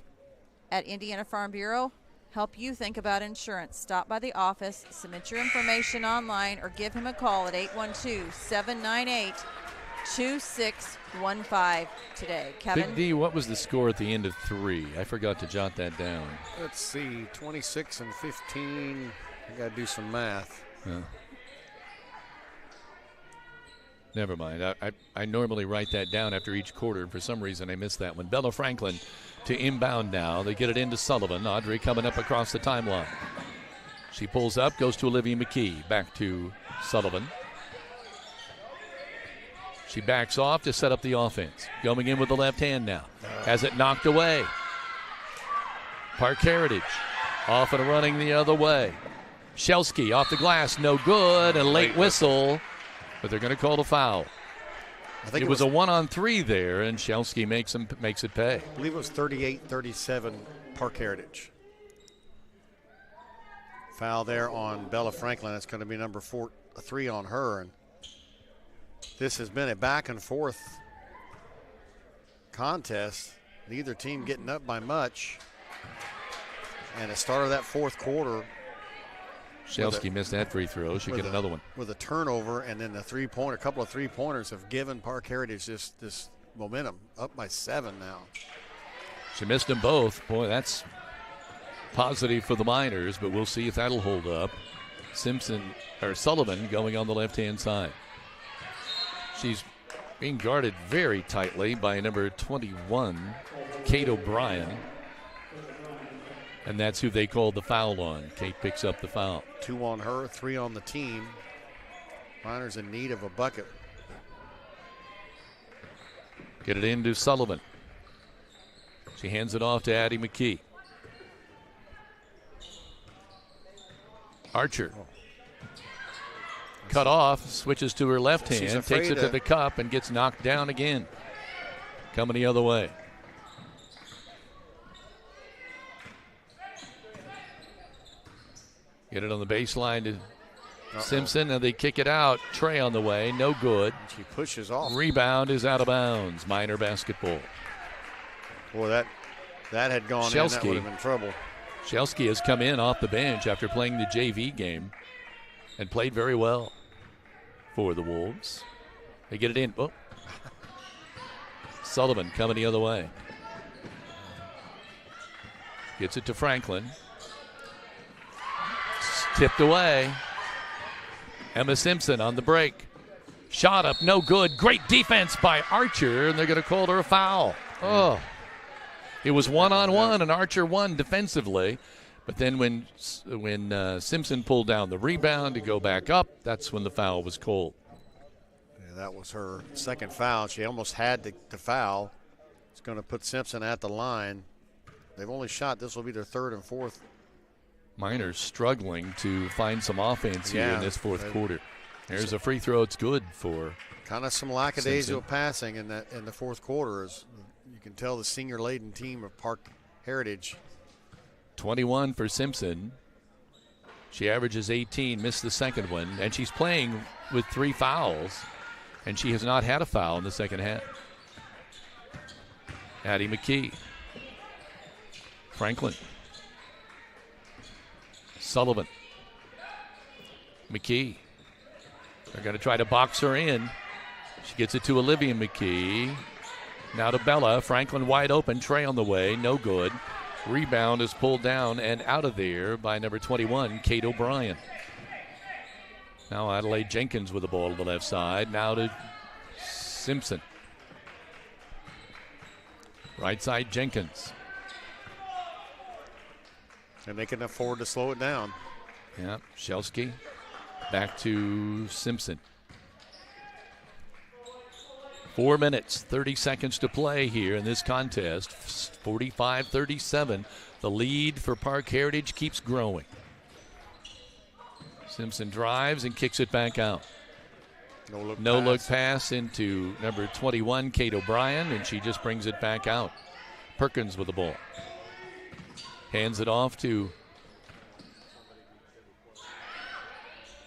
at Indiana Farm Bureau help you think about insurance. Stop by the office, submit your information online, or give him a call at 812-798-2615 today. Kevin? Big D, what was the score at the end of 3? I forgot to jot that down. Let's see, 26 and 15. I got to do some math. Yeah. Never mind. I normally write that down after each quarter. For some reason, I missed that one. Bella Franklin to inbound now. They get it into Sullivan. Audrey coming up across the timeline. She pulls up, goes to Olivia McKee. Back to Sullivan. She backs off to set up the offense. Going in with the left hand now. Has it knocked away. Parke Heritage off and running the other way. Shelsky off the glass, no good, and late whistle, but they're going to call the foul. I think it was a 1-on-3 there, and Shelsky makes it pay. I believe it was 38-37 Parke Heritage. Foul there on Bella Franklin. That's going to be number 3 on her. And this has been a back and forth contest. Neither team getting up by much. And at the start of that fourth quarter, Shelsky missed that free throw. She get another one. With a turnover and then a couple of three-pointers have given Parke Heritage this momentum. Up by 7 now. She missed them both. Boy, that's positive for the Miners, but we'll see if that'll hold up. Sullivan going on the left-hand side. She's being guarded very tightly by number 21, Kate O'Brien. And that's who they called the foul on. Kate picks up the foul. 2 on her, 3 on the team. Miners in need of a bucket. Get it into Sullivan. She hands it off to Addie McKee. Archer. cut off, switches to her left hand, takes it to the cup, and gets knocked down again. Coming the other way. Get it on the baseline to Simpson, and they kick it out. Trey on the way, no good. She pushes off. Rebound is out of bounds. Minor basketball. Boy, that had gone in. That would have been trouble. Shelsky has come in off the bench after playing the JV game and played very well for the Wolves. They get it in. Oh. Sullivan coming the other way. Gets it to Franklin. Tipped away. Emma Simpson on the break. Shot up, no good. Great defense by Archer, and they're going to call her a foul. Oh. It was one-on-one, and Archer won defensively. But then when Simpson pulled down the rebound to go back up, that's when the foul was called. Yeah, that was her second foul. She almost had to foul. It's going to put Simpson at the line. They've only shot. This will be their third and fourth. Miners struggling to find some offense here in this fourth quarter. There's a free throw. It's good for kind of some lackadaisical passing in the fourth quarter. As you can tell, the senior-laden team of Parke Heritage. 21 for Simpson. She averages 18, missed the second one, and she's playing with 3 fouls, and she has not had a foul in the second half. Addie McKee. Franklin. Sullivan. McKee. They're going to try to box her in. She gets it to Olivia McKee. Now to Bella. Franklin wide open. Trey on the way. No good. Rebound is pulled down and out of there by number 21, Kate O'Brien. Now Adelaide Jenkins with the ball to the left side. Now to Simpson. Right side, Jenkins. And they can afford to slow it down. Yeah, Shelsky back to Simpson. 4 minutes, 30 seconds to play here in this contest. 45-37. The lead for Parke Heritage keeps growing. Simpson drives and kicks it back out. No look pass into number 21, Kate O'Brien, and she just brings it back out. Perkins with the ball. Hands it off to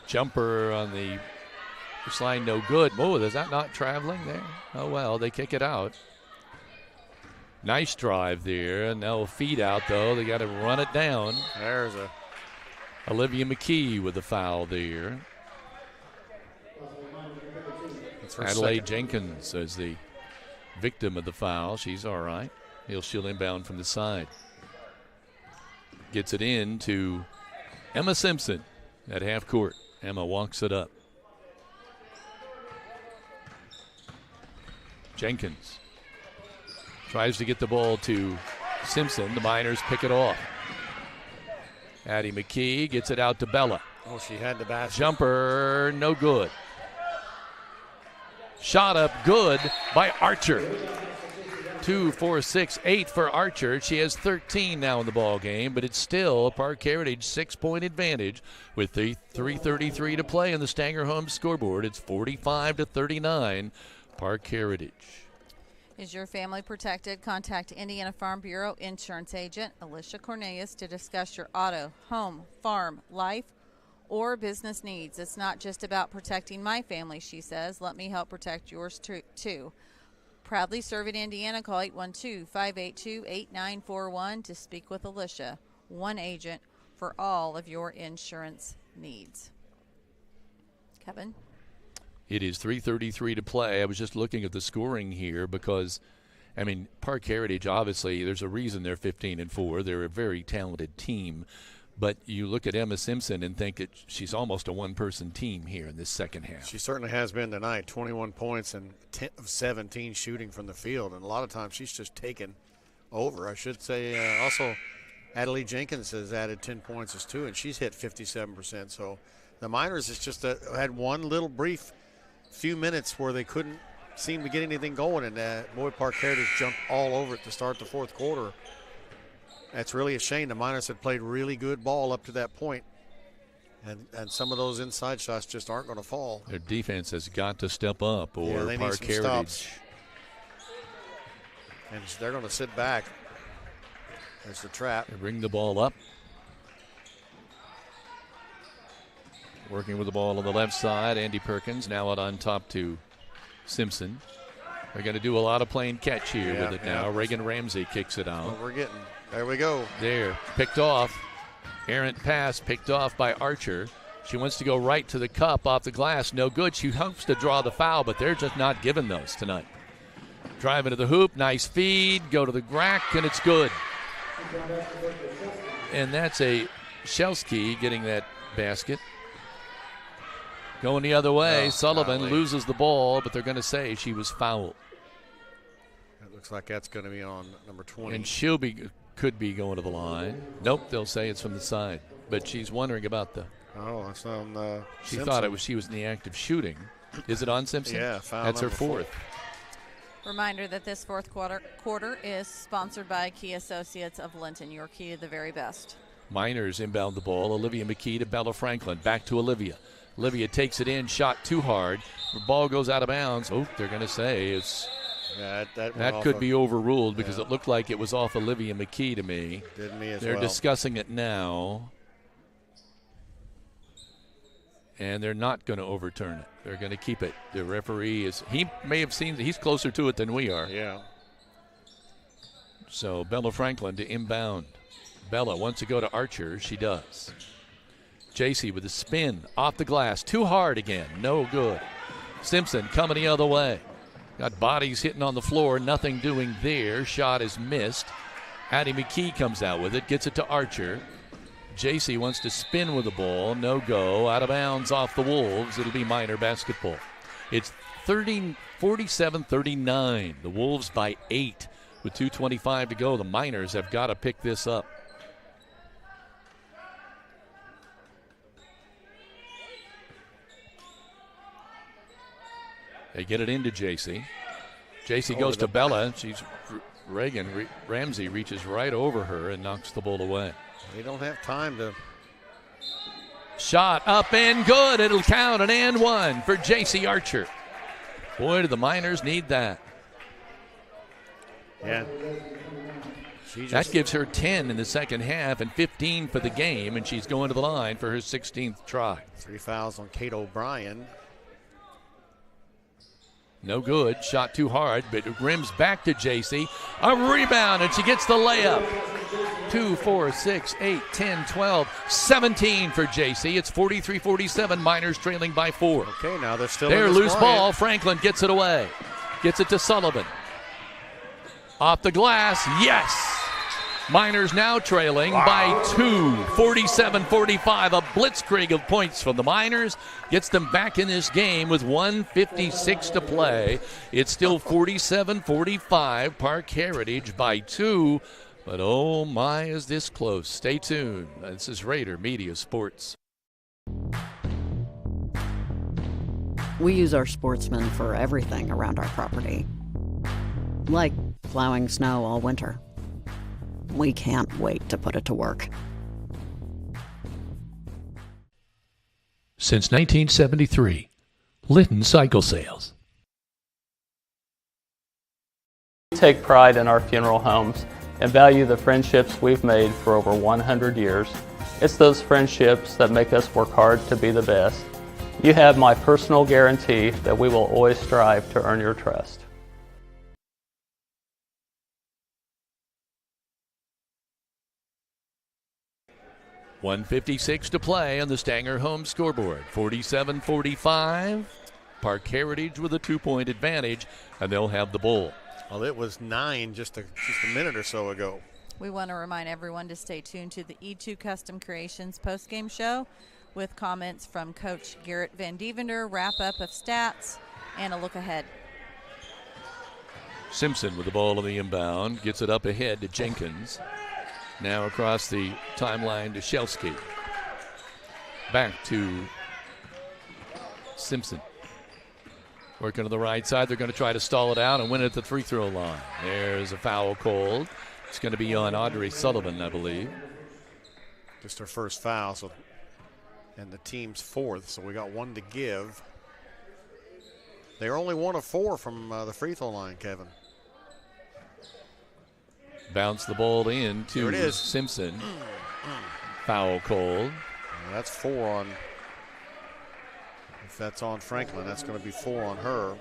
Jumper on the line, no good. Oh, is that not traveling there? Oh, well, they kick it out. Nice drive there, and now a feed out, though. They got to run it down. There's Olivia McKee with the foul there. Adelaide Jenkins as the victim of the foul. She's all right. She'll inbound from the side. Gets it in to Emma Simpson at half court. Emma walks it up. Jenkins tries to get the ball to Simpson. The Miners pick it off. Addie McKee gets it out to Bella. Oh, she had the basket. Jumper, no good. Shot up, good by Archer. 2, 4, 6, 8 for Archer. She has 13 now in the ball game, but it's still a Parke Heritage 6-point advantage with 3:33 to play in the Stanger Homes scoreboard. It's 45-39, Parke Heritage. Is your family protected? Contact Indiana Farm Bureau Insurance Agent Alicia Cornelius to discuss your auto, home, farm, life, or business needs. It's not just about protecting my family, she says. Let me help protect yours too. Proudly serving Indiana, call 812-582-8941 to speak with Alicia, one agent for all of your insurance needs. Kevin? It is 3:33 to play. I was just looking at the scoring here because, I mean, Parke Heritage, obviously, there's a reason they're 15-4. They're a very talented team. But you look at Emma Simpson and think that she's almost a one-person team here in this second half. She certainly has been tonight. 21 points and 10 of 17 shooting from the field. And a lot of times she's just taken over. I should say also Adelaide Jenkins has added 10 points as too, and she's hit 57%. So the Miners has just had one little brief few minutes where they couldn't seem to get anything going. And boy, Parke Heritage jumped all over it to start the fourth quarter. That's really a shame. The Miners had played really good ball up to that point. And some of those inside shots just aren't going to fall. Their defense has got to step up, or they Parke need some Heritage. stops. And they're going to sit back. There's the trap. They bring the ball up. Working with the ball on the left side, Andy Perkins now out on top to Simpson. They're going to do a lot of playing catch here with it now. Reagan Ramsey kicks it out. There we go. There, picked off. Errant pass picked off by Archer. She wants to go right to the cup off the glass. No good. She hopes to draw the foul, but they're just not giving those tonight. Driving to the hoop. Nice feed. Go to the rack, and it's good. And that's a Shelsky getting that basket. Going the other way. Sullivan loses the ball, but they're going to say she was fouled. It looks like that's going to be on number 20. And could be going to the line. Nope, they'll say it's from the side. But she's wondering about the. Oh, that's on She Simpson. thought she was in the act of shooting. Is it on Simpson? Yeah, foul that's her number fourth. Reminder that this fourth quarter is sponsored by Key Associates of Linton, your key to the very best. Miners inbound the ball. Olivia McKee to Bella Franklin. Back to Olivia. Olivia takes it in, shot too hard. The ball goes out of bounds. Oh, they're going to say it's. That could be overruled because it looked like it was off Olivia McKee to me. Did me as They're well. discussing it now. And they're not going to overturn it. They're going to keep it. The referee he may have seen, he's closer to it than we are. Yeah. So Bella Franklin to inbound. Bella wants to go to Archer. She does. JC with a spin off the glass. Too hard again. No good. Simpson coming the other way. Got bodies hitting on the floor. Nothing doing there. Shot is missed. Addie McKee comes out with it. Gets it to Archer. JC wants to spin with the ball. No go. Out of bounds off the Wolves. It'll be Miner basketball. It's 47-39. The Wolves by 8 with 2:25 to go. The Miners have got to pick this up. They get it into JC. JC goes to Bella. She's Ramsey reaches right over her and knocks the ball away. They don't have time to. Shot up and good. It'll count an and one for JC Archer. Boy, do the Miners need that. Yeah. That gives her 10 in the second half and 15 for the game, and she's going to the line for her 16th try. 3 fouls on Kate O'Brien. No good. Shot too hard, but it rims back to JC. A rebound, and she gets the layup. 2, 4, 6, 8, 10, 12, 17 for JC. It's 43-47. Miners trailing by 4. Okay, now they're still there. in this Loose ball. Franklin gets it away. Gets it to Sullivan. Off the glass. Yes. Miners now trailing by 2, 47-45. A blitzkrieg of points from the Miners gets them back in this game with 1:56 to play. It's still 47-45. Parke Heritage by 2. But oh my, is this close. Stay tuned. This is Rader Media Sports. We use our sportsmen for everything around our property. Like plowing snow all winter. We can't wait to put it to work. Since 1973, Linton Cycle Sales. We take pride in our funeral homes and value the friendships we've made for over 100 years. It's those friendships that make us work hard to be the best. You have my personal guarantee that we will always strive to earn your trust. .156 to play on the Stanger home scoreboard. 47-45. Parke Heritage with a 2-point advantage, and they'll have the ball. Well, it was 9 just a minute or so ago. We want to remind everyone to stay tuned to the E2 Custom Creations postgame show with comments from Coach Garrett Van Devender, wrap-up of stats, and a look ahead. Simpson with the ball on the inbound. Gets it up ahead to Jenkins. Now across the timeline to Shelsky. Back to Simpson. Working on the right side. They're going to try to stall it out and win it at the free throw line. There's a foul called. It's going to be on Audrey Sullivan, I believe. Just her first foul. So, and the team's 4th, so we got 1 to give. They're only 1 of 4 from the free throw line, Kevin. Bounce the ball in to Simpson. Foul called. That's 4 on. If that's on Franklin, that's going to be 4 on her.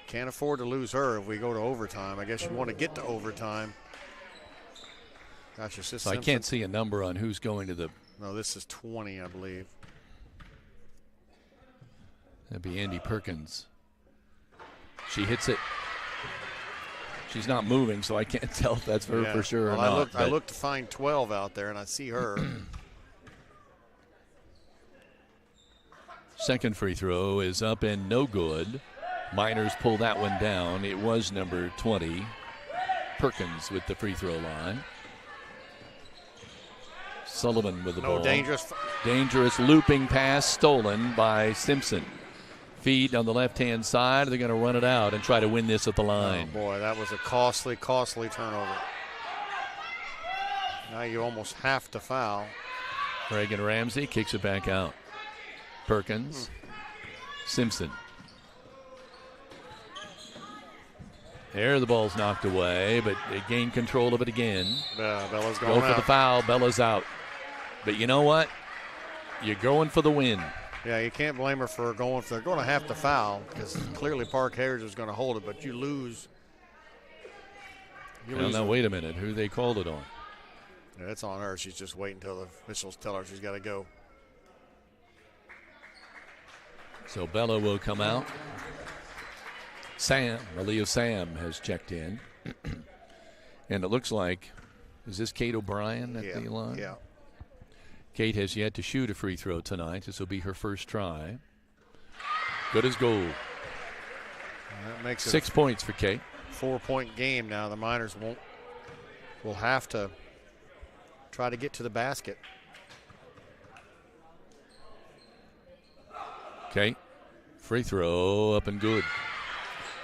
Can't afford to lose her if we go to overtime. I guess you want to get to overtime. Gosh, it's just so I can't see a number on who's going to the. No, this is 20, I believe. That'd be Andy Perkins. She hits it. She's not moving, so I can't tell if that's her for sure or not. I looked to find 12 out there, and I see her. Second free throw is up and no good. Miners pull that one down. It was number 20, Perkins, with the free throw line. Sullivan with the ball. Dangerous looping pass stolen by Simpson. Feed on the left-hand side. They're going to run it out and try to win this at the line. Oh, boy, that was a costly turnover. Now you almost have to foul. Reagan Ramsey kicks it back out. Perkins. Simpson. There, the ball's knocked away, but they gain control of it again. Bella's going Go for the foul. Bella's out. But you know what? You're going for the win. Yeah, you can't blame her for going. They're going to have to foul because clearly Parke Heritage is going to hold it, but you lose. Now, wait a minute. Who they called it on? Yeah, it's on her. She's just waiting until the officials tell her she's got to go. So Bella will come out. Malia Sam has checked in. And it looks like, is this Kate O'Brien at the line? Yeah. Kate has yet to shoot a free throw tonight. This will be her first try. Good as gold. That makes 6 points for Kate. 4-point game now. The Miners will have to try to get to the basket. Kate, free throw up and good.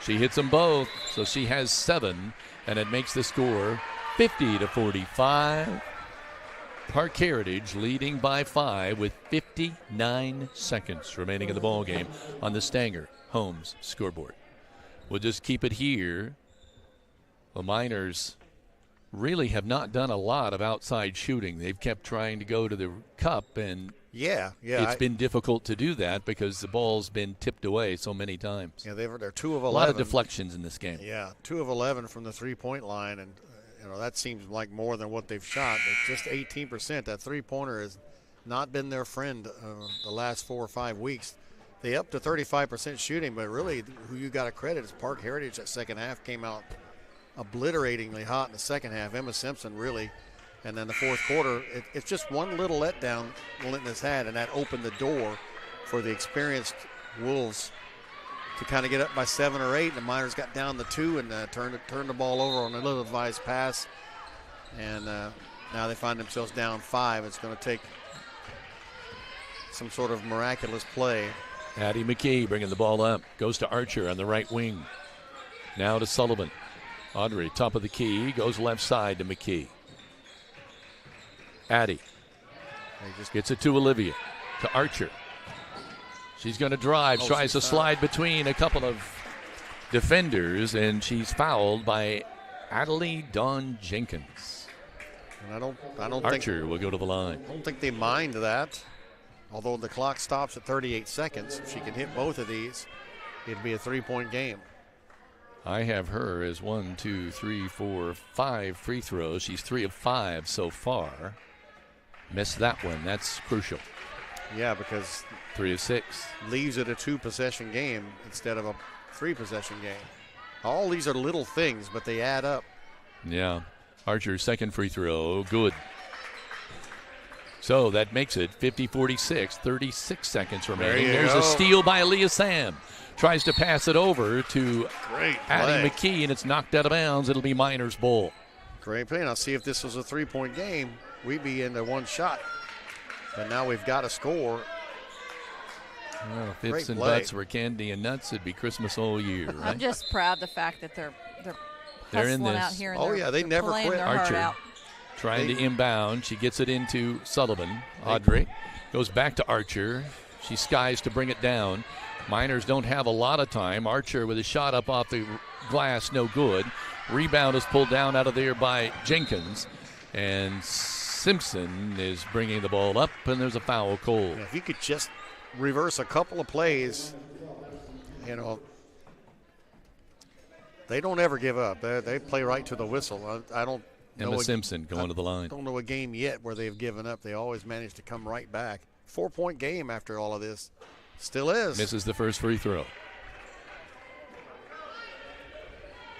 She hits them both, so she has 7, and it makes the score 50-45. Parke Heritage leading by 5 with 59 seconds remaining in the ball game on the Stanger Homes scoreboard. We'll just keep it here. The Miners really have not done a lot of outside shooting. They've kept trying to go to the cup, and it's been difficult to do that because the ball's been tipped away so many times. Yeah, they're 2 of 11. A lot of deflections in this game. Yeah, 2 of 11 from the three-point line, and that seems like more than what they've shot. It's just 18%. That three-pointer has not been their friend the last 4 or 5 weeks. They up to 35% shooting, but really who you got to credit is Parke Heritage. That second half came out obliteratingly hot in the second half. Emma Simpson really. And then the fourth quarter, it's just one little letdown Linton has had, and that opened the door for the experienced Wolves to kind of get up by 7 or 8. And the Miners got down to 2 and turned the ball over on a little advised pass. And now they find themselves down 5. It's going to take some sort of miraculous play. Addie McKee bringing the ball up. Goes to Archer on the right wing. Now to Sullivan. Audrey, top of the key, goes left side to McKee. Addie gets it to Olivia, to Archer. She's going to drive, tries to slide between a couple of defenders, and she's fouled by Adelaide Dawn Jenkins. And I don't Archer will go to the line. I don't think they mind that, although the clock stops at 38 seconds. If she can hit both of these, it'd be a 3-point game. I have her as 1, 2, 3, 4, 5 free throws. She's 3 of 5 so far. Missed that one. That's crucial. Yeah, because 3 of 6 leaves it a 2-possession game instead of a 3-possession game. All these are little things, but they add up. Yeah. Archer's second free throw, good. So that makes it 50-46, 36 seconds remaining. There's a steal by Leah Sam. Tries to pass it over to Addie McKee, and it's knocked out of bounds. It'll be Miners' ball. Great play. Now see if this was a 3-point game, we'd be into one shot. But now we've got to score. Well, if ifs and buts were candy and nuts, it'd be Christmas all year, right? I'm just proud of the fact that they're in this. out here. And they never quit. Archer. trying to inbound. She gets it into Sullivan. Audrey goes back to Archer. She skies to bring it down. Miners don't have a lot of time. Archer with a shot up off the glass, no good. Rebound is pulled down out of there by Jenkins. And Simpson is bringing the ball up, and there's a foul call. If you could just reverse a couple of plays, they don't ever give up. They play right to the whistle. I don't know. Emma Simpson going to the line. I don't know a game yet where they've given up. They always manage to come right back. 4-point game after all of this. Still is. Misses the first free throw.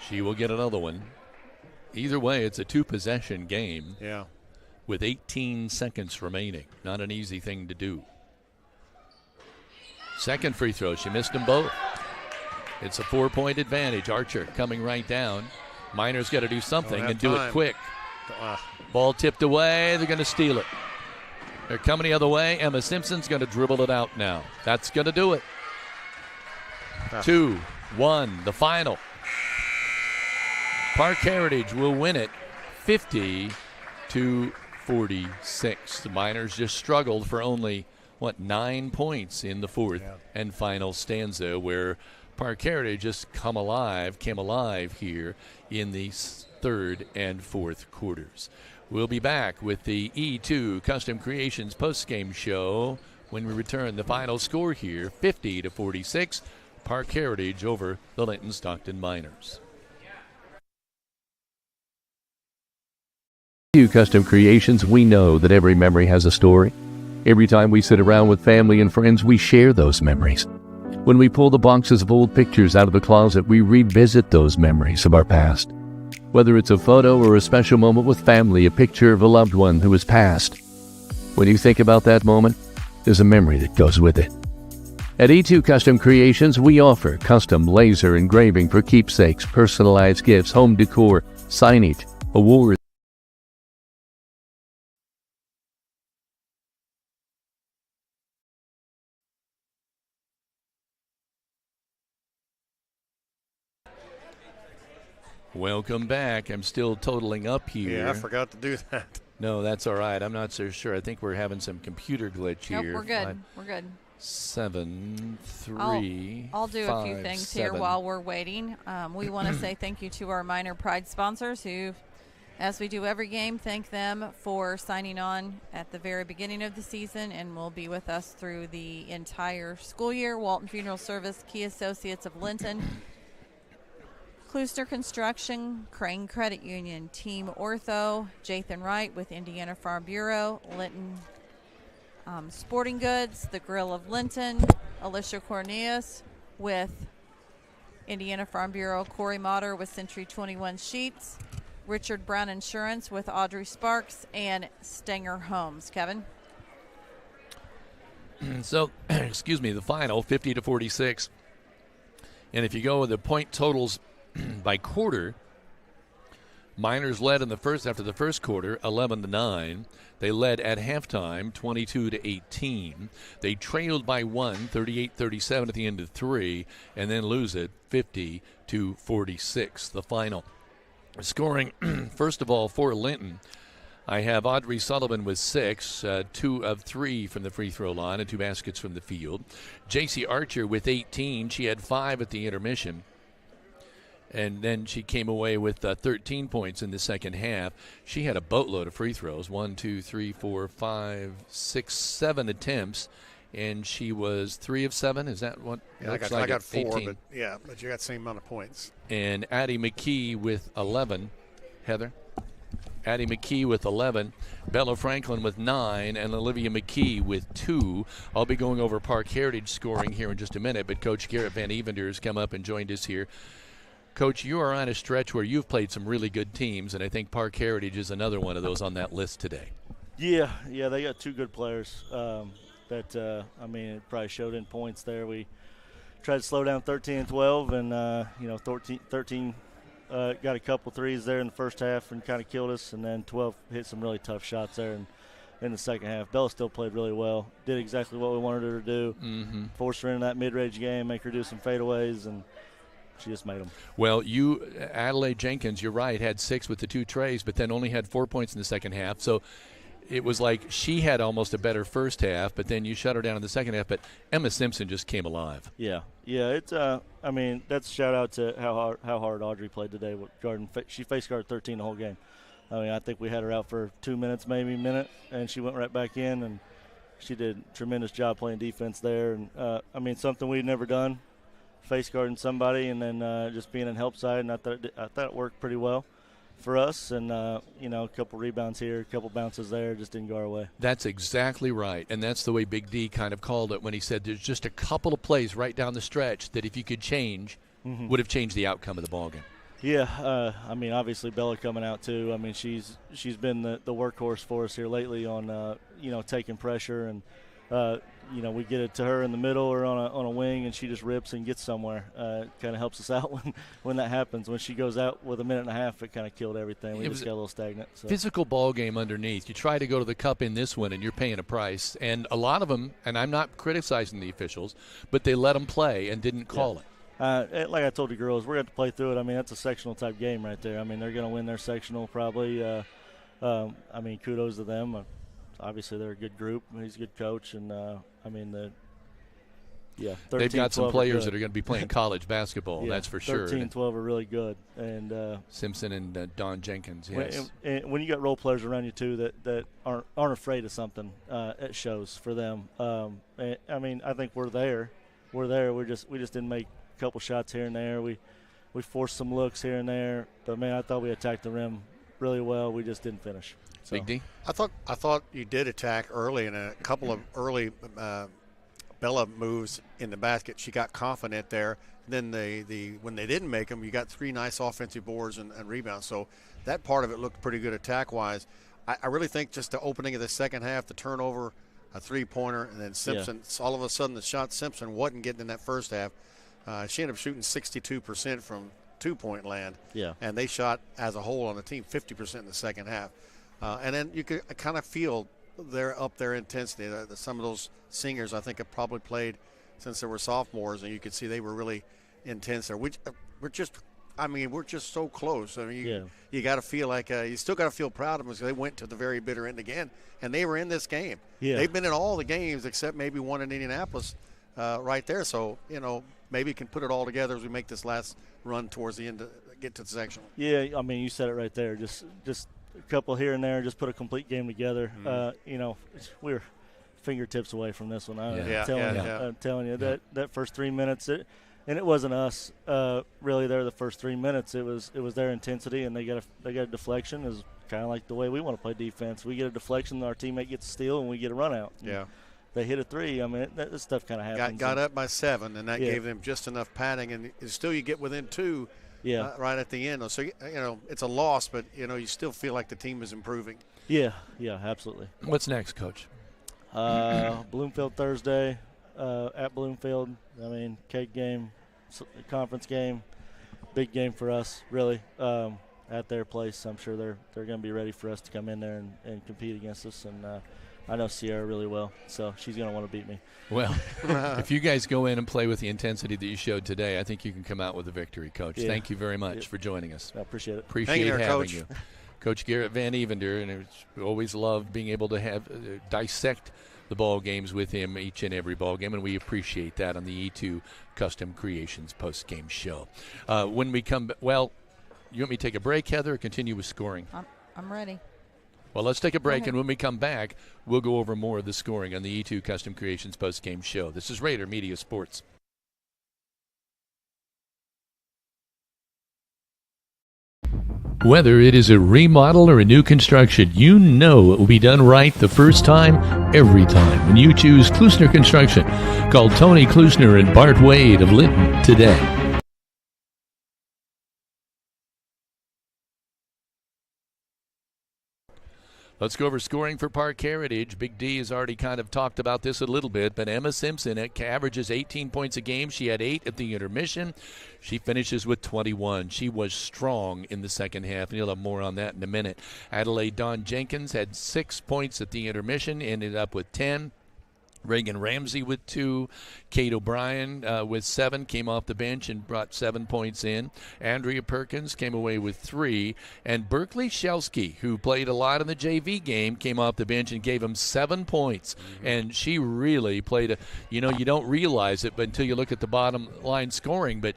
She will get another one. Either way, it's a two-possession game. Yeah. With 18 seconds remaining. Not an easy thing to do. Second free throw. She missed them both. It's a 4-point advantage. Archer coming right down. Miners got to do something and do it quick. Ball tipped away. They're going to steal it. They're coming the other way. Emma Simpson's going to dribble it out now. That's going to do it. 2-1, the final. Parke Heritage will win it 50-46. The Miners just struggled for only, 9 points in the fourth and final stanza, where Parke Heritage just came alive here in the third and fourth quarters. We'll be back with the E2 Custom Creations postgame show when we return. The final score here, 50-46, Parke Heritage over the Linton-Stockton Miners. E2 Custom Creations, we know that every memory has a story. Every time we sit around with family and friends, we share those memories. When we pull the boxes of old pictures out of the closet, we revisit those memories of our past. Whether it's a photo or a special moment with family, a picture of a loved one who has passed. When you think about that moment, there's a memory that goes with it. At E2 Custom Creations, we offer custom laser engraving for keepsakes, personalized gifts, home decor, signage, awards. Welcome back. I'm still totaling up here. Yeah, I forgot to do that. No, that's all right. I'm not so sure. I think we're having some computer glitch here. Nope, we're good. We're good. 7, 3. I'll do 5, a few things 7. here while we're waiting. We want to say thank you to our Miner Pride sponsors who, as we do every game, thank them for signing on at the very beginning of the season and will be with us through the entire school year. Walton Funeral Service, Key Associates of Linton, Klusner Construction, Crane Credit Union, Team Ortho, Jathan Wright with Indiana Farm Bureau, Linton Sporting Goods, the Grill of Linton, Alicia Cornelius with Indiana Farm Bureau, Corey Motter with Century 21 Sheets, Richard Brown Insurance with Audrey Sparks, and Stenger Homes. Kevin? So, excuse me, the final, 50-46. And if you go with the point totals by quarter, Miners led in the first after the first quarter 11-9. They led at halftime 22-18. They trailed by 1, 38-37 at the end of 3, and then lose it 50-46. The final. Scoring, first of all, for Linton, I have Audrey Sullivan with 6, 2 of 3 from the free throw line and 2 baskets from the field. J.C. Archer with 18. She had 5 at the intermission. And then she came away with 13 points in the second half. She had a boatload of free throws, 1, 2, 3, 4, 5, 6, 7 attempts, and she was 3 of 7. Is that what? Yeah, I got 4, but you got the same amount of points. And Addie McKee with 11. Heather? Addie McKee with 11, Bella Franklin with 9, and Olivia McKee with 2. I'll be going over Parke Heritage scoring here in just a minute, but Coach Garrett Van Evender has come up and joined us here. Coach, you are on a stretch where you've played some really good teams, and I think Parke Heritage is another one of those on that list today. Yeah, they got 2 good players that, it probably showed in points there. We tried to slow down 13 and 12, and, 13 got a couple threes there in the first half and kind of killed us, and then 12 hit some really tough shots there in the second half. Bella still played really well, did exactly what we wanted her to do, forced her into that mid-range game, make her do some fadeaways, and she just made them. Well, Adelaide Jenkins, you're right, had 6 with the 2 trays, but then only had 4 points in the second half. So it was like she had almost a better first half, but then you shut her down in the second half. But Emma Simpson just came alive. Yeah. It's I mean, that's a shout out to how hard Audrey played today. She face guarded 13 the whole game. I mean, I think we had her out for 2 minutes, maybe a minute, and she went right back in, and she did a tremendous job playing defense there. And I mean, something we'd never done, face guarding somebody, and then just being in help side. And I thought it worked pretty well for us. And a couple rebounds here, a couple bounces there, just didn't go our way. That's exactly right, and that's the way Big D kind of called it when he said there's just a couple of plays right down the stretch that if you could change, would have changed the outcome of the ballgame. Yeah, I mean, obviously Bella coming out too. I mean, she's been the workhorse for us here lately on taking pressure, and we get it to her in the middle or on a wing, and she just rips and gets somewhere. Kind of helps us out when that happens. When she goes out with a minute and a half, it kind of killed everything. We just got a little stagnant. So. Physical ball game underneath. You try to go to the cup in this one, and you're paying a price. And a lot of them, and I'm not criticizing the officials, but they let them play and didn't call it. Like I told the girls, we're going to have to play through it. I mean, that's a sectional type game right there. I mean, they're going to win their sectional probably. I mean, kudos to them. Obviously, they're a good group. He's a good coach, and they've got some players that are going to be playing college basketball. Yeah, that's for sure. 13, 12 are really good, and Simpson and Dawn Jenkins. Yes. When you got role players around you too that aren't afraid of something, it shows for them. I mean, I think we're there. We're there. We just didn't make a couple shots here and there. We forced some looks here and there, but man, I thought we attacked the rim really well. We just didn't finish. So. Big D? I thought you did attack early, and a couple of early Bella moves in the basket. She got confident there. Then when they didn't make them, you got 3 nice offensive boards and rebounds. So that part of it looked pretty good attack-wise. I really think just the opening of the second half, the turnover, a 3-pointer, and then Simpson, all of a sudden the shot Simpson wasn't getting in that first half. She ended up shooting 62% from 2-point land. Yeah. And they shot as a whole on the team 50% in the second half. And then you could kind of feel their intensity. Some of those singers I think have probably played since they were sophomores, and you could see they were really intense there. We're just so close. I mean, you got to feel like you still got to feel proud of them because they went to the very bitter end again, and they were in this game. Yeah. They've been in all the games except maybe one in Indianapolis right there. So, maybe you can put it all together as we make this last run towards the end to get to the sectional. Yeah, I mean, you said it right there. Just a couple here and there, just put a complete game together. We're fingertips away from this one. I'm telling you that first 3 minutes, and it wasn't us really there the first 3 minutes. It was their intensity, and they got a deflection. Is kind of like the way we want to play defense. We get a deflection, our teammate gets a steal, and we get a run out. Yeah. They hit a 3. I mean, this stuff kind of happens. Got up by 7, and that gave them just enough padding, and still you get within 2 right at the end. So, it's a loss, but, you still feel like the team is improving. Yeah, absolutely. What's next, Coach? Bloomfield Thursday at Bloomfield. I mean, cake game, conference game, big game for us, really. At their place, I'm sure they're going to be ready for us to come in there and compete against us. And I know Sierra really well, so she's going to want to beat me. Well, if you guys go in and play with the intensity that you showed today, I think you can come out with a victory, Coach. Yeah. Thank you very much for joining us. I appreciate it. Appreciate having you. Coach Garrett Van Evender, and we always love being able to have dissect the ball games with him each and every ball game, and we appreciate that on the E2 Custom Creations post-game show. When we come – well, you want me to take a break, Heather, or continue with scoring? I'm ready. Well, let's take a break, and when we come back, we'll go over more of the scoring on the E2 Custom Creations post-game show. This is Rader Media Sports. Whether it is a remodel or a new construction, you know it will be done right the first time, every time, when you choose Klusner Construction. Call Tony Klusner and Bart Wade of Linton today. Let's go over scoring for Parke Heritage. Big D has already kind of talked about this a little bit, but Emma Simpson averages 18 points a game. She had 8 at the intermission. She finishes with 21. She was strong in the second half, and you'll have more on that in a minute. Adelaide Dawn Jenkins had 6 points at the intermission, ended up with 10. Reagan Ramsey with 2. Kate O'Brien with 7, came off the bench and brought 7 points in. Andrea Perkins came away with 3. And Berkeley Shelsky, who played a lot in the JV game, came off the bench and gave him 7 points. And she really played you don't realize it but until you look at the bottom line scoring, but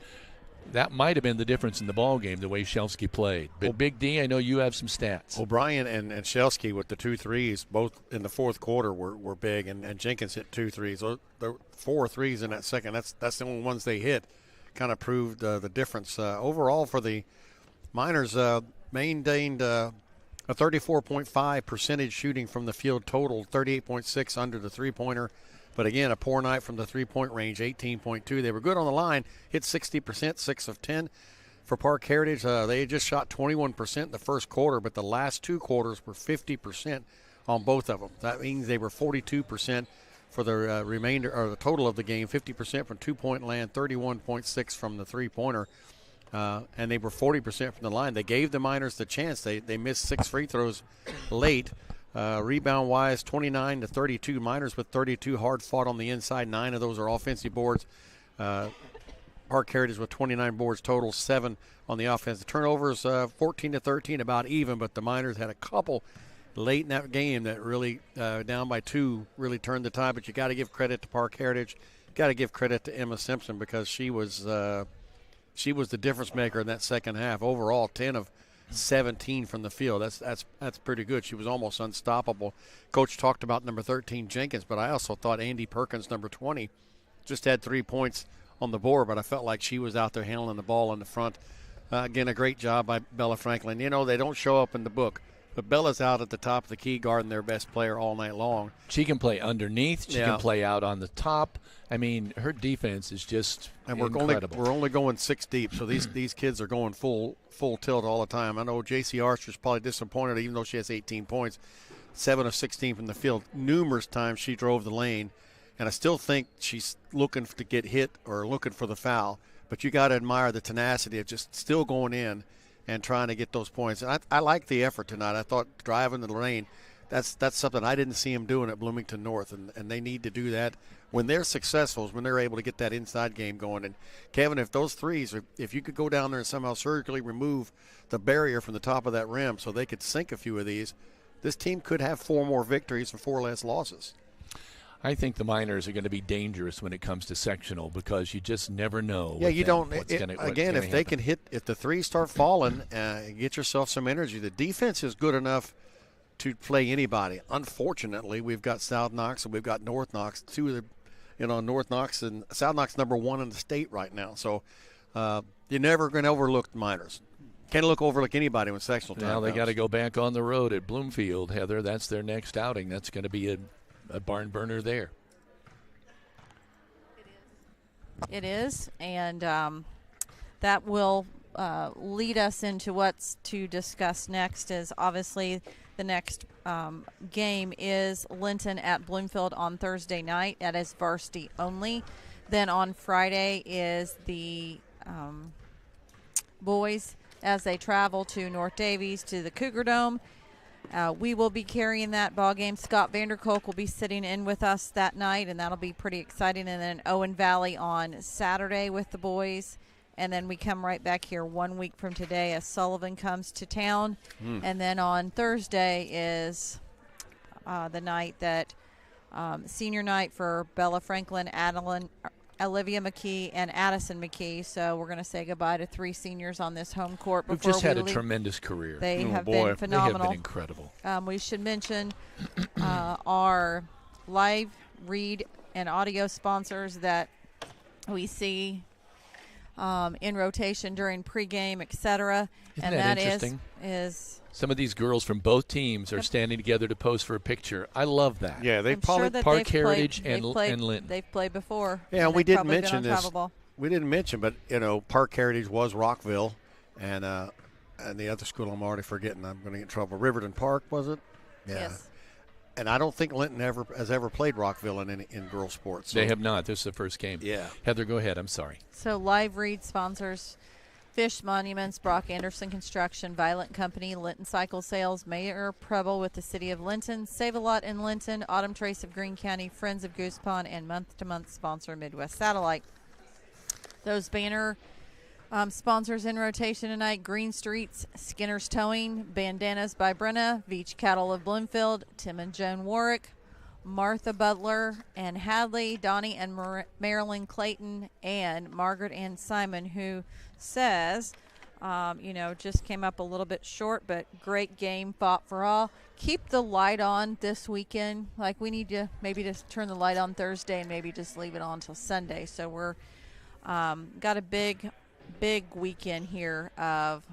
that might have been the difference in the ball game, the way Shelsky played. But Big D, I know you have some stats. O'Brien and Shelsky with the 2 threes, both in the fourth quarter, were big, and Jenkins hit 2 threes. So the 4 threes in that second, that's the only ones they hit, kind of proved the difference. Overall for the Miners, maintained a 34.5 percentage shooting from the field total, 38.6 under the three-pointer. But again, a poor night from the three-point range, 18.2. They were good on the line, hit 60%, 6 of 10. For Parke Heritage, they just shot 21% in the first quarter, but the last 2 quarters were 50% on both of them. That means they were 42% for the remainder, or the total of the game, 50% from two-point land, 31.6 from the three-pointer. And they were 40% from the line. They gave the Miners the chance. They missed 6 free throws late. Rebound-wise, 29-32. Miners with 32, hard fought on the inside. 9 of those are offensive boards. Parke Heritage with 29 boards total, 7 on the offense. The turnovers, 14-13, about even, but the Miners had a couple late in that game that really, down by 2, really turned the tide. But you got to give credit to Parke Heritage. Got to give credit to Emma Simpson because she was the difference maker in that second half. Overall, 10 of 17 from the field. That's pretty good. She was almost unstoppable. Coach talked about number 13 Jenkins, but I also thought Andy Perkins, number 20, just had 3 points on the board, but I felt like she was out there handling the ball in the front. Again, a great job by Bella Franklin. They don't show up in the book, but Bella's out at the top of the key guarding their best player all night long. She can play underneath. She can play out on the top. I mean, her defense is just incredible. We're only going 6 deep, so these kids are going full tilt all the time. I know J.C. Archer's probably disappointed, even though she has 18 points, 7 of 16 from the field. Numerous times she drove the lane, and I still think she's looking to get hit or looking for the foul. But you got to admire the tenacity of just still going in and trying to get those points. And I like the effort tonight. I thought driving the lane, that's something I didn't see them doing at Bloomington North, and they need to do that. When they're successful is when they're able to get that inside game going. And, Kevin, if those threes, if you could go down there and somehow surgically remove the barrier from the top of that rim so they could sink a few of these, this team could have 4 more victories and 4 less losses. I think the Miners are going to be dangerous when it comes to sectional because you just never know. Yeah, you don't. Again, if they can hit, if the threes start falling, get yourself some energy. The defense is good enough to play anybody. Unfortunately, we've got South Knox and we've got North Knox. North Knox and South Knox number 1 in the state right now. So you're never going to overlook the Miners. Can't overlook anybody when sectional time comes. They got to go back on the road at Bloomfield, Heather. That's their next outing. That's going to be a barn burner there. It is, and that will lead us into what's to discuss next. Is obviously the next game is Linton at Bloomfield on Thursday night. That is varsity only. Then on Friday is the boys as they travel to North Davies to the Cougar Dome. We will be carrying that ball game. Scott Vanderkolk will be sitting in with us that night, and that'll be pretty exciting. And then Owen Valley on Saturday with the boys. And then we come right back here 1 week from today as Sullivan comes to town. And then on Thursday is the night that senior night for Bella Franklin, Olivia McKee, and Addison McKee. So we're going to say goodbye to 3 seniors on this home court. Who've just had a tremendous career. They have been phenomenal. They have been incredible. We should mention our live read and audio sponsors that we see in rotation during pregame, etc. Isn't that interesting? Is some of these girls from both teams are standing together to pose for a picture. I love that. Yeah, they probably Parke Heritage and Linton. They've played before. Yeah, we didn't mention this. We didn't mention, but Parke Heritage was Rockville, and the other school I'm already forgetting. I'm going to get in trouble. Riverton Park, was it? Yeah. Yes. And I don't think Linton has ever played Rockville in girls sports. So. They have not. This is the first game. Yeah. Heather, go ahead. I'm sorry. So live read sponsors Fish Monuments, Brock Anderson Construction, Violet Company, Linton Cycle Sales, Mayor Preble with the City of Linton, Save a Lot in Linton, Autumn Trace of Greene County, Friends of Goose Pond, and month-to-month sponsor Midwest Satellite. Those banner sponsors in rotation tonight: Green Streets, Skinner's Towing, Bandanas by Brenna, Veach Cattle of Bloomfield, Tim and Joan Warwick, Martha Butler and Hadley, Donnie and Marilyn Clayton, and Margaret Ann Simon, who says, just came up a little bit short, but great game, fought for all. Keep the light on this weekend. Like, we need to maybe just turn the light on Thursday and maybe just leave it on until Sunday. So we're got a big weekend here of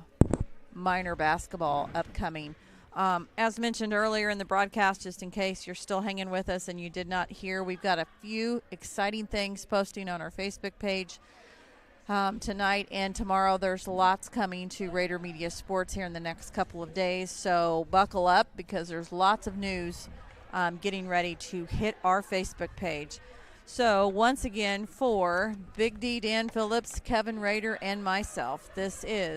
minor basketball upcoming. As mentioned earlier in the broadcast, just in case you're still hanging with us and you did not hear, we've got a few exciting things posting on our Facebook page tonight and tomorrow. There's lots coming to Rader Media Sports here in the next couple of days, so buckle up because there's lots of news getting ready to hit our Facebook page. So once again, for Big D, Dan Phillips, Kevin Rader, and myself, this is